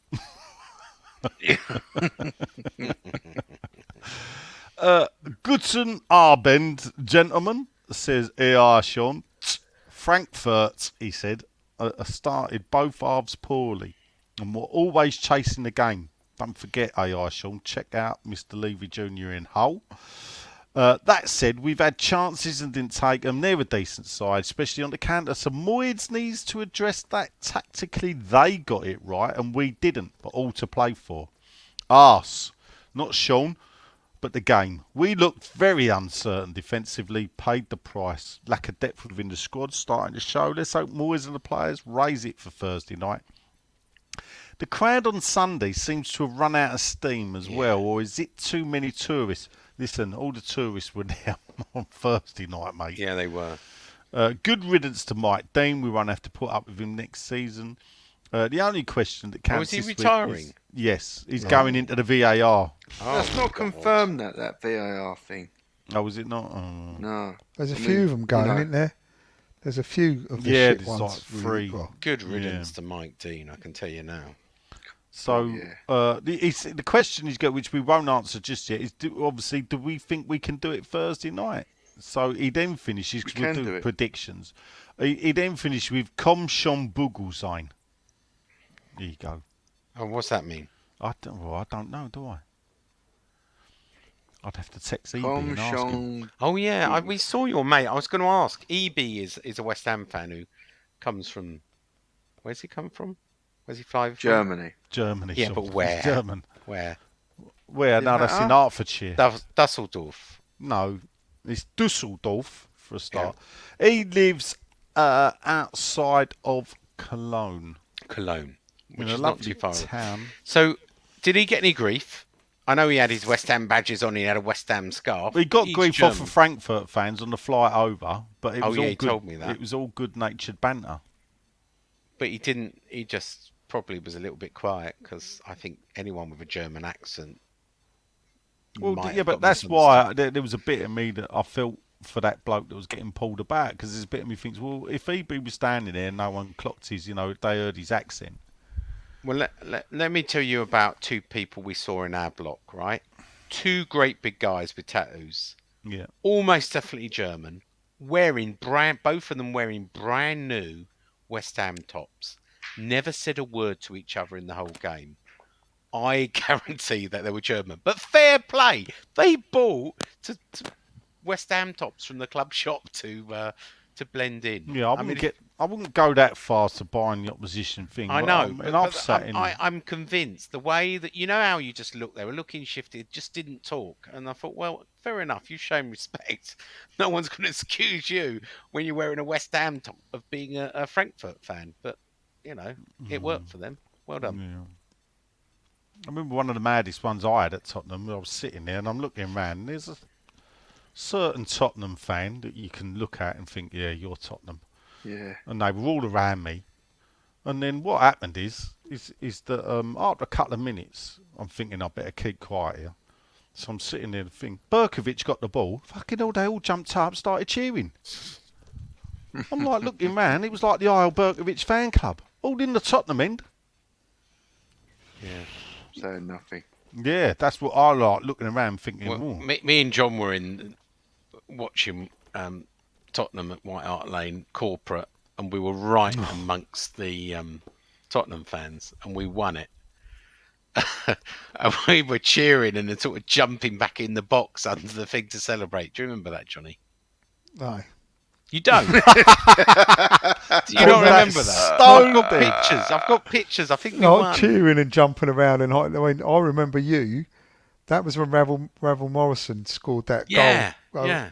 Guten Abend, gentlemen, says A.R. Sean. Frankfurt, he said, started both halves poorly and were always chasing the game. Don't forget, A.R. Sean, check out Mr. Levy Jr. in Hull. That said, we've had chances and didn't take them. They're a decent side, especially on the counter. So Moyes needs to address that tactically. They got it right and we didn't, but all to play for. Arse, not Sean, but the game. We looked very uncertain defensively, paid the price. Lack of depth within the squad starting to show. Let's hope Moyes and the players raise it for Thursday night. The crowd on Sunday seems to have run out of steam as well, or is it too many tourists? Listen, all the tourists were there on Thursday night, mate. Yeah, they were. Good riddance to Mike Dean. We won't have to put up with him next season. The only question that counts is he this week retiring? is- yes, he's going into the VAR. That's not confirmed that VAR thing. Oh, was it not? No. There's a I few mean, of them going, you know. isn't there? There's a few of the Yeah, shit there's ones. like three. Well, Good riddance to Mike Dean, I can tell you now. So the question he's got, which we won't answer just yet, is obviously do we think we can do it Thursday night? So he then finishes, because we'll do predictions. He then finished with Komm schon Bugel. There you go. Oh, what's that mean? I don't know, do I? I'd have to text EB and ask him. Oh yeah, we saw your mate. I was going to ask. EB is a West Ham fan who comes from. Where's he come from? Where's he fly from? Germany. Yeah, but where? He's German. Where? No, that's in Hertfordshire. Dusseldorf. No, it's Dusseldorf for a start. Yeah. He lives outside of Cologne. Which is a lovely not too far. Town. So, did he get any grief? I know he had his West Ham badges on. He had a West Ham scarf. He got grief off of Frankfurt fans on the flight over, but it was all he good. Told me that. It was all good-natured banter. But he didn't. He just probably was a little bit quiet, because I think anyone with a German accent. Well, yeah, but that's why there was a bit of me that I felt for that bloke that was getting pulled about, because there's a bit of me thinks, well, if EB was standing there, and no one clocked his, they heard his accent. Well, let me tell you about two people we saw in our block, right? Two great big guys with tattoos. Yeah. Almost definitely German. Both of them wearing brand new West Ham tops. Never said a word to each other in the whole game. I guarantee that they were German. But fair play. They bought to West Ham tops from the club shop to blend in. Yeah, I wouldn't go that far to buying the opposition thing. I know. I'm convinced the way that, how you just look, they were looking shifted, just didn't talk. And I thought, well, fair enough. You've shown respect. No one's going to excuse you when you're wearing a West Ham top of being a Frankfurt fan. But, it worked for them. Well done. Yeah. I remember one of the maddest ones I had at Tottenham. I was sitting there and I'm looking around, and there's a certain Tottenham fan that you can look at and think, yeah, you're Tottenham. Yeah. And they were all around me. And then what happened is that after a couple of minutes, I'm thinking I better keep quiet here. So I'm sitting there and think, Berkovic got the ball. Fucking hell, they all jumped up, started cheering. I'm like looking round. It was like the Isle Berkovic fan club, all in the Tottenham end. Yeah. Saying nothing. Yeah, that's what I like, looking around thinking, well, me and John were watching Tottenham at White Hart Lane corporate, and we were right amongst the Tottenham fans, and we won it. And we were cheering and then sort of jumping back in the box under the thing to celebrate. Do you remember that, Johnny? No. You don't? Do you not remember that? I've got pictures. I think we won. Cheering and jumping around. And I remember you. That was when Ravel Morrison scored that goal. Yeah.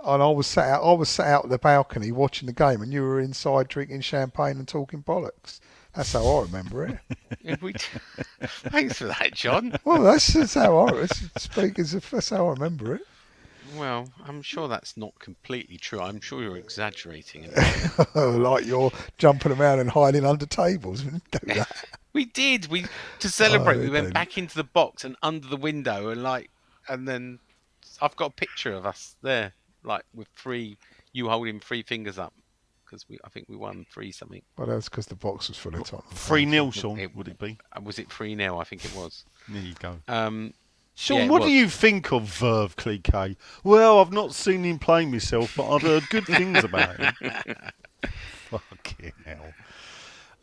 And I was sat out at the balcony watching the game, and you were inside drinking champagne and talking bollocks. That's how I remember it. Thanks for that, John. Well, that's how that's how I remember it. Well, I'm sure that's not completely true. I'm sure you're exaggerating. Like you're jumping around and hiding under tables. We didn't do that. We did. To celebrate, we went back into the box and under the window, and then I've got a picture of us there, like with you holding 3 fingers up, because I think we won 3 something. Well, that's because the box was full of Tottenham. 3-0, Sean, would it be? Was it 3-0? I think it was. There you go. Yeah, Sean, what do you think of Verve Cliquet? Well, I've not seen him play myself, but I've heard good things about him. Fucking hell.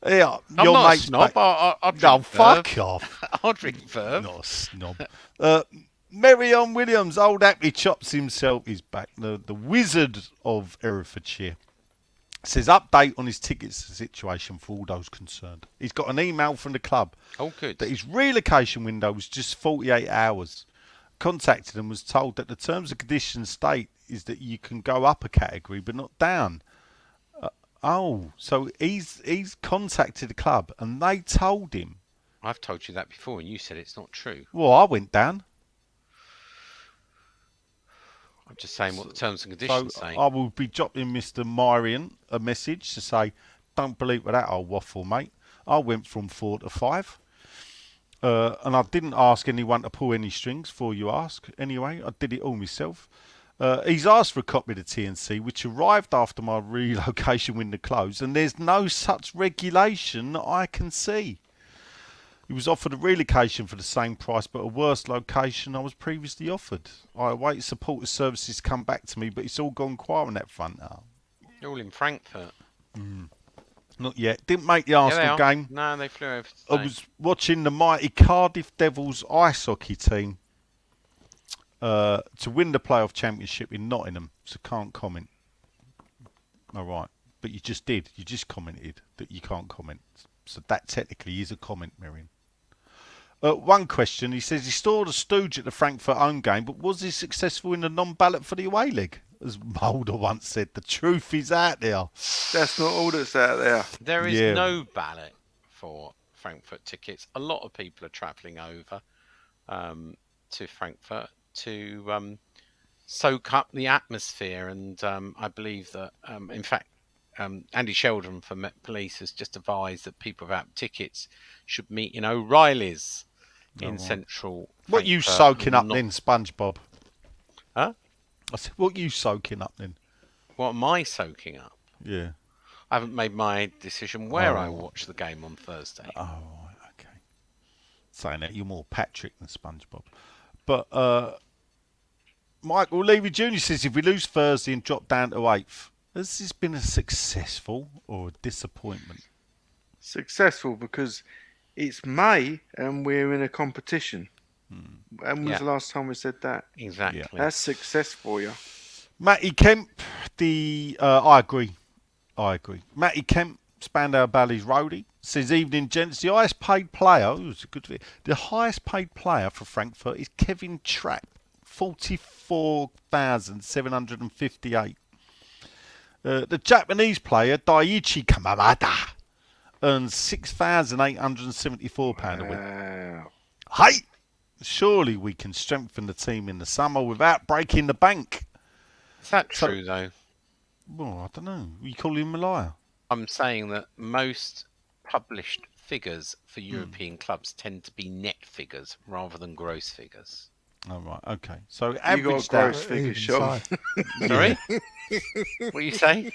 Yeah, I'm your not a mate's snob. back. I'll drink No, Verve. fuck off. I'll drink Verve. Not a snob. Marion Williams, old Happy Chops himself, is back. The Wizard of Herefordshire. Says update on his tickets situation for all those concerned. He's got an email from the club. Oh, good. That his relocation window was just 48 hours. Contacted and was told that the terms and conditions state is that you can go up a category but not down. So he's contacted the club and they told him. I've told you that before and you said it's not true. Well, I went down. I'm just saying what the terms and conditions say. I will be dropping Mr. Myrion a message to say, don't believe that old waffle, mate. I went from 4 to 5. And I didn't ask anyone to pull any strings before you ask. Anyway, I did it all myself. He's asked for a copy of the TNC, which arrived after my relocation window closed, and there's no such regulation that I can see. He was offered a relocation for the same price, but a worse location I was previously offered. I await supporter services to come back to me, but it's all gone quiet on that front now. They're all in Frankfurt. Not yet. Didn't make the Yeah, Arsenal they are. game. No, they flew over I today. was watching the mighty Cardiff Devils ice hockey team to win the playoff championship in Nottingham, so can't comment. All right, but you just did. You just commented that you can't comment. So that technically is a comment, Miriam. One question, he says he stored a stooge at the Frankfurt home game, but was he successful in the non-ballot for the away leg? As Mulder once said, the truth is out there. That's not all that's out there. There is Yeah. no ballot for Frankfurt tickets. A lot of people are travelling over to Frankfurt to soak up the atmosphere. And I believe that, in fact, Andy Sheldon from Met Police has just advised that people without tickets should meet in O'Reilly's in central What you Frankfurt, soaking up not- then, SpongeBob? Huh? I said, what you soaking up then? What am I soaking up? Yeah. I haven't made my decision where I watch the game on Thursday. Oh, right, okay. Saying that you're more Patrick than SpongeBob. But Michael Levy Jr. says if we lose Thursday and drop down to 8th, has this been a successful or a disappointment? Successful because it's May and we're in a competition. When was Yeah. the last time we said that? Exactly. That's success for you. Matty Kemp, I agree. Matty Kemp, Spandau Ballet's roadie, says, evening gents, the highest paid player, the highest paid player for Frankfurt is Kevin Trapp, 44,758. The Japanese player, Daiichi Kamamada, earns £6,874 a week. Wow. Hey! Surely we can strengthen the team in the summer without breaking the bank. Is that true, though? Well, I don't know. You call him a liar? I'm saying that most published figures for European clubs tend to be net figures rather than gross figures. Oh, right. Okay. So You got average a gross figure, Even Sean. so. Sorry? What you say?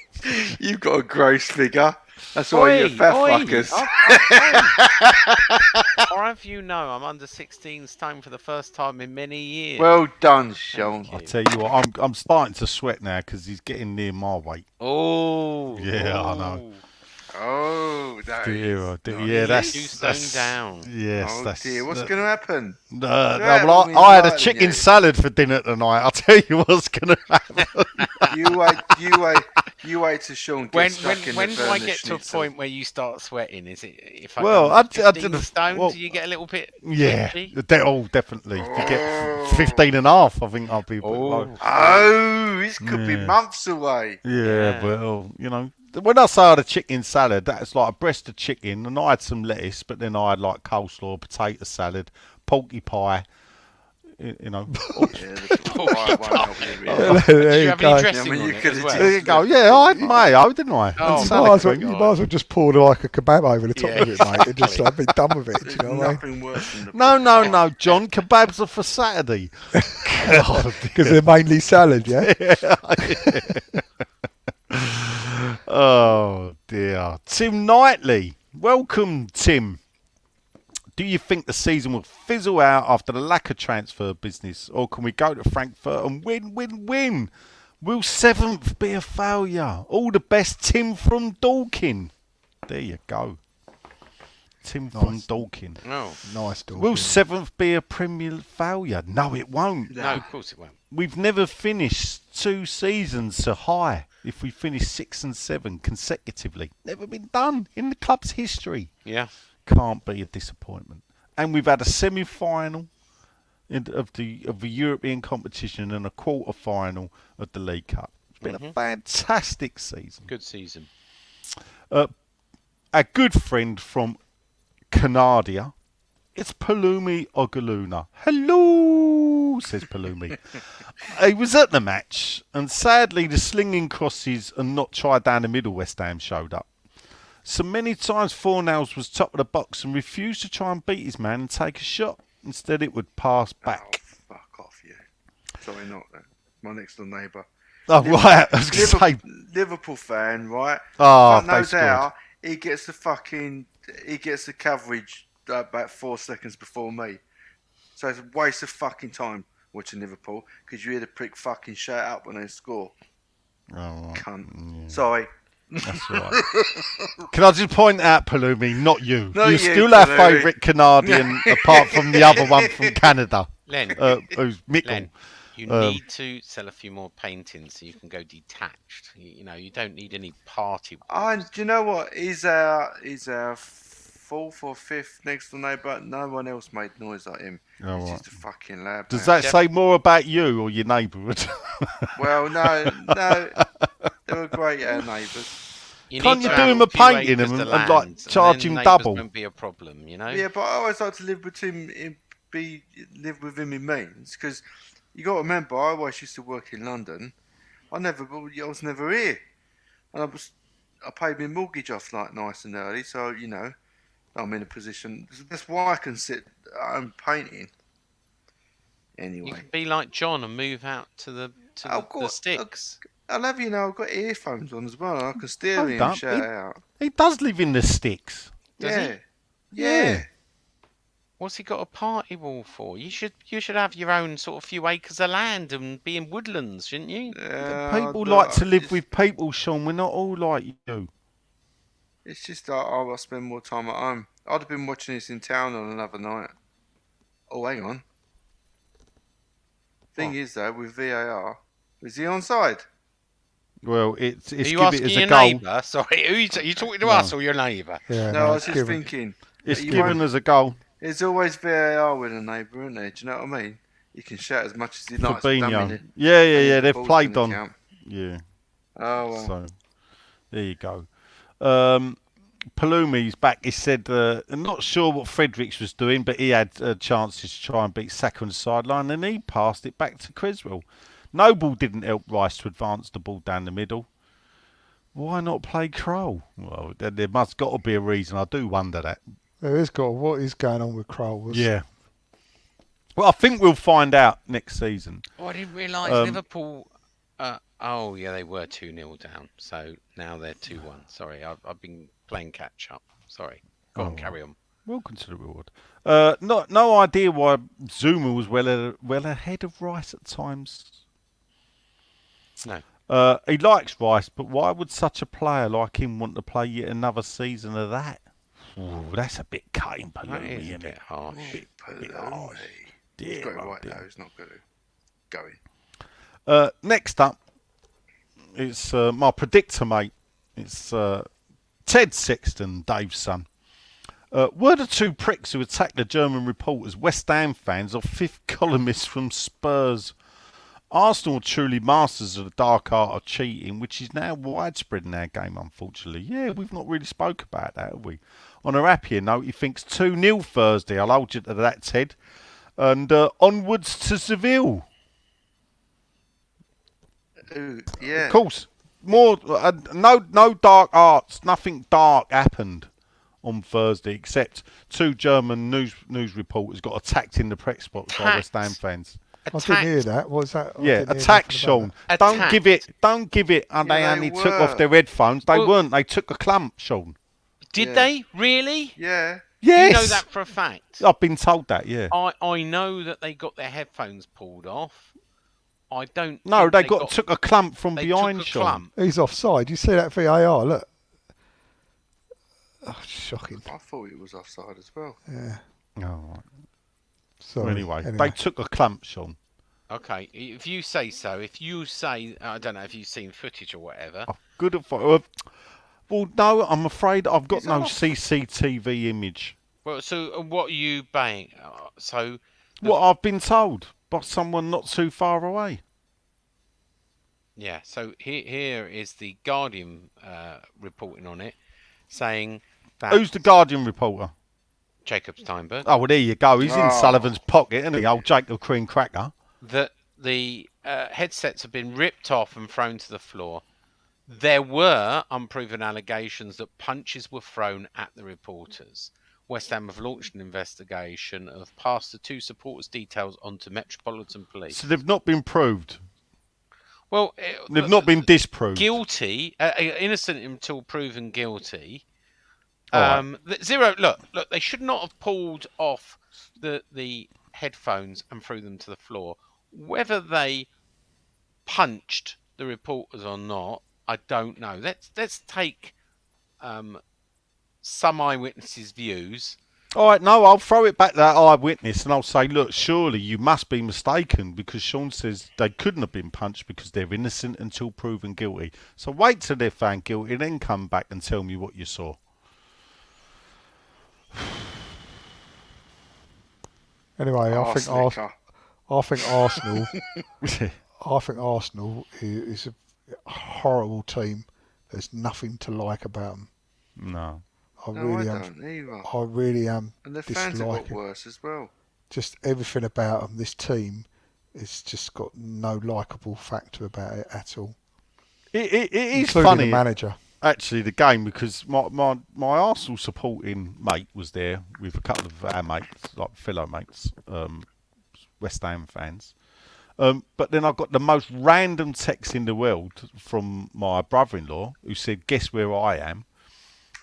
You've got a gross figure. That's why you're fat fuckers. Or have you know I'm under 16 stone for the first time in many years. Well done, Sean. Thank I tell you what, I'm starting to sweat now because he's getting near my weight. Oh. Yeah, I know. Oh, that Dear, is oh dear. not Yeah, easy. 2 stone down. Yes, Oh that's. dear, what's going to happen? No, Yeah, well, well, I had a enlightening chicken you. salad for dinner tonight. I'll tell you what's going to happen. You wait till Sean When gets stuck in when the do I get to a schnitzel. point where you start sweating? Is it if I Well, go I 15 didn't- stone? well, Do you get a little bit? Yeah, itchy? definitely. If you get 15 and a half, I think I'll be. Oh, this could be Yeah. months away. Yeah, well, you know, when I say I had a chicken salad, that's like a breast of chicken, and I had some lettuce, but then I had like coleslaw, potato salad, porky pie, you know. Yeah, the pie won't help you really. There Do you you have go. any Yeah, dressing I mean, on you it could as have well? There you go. Yeah, I had mayo, didn't I? Oh, And You salad might, as well, cream. you might as well just pour like a kebab over the top Yeah, of it, mate, and just be done with it. Do There's you know what I mean? nothing worse than the No, John. Kebabs are for Saturday. God, Because they're mainly salad, yeah. oh dear. Tim Knightley, welcome, Tim. Do you think the season will fizzle out after the lack of transfer business, or can we go to Frankfurt and win? Will 7th be a failure? All the best, Tim from Dorking. There you go. Tim from Nice. Dorking. No, Nice dog. Will 7th be a Premier failure? No, it won't. no, of course it won't. We've never finished 2 seasons so high if we finish 6 and 7 consecutively. Never been done in the club's history. Yeah. Can't be a disappointment. And we've had a semi-final of the European competition and a quarter-final of the League Cup. It's been a fantastic season. Good season. Our good friend from Canadia, it's Palumi Ogaluna. Hello, says Palumi. He was at the match, and sadly the slinging crosses and not try down the middle West Ham showed up. So many times Fornals was top of the box and refused to try and beat his man and take a shot. Instead it would pass back. Oh, fuck off, you. Sorry, not that. My next door neighbour. Oh, right, I was going to say... Liverpool fan, right? Oh, But they no scored. doubt he gets the coverage about 4 seconds before me. So it's a waste of fucking time watching Liverpool because you hear the prick fucking shout up when they score. Oh, right. Cunt. Yeah. Sorry. That's all right. Can I just point out, Palumi, not you. Not you you, still our Palumi. favourite Canadian, apart from the other one from Canada, Len, who's Mickle. Len, you need to sell a few more paintings so you can go detached. You know, you don't need any party. And do you know what? He's our fourth or fifth next door neighbour. No one else made noise like him. Oh, He's right. just a fucking lad. Does man. that say more about you or your neighbourhood? Well, no, they were great, our neighbours. Can't need you to do have him a a few painting acres and, to like, land, charge then him neighbours double? Won't be a problem, you know. Yeah, but I always like to live within my means because you got to remember, I always used to work in London. I was never here, and I paid my mortgage off like nice and early, so you know, I'm in a position. That's why I can sit at home painting. You Anyway, can be like John and move out to the sticks. I'll have you know, I've got earphones on as well. I can steer Hold him up, shout out. He does live in the sticks. Does he? Yeah. What's he got a party wall for? You should have your own sort of few acres of land and be in woodlands, shouldn't you? People like to live with people, Sean. We're not all like you. It's just that I spend more time at home. I'd have been watching this in town on another night. Oh, hang on. Thing is, though, with VAR, is he onside? Well, it's Are you give it asking as your a goal. neighbour? Sorry, are you talking to us or your neighbour? Yeah, No, I was it's just given. thinking. It's you given won't- as a goal. There's always VAR with a neighbour, isn't there? Do you know what I mean? You can shout as much as you like. Fabinho. Yeah. They've Ball's played gonna on. count. Yeah. Oh, well. So there you go. Palumi's back. He said, I'm not sure what Fredericks was doing, but he had chances to try and beat Saka on the sideline, and he passed it back to Creswell. Noble didn't help Rice to advance the ball down the middle. Why not play Kroll? Well, there must got to be a reason. I do wonder that. There is got what is going on with Kroll. Yeah. Well, I think we'll find out next season. Oh, I didn't realise Liverpool. Oh, yeah, they were 2-0 down. So now they're 2-1. Sorry, I've been playing catch up. Sorry. Go on, carry on. We'll consider reward. No idea why Zuma was well ahead of Rice at times. No. He likes Rice, but why would such a player like him want to play yet another season of that? Ooh, that's a bit cutting, That Palumi, is a isn't bit it? harsh. Bit harsh. He's got it Dear, right, dear. though. He's not going to go in. Next up, it's my predictor, mate. It's Ted Sexton, Dave's son. Were the two pricks who attacked the German reporters West Ham fans or fifth columnists from Spurs? Arsenal are truly masters of the dark art of cheating, which is now widespread in our game, unfortunately. Yeah, we've not really spoke about that, have we? On a happier note, he thinks 2-0 Thursday. I'll hold you to that, Ted. And onwards to Seville. Ooh, yeah. Of course, more no dark arts. Nothing dark happened on Thursday, except two German news reporters got attacked in the press box by West Ham fans. I didn't hear that. What was that? I Yeah, didn't hear attack, nothing about Sean. that. Don't Attacked. give it. And Yeah, they they only took off were. their headphones. They Well- weren't. They took a clump, Sean. Did Yeah. they? Really? Yeah. Yes. You know that for a fact? I've been told that. Yeah. I know that they got their headphones pulled off. I don't. No, think they took a clump from they behind, took a Sean. clump. that. He's offside. You see that VAR? Look. Oh, shocking. I thought it was offside as well. Yeah. Oh, right. Sorry. Anyway, they took a clump, Sean. Okay, if you say so. If you say, I don't know if you've seen footage or whatever. Oh, good at well, no, I'm afraid I've got He's no off. CCTV image. Well, so what are you baying? So What I've been told by someone not too far away. yeah, so here is the Guardian reporting on it, saying that Who's the Guardian reporter? Jacob Steinberg, Oh, well, there you go. He's in Oh. Sullivan's pocket, isn't he? Old Jacob Cream Cracker. that the headsets have been ripped off and thrown to the floor. There were unproven allegations that punches were thrown at the reporters. West Ham have launched an investigation and have passed the two supporters' details on to Metropolitan Police. So they've not been proved. Well, They've not been disproved. guilty, innocent until proven guilty. Zero. Look. They should not have pulled off the headphones and threw them to the floor. Whether they punched the reporters or not, I don't know. Let's take some eyewitnesses' views. All right, no, I'll throw it back to that eyewitness and I'll say, look, surely you must be mistaken because Sean says they couldn't have been punched because they're innocent until proven guilty. So wait till they're found guilty, then come back and tell me what you saw. Anyway, I think Slicker. Arsenal. I think Arsenal is a horrible team. There's nothing to like about them. No. I No, really I am. don't either. I really am And the fans have got disliking. worse as well. Just everything about them. This team, it's just got no likable factor about it at all. It is Including funny, the manager. actually, the game, because my Arsenal supporting mate was there with a couple of our mates, like fellow mates, West Ham fans. But then I got the most random text in the world from my brother-in-law who said, guess where I am?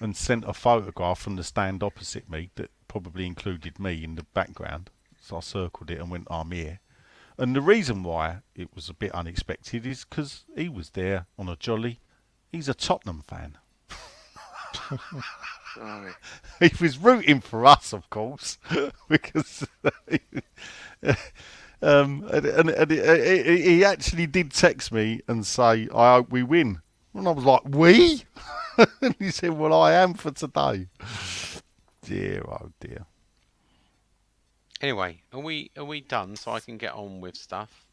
And sent a photograph from the stand opposite me that probably included me in the background. So I circled it and went, I'm here. And the reason why it was a bit unexpected is because he was there on a jolly. He's a Tottenham fan. Sorry. He was rooting for us, of course, because and he actually did text me and say, I hope we win. And I was like, we? And he said, well, I am for today. Dear, oh dear. Anyway, are we done so I can get on with stuff?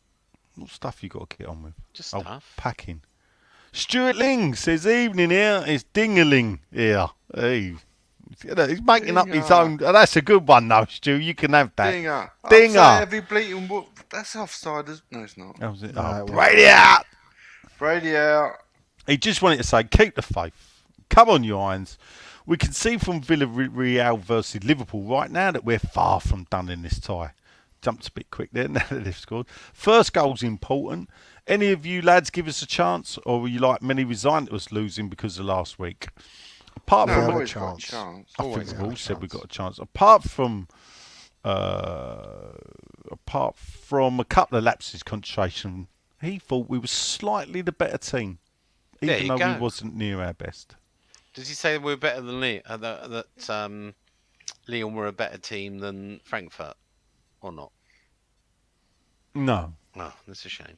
What stuff you got to get on with? Just Oh, stuff. packing. Stuart Ling says, evening here. It's Dingaling here. Hey. He's making up his Dinger. own. Oh, that's a good one, though, Stu. You can have that. Dinger. Dinger. I'd say every bleating that's offside. No, it's not. That was it. No, Oh, it wasn't. Brady out. Brady out. He just wanted to say, keep the faith. Come on, you Irons. We can see from Villarreal versus Liverpool right now that we're far from done in this tie. Jumped a bit quick there, now that they've scored. First goal's important. Any of you lads give us a chance, or were you like many resigned to us losing because of last week? Apart No, we from, had a always got a chance. chance. I always think had we a all said we chance. got a chance. Apart from a couple of lapses concentration, he thought we were slightly the better team, There even you though we go. wasn't near our best. Does he say we're better than Lyon were a better team than Frankfurt, or not? No. Oh, that's a shame.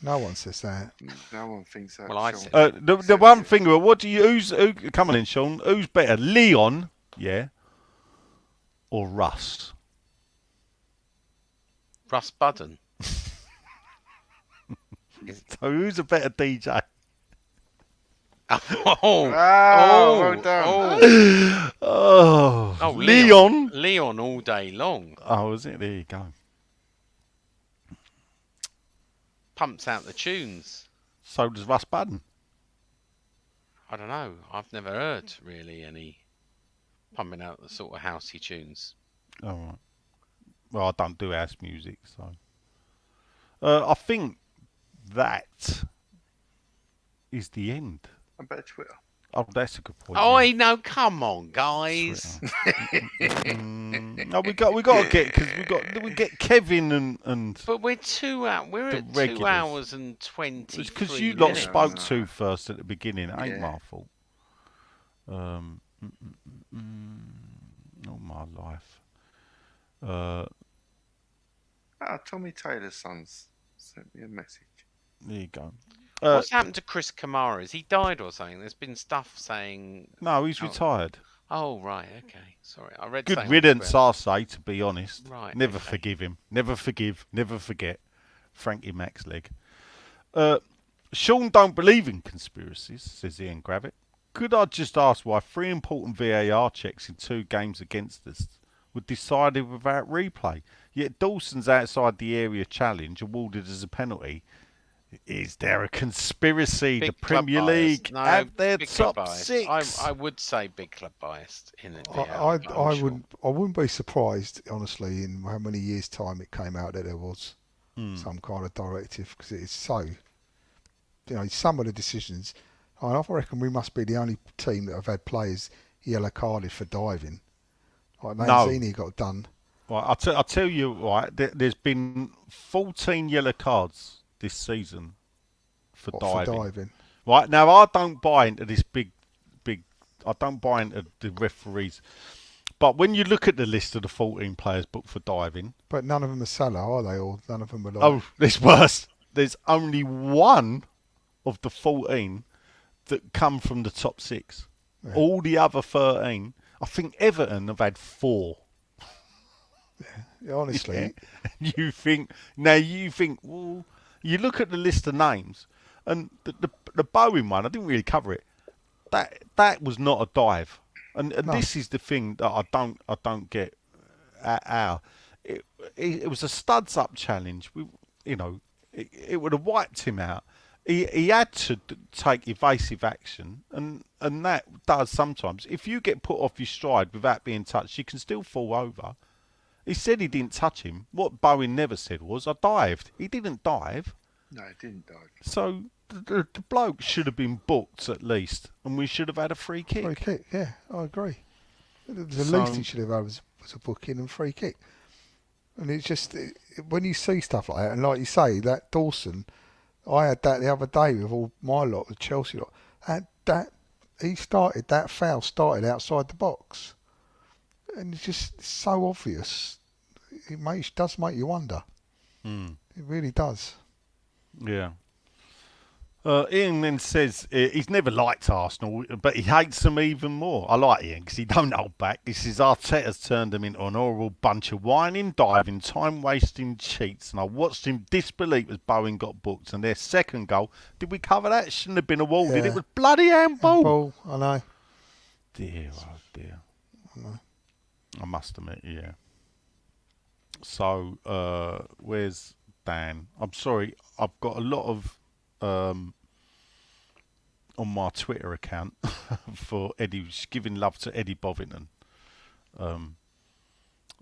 No one says that. No one thinks that. Well, I Sean. said The one thing, what do you? Come on in, Sean. Who's better, Leon? Yeah. Or Russ? Russ Budden. So who's a better DJ? Oh, Well done. Oh, Leon. Leon all day long. Oh, is it? There you go. Pumps out the tunes. So does Russ Budden. I don't know. I've never heard really any pumping out the sort of housey tunes. All right. Well, I don't do house music, so. I think that is the end. I bet Twitter. Oh, that's a good point. Oh, yeah. no, come on, guys. No, we got to get because we get Kevin and. But we're 2 hours. We're The at 2 regulars. hours and 20. It's because you lot minutes. spoke to first at the beginning. It ain't Yeah. my fault. All my life. Tommy Taylor's son's sent me a message. There you go. What's happened to Chris Kamara? Has he died or something? There's been stuff saying. No, he's retired. Oh, right, okay. Sorry, I read Good something on riddance, Twitter. I say, to be honest. Right, Never okay. forgive him. Never forgive. Never forget. Frankie Max leg. Sean don't believe in conspiracies, says Ian Gravitt. Could I just ask why 3 important VAR checks in 2 games against us were decided without replay? Yet Dawson's outside the area challenge awarded as a penalty. Is there a conspiracy? Big The club Premier bias. League No, have their big club top bias. 6. I would say big club biased in it. I wouldn't be surprised, honestly, in how many years' time it came out that there was some kind of directive, because it is so. Some of the decisions. I reckon we must be the only team that have had players yellow carded for diving. Like No. Manzini got done. Right, I'll tell you, right, there's been 14 yellow cards this season for diving. Right, now I don't buy into this big, I don't buy into the referees. But when you look at the list of the 14 players booked for diving... But none of them are Salah, are they? Or none of them are like... Oh, there's worse. There's only one of the 14 that come from the top 6. Yeah. All the other 13, I think Everton have had 4. Yeah, honestly. Yeah. You think, well, you look at the list of names, and the Bowen one, I didn't really cover it. That was not a dive. And no. This is the thing that I don't get how it was a studs up challenge. It would have wiped him out. He had to take evasive action, and that does sometimes. If you get put off your stride without being touched, you can still fall over. He said he didn't touch him. What Bowen never said was, I dived. He didn't dive. No, he didn't dive. So the bloke should have been booked at least, and we should have had a free kick. Free kick, yeah, I agree. The least he should have had was a booking and free kick. And it's just, when you see stuff like that, and like you say, that Dawson, I had that the other day with all my lot, with Chelsea lot, that foul started outside the box. And it's just so obvious. It does make you wonder. It really does. Yeah. Ian then says he's never liked Arsenal, but he hates them even more. I like Ian because he don't hold back. He says Arteta's turned them into an horrible bunch of whining, diving, time-wasting cheats, and I watched him disbelief as Bowen got booked. And their second goal, did we cover that? It shouldn't have been awarded. Yeah. It was bloody handball. I know. Dear, oh dear. I know. I must admit, yeah. So, where's Dan? I'm sorry, I've got a lot of on my Twitter account for Eddie, giving love to Eddie Bovington.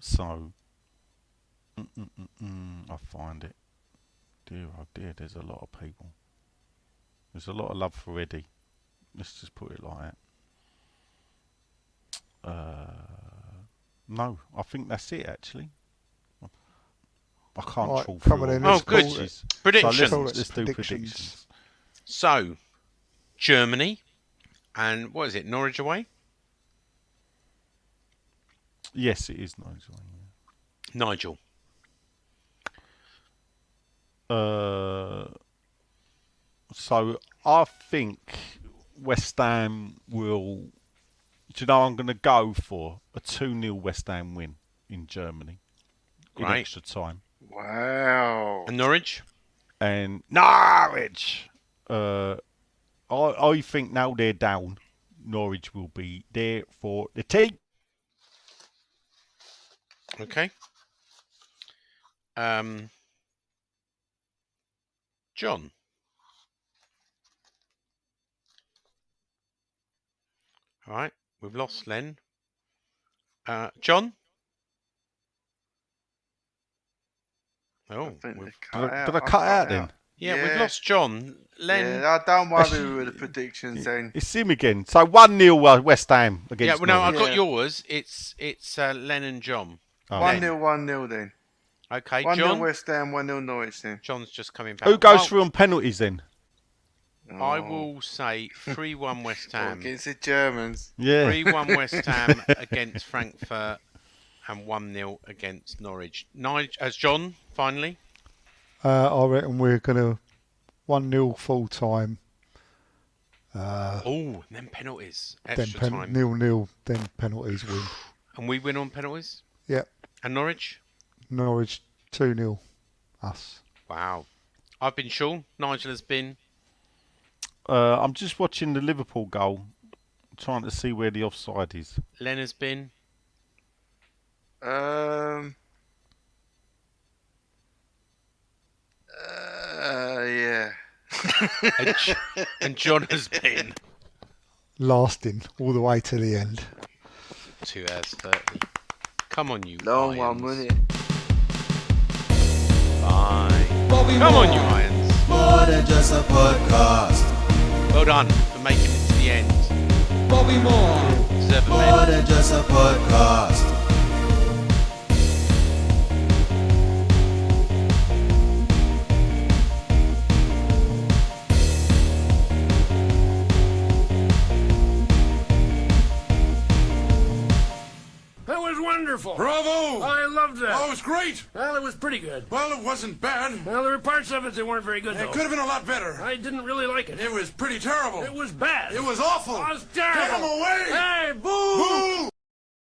So, I find it. Dear, oh dear, there's a lot of people. There's a lot of love for Eddie. Let's just put it like that. No, I think that's it actually. I can't trawl through. Oh, good. Predictions. So let's do predictions. So, Germany, and what is it, Norwich away? Yes, it is Norwich away. Yeah. Nigel. So, I think West Ham will... Do you know I'm going to go for a 2-0 West Ham win in Germany in extra time. Wow. And Norwich? And Norwich! I think now they're down, Norwich will be there for the team. Okay. John? All right. We've lost Len. John? Oh, did I cut out then? Yeah, we've lost John. Len. Yeah, don't worry with the predictions then. It's him again. So 1-0 West Ham against. Yeah, well, no, I've got yours. It's Len and John. 1-0, 1-0 then. Okay, 1-0 John. West Ham, 1-0 Norwich then. John's just coming back. Who goes through on penalties then? I will say 3-1 West Ham. Against the Germans. Yeah. 3-1 West Ham against Frankfurt and 1-0 against Norwich. As John, finally. I reckon we're going to 1-0 full time. And then penalties. Extra time. 0-0, then penalties win. And we win on penalties? Yep. And Norwich? Norwich 2-0. Us. Wow. I've been Sean. Nigel has been... I'm just watching the Liverpool goal, trying to see where the offside is. Len has been... Yeah. and John has been... Lasting all the way to the end. 2 hours 30. Come on, you Long Irons. one, wasn't it? Bye. Come on, you Irons. More than just a podcast. Well done for making it to the end. Bobby Moore. has ever More meant. than just a podcast. That was wonderful. Bravo! I loved that. Oh, it was great. Well, it was pretty good. Well, it wasn't bad. Well, there were parts of it that weren't very good, It though. could have been a lot better. I didn't really like it. It was pretty terrible. It was bad. It was awful. It was terrible. Get him away! Hey, boo! Boo!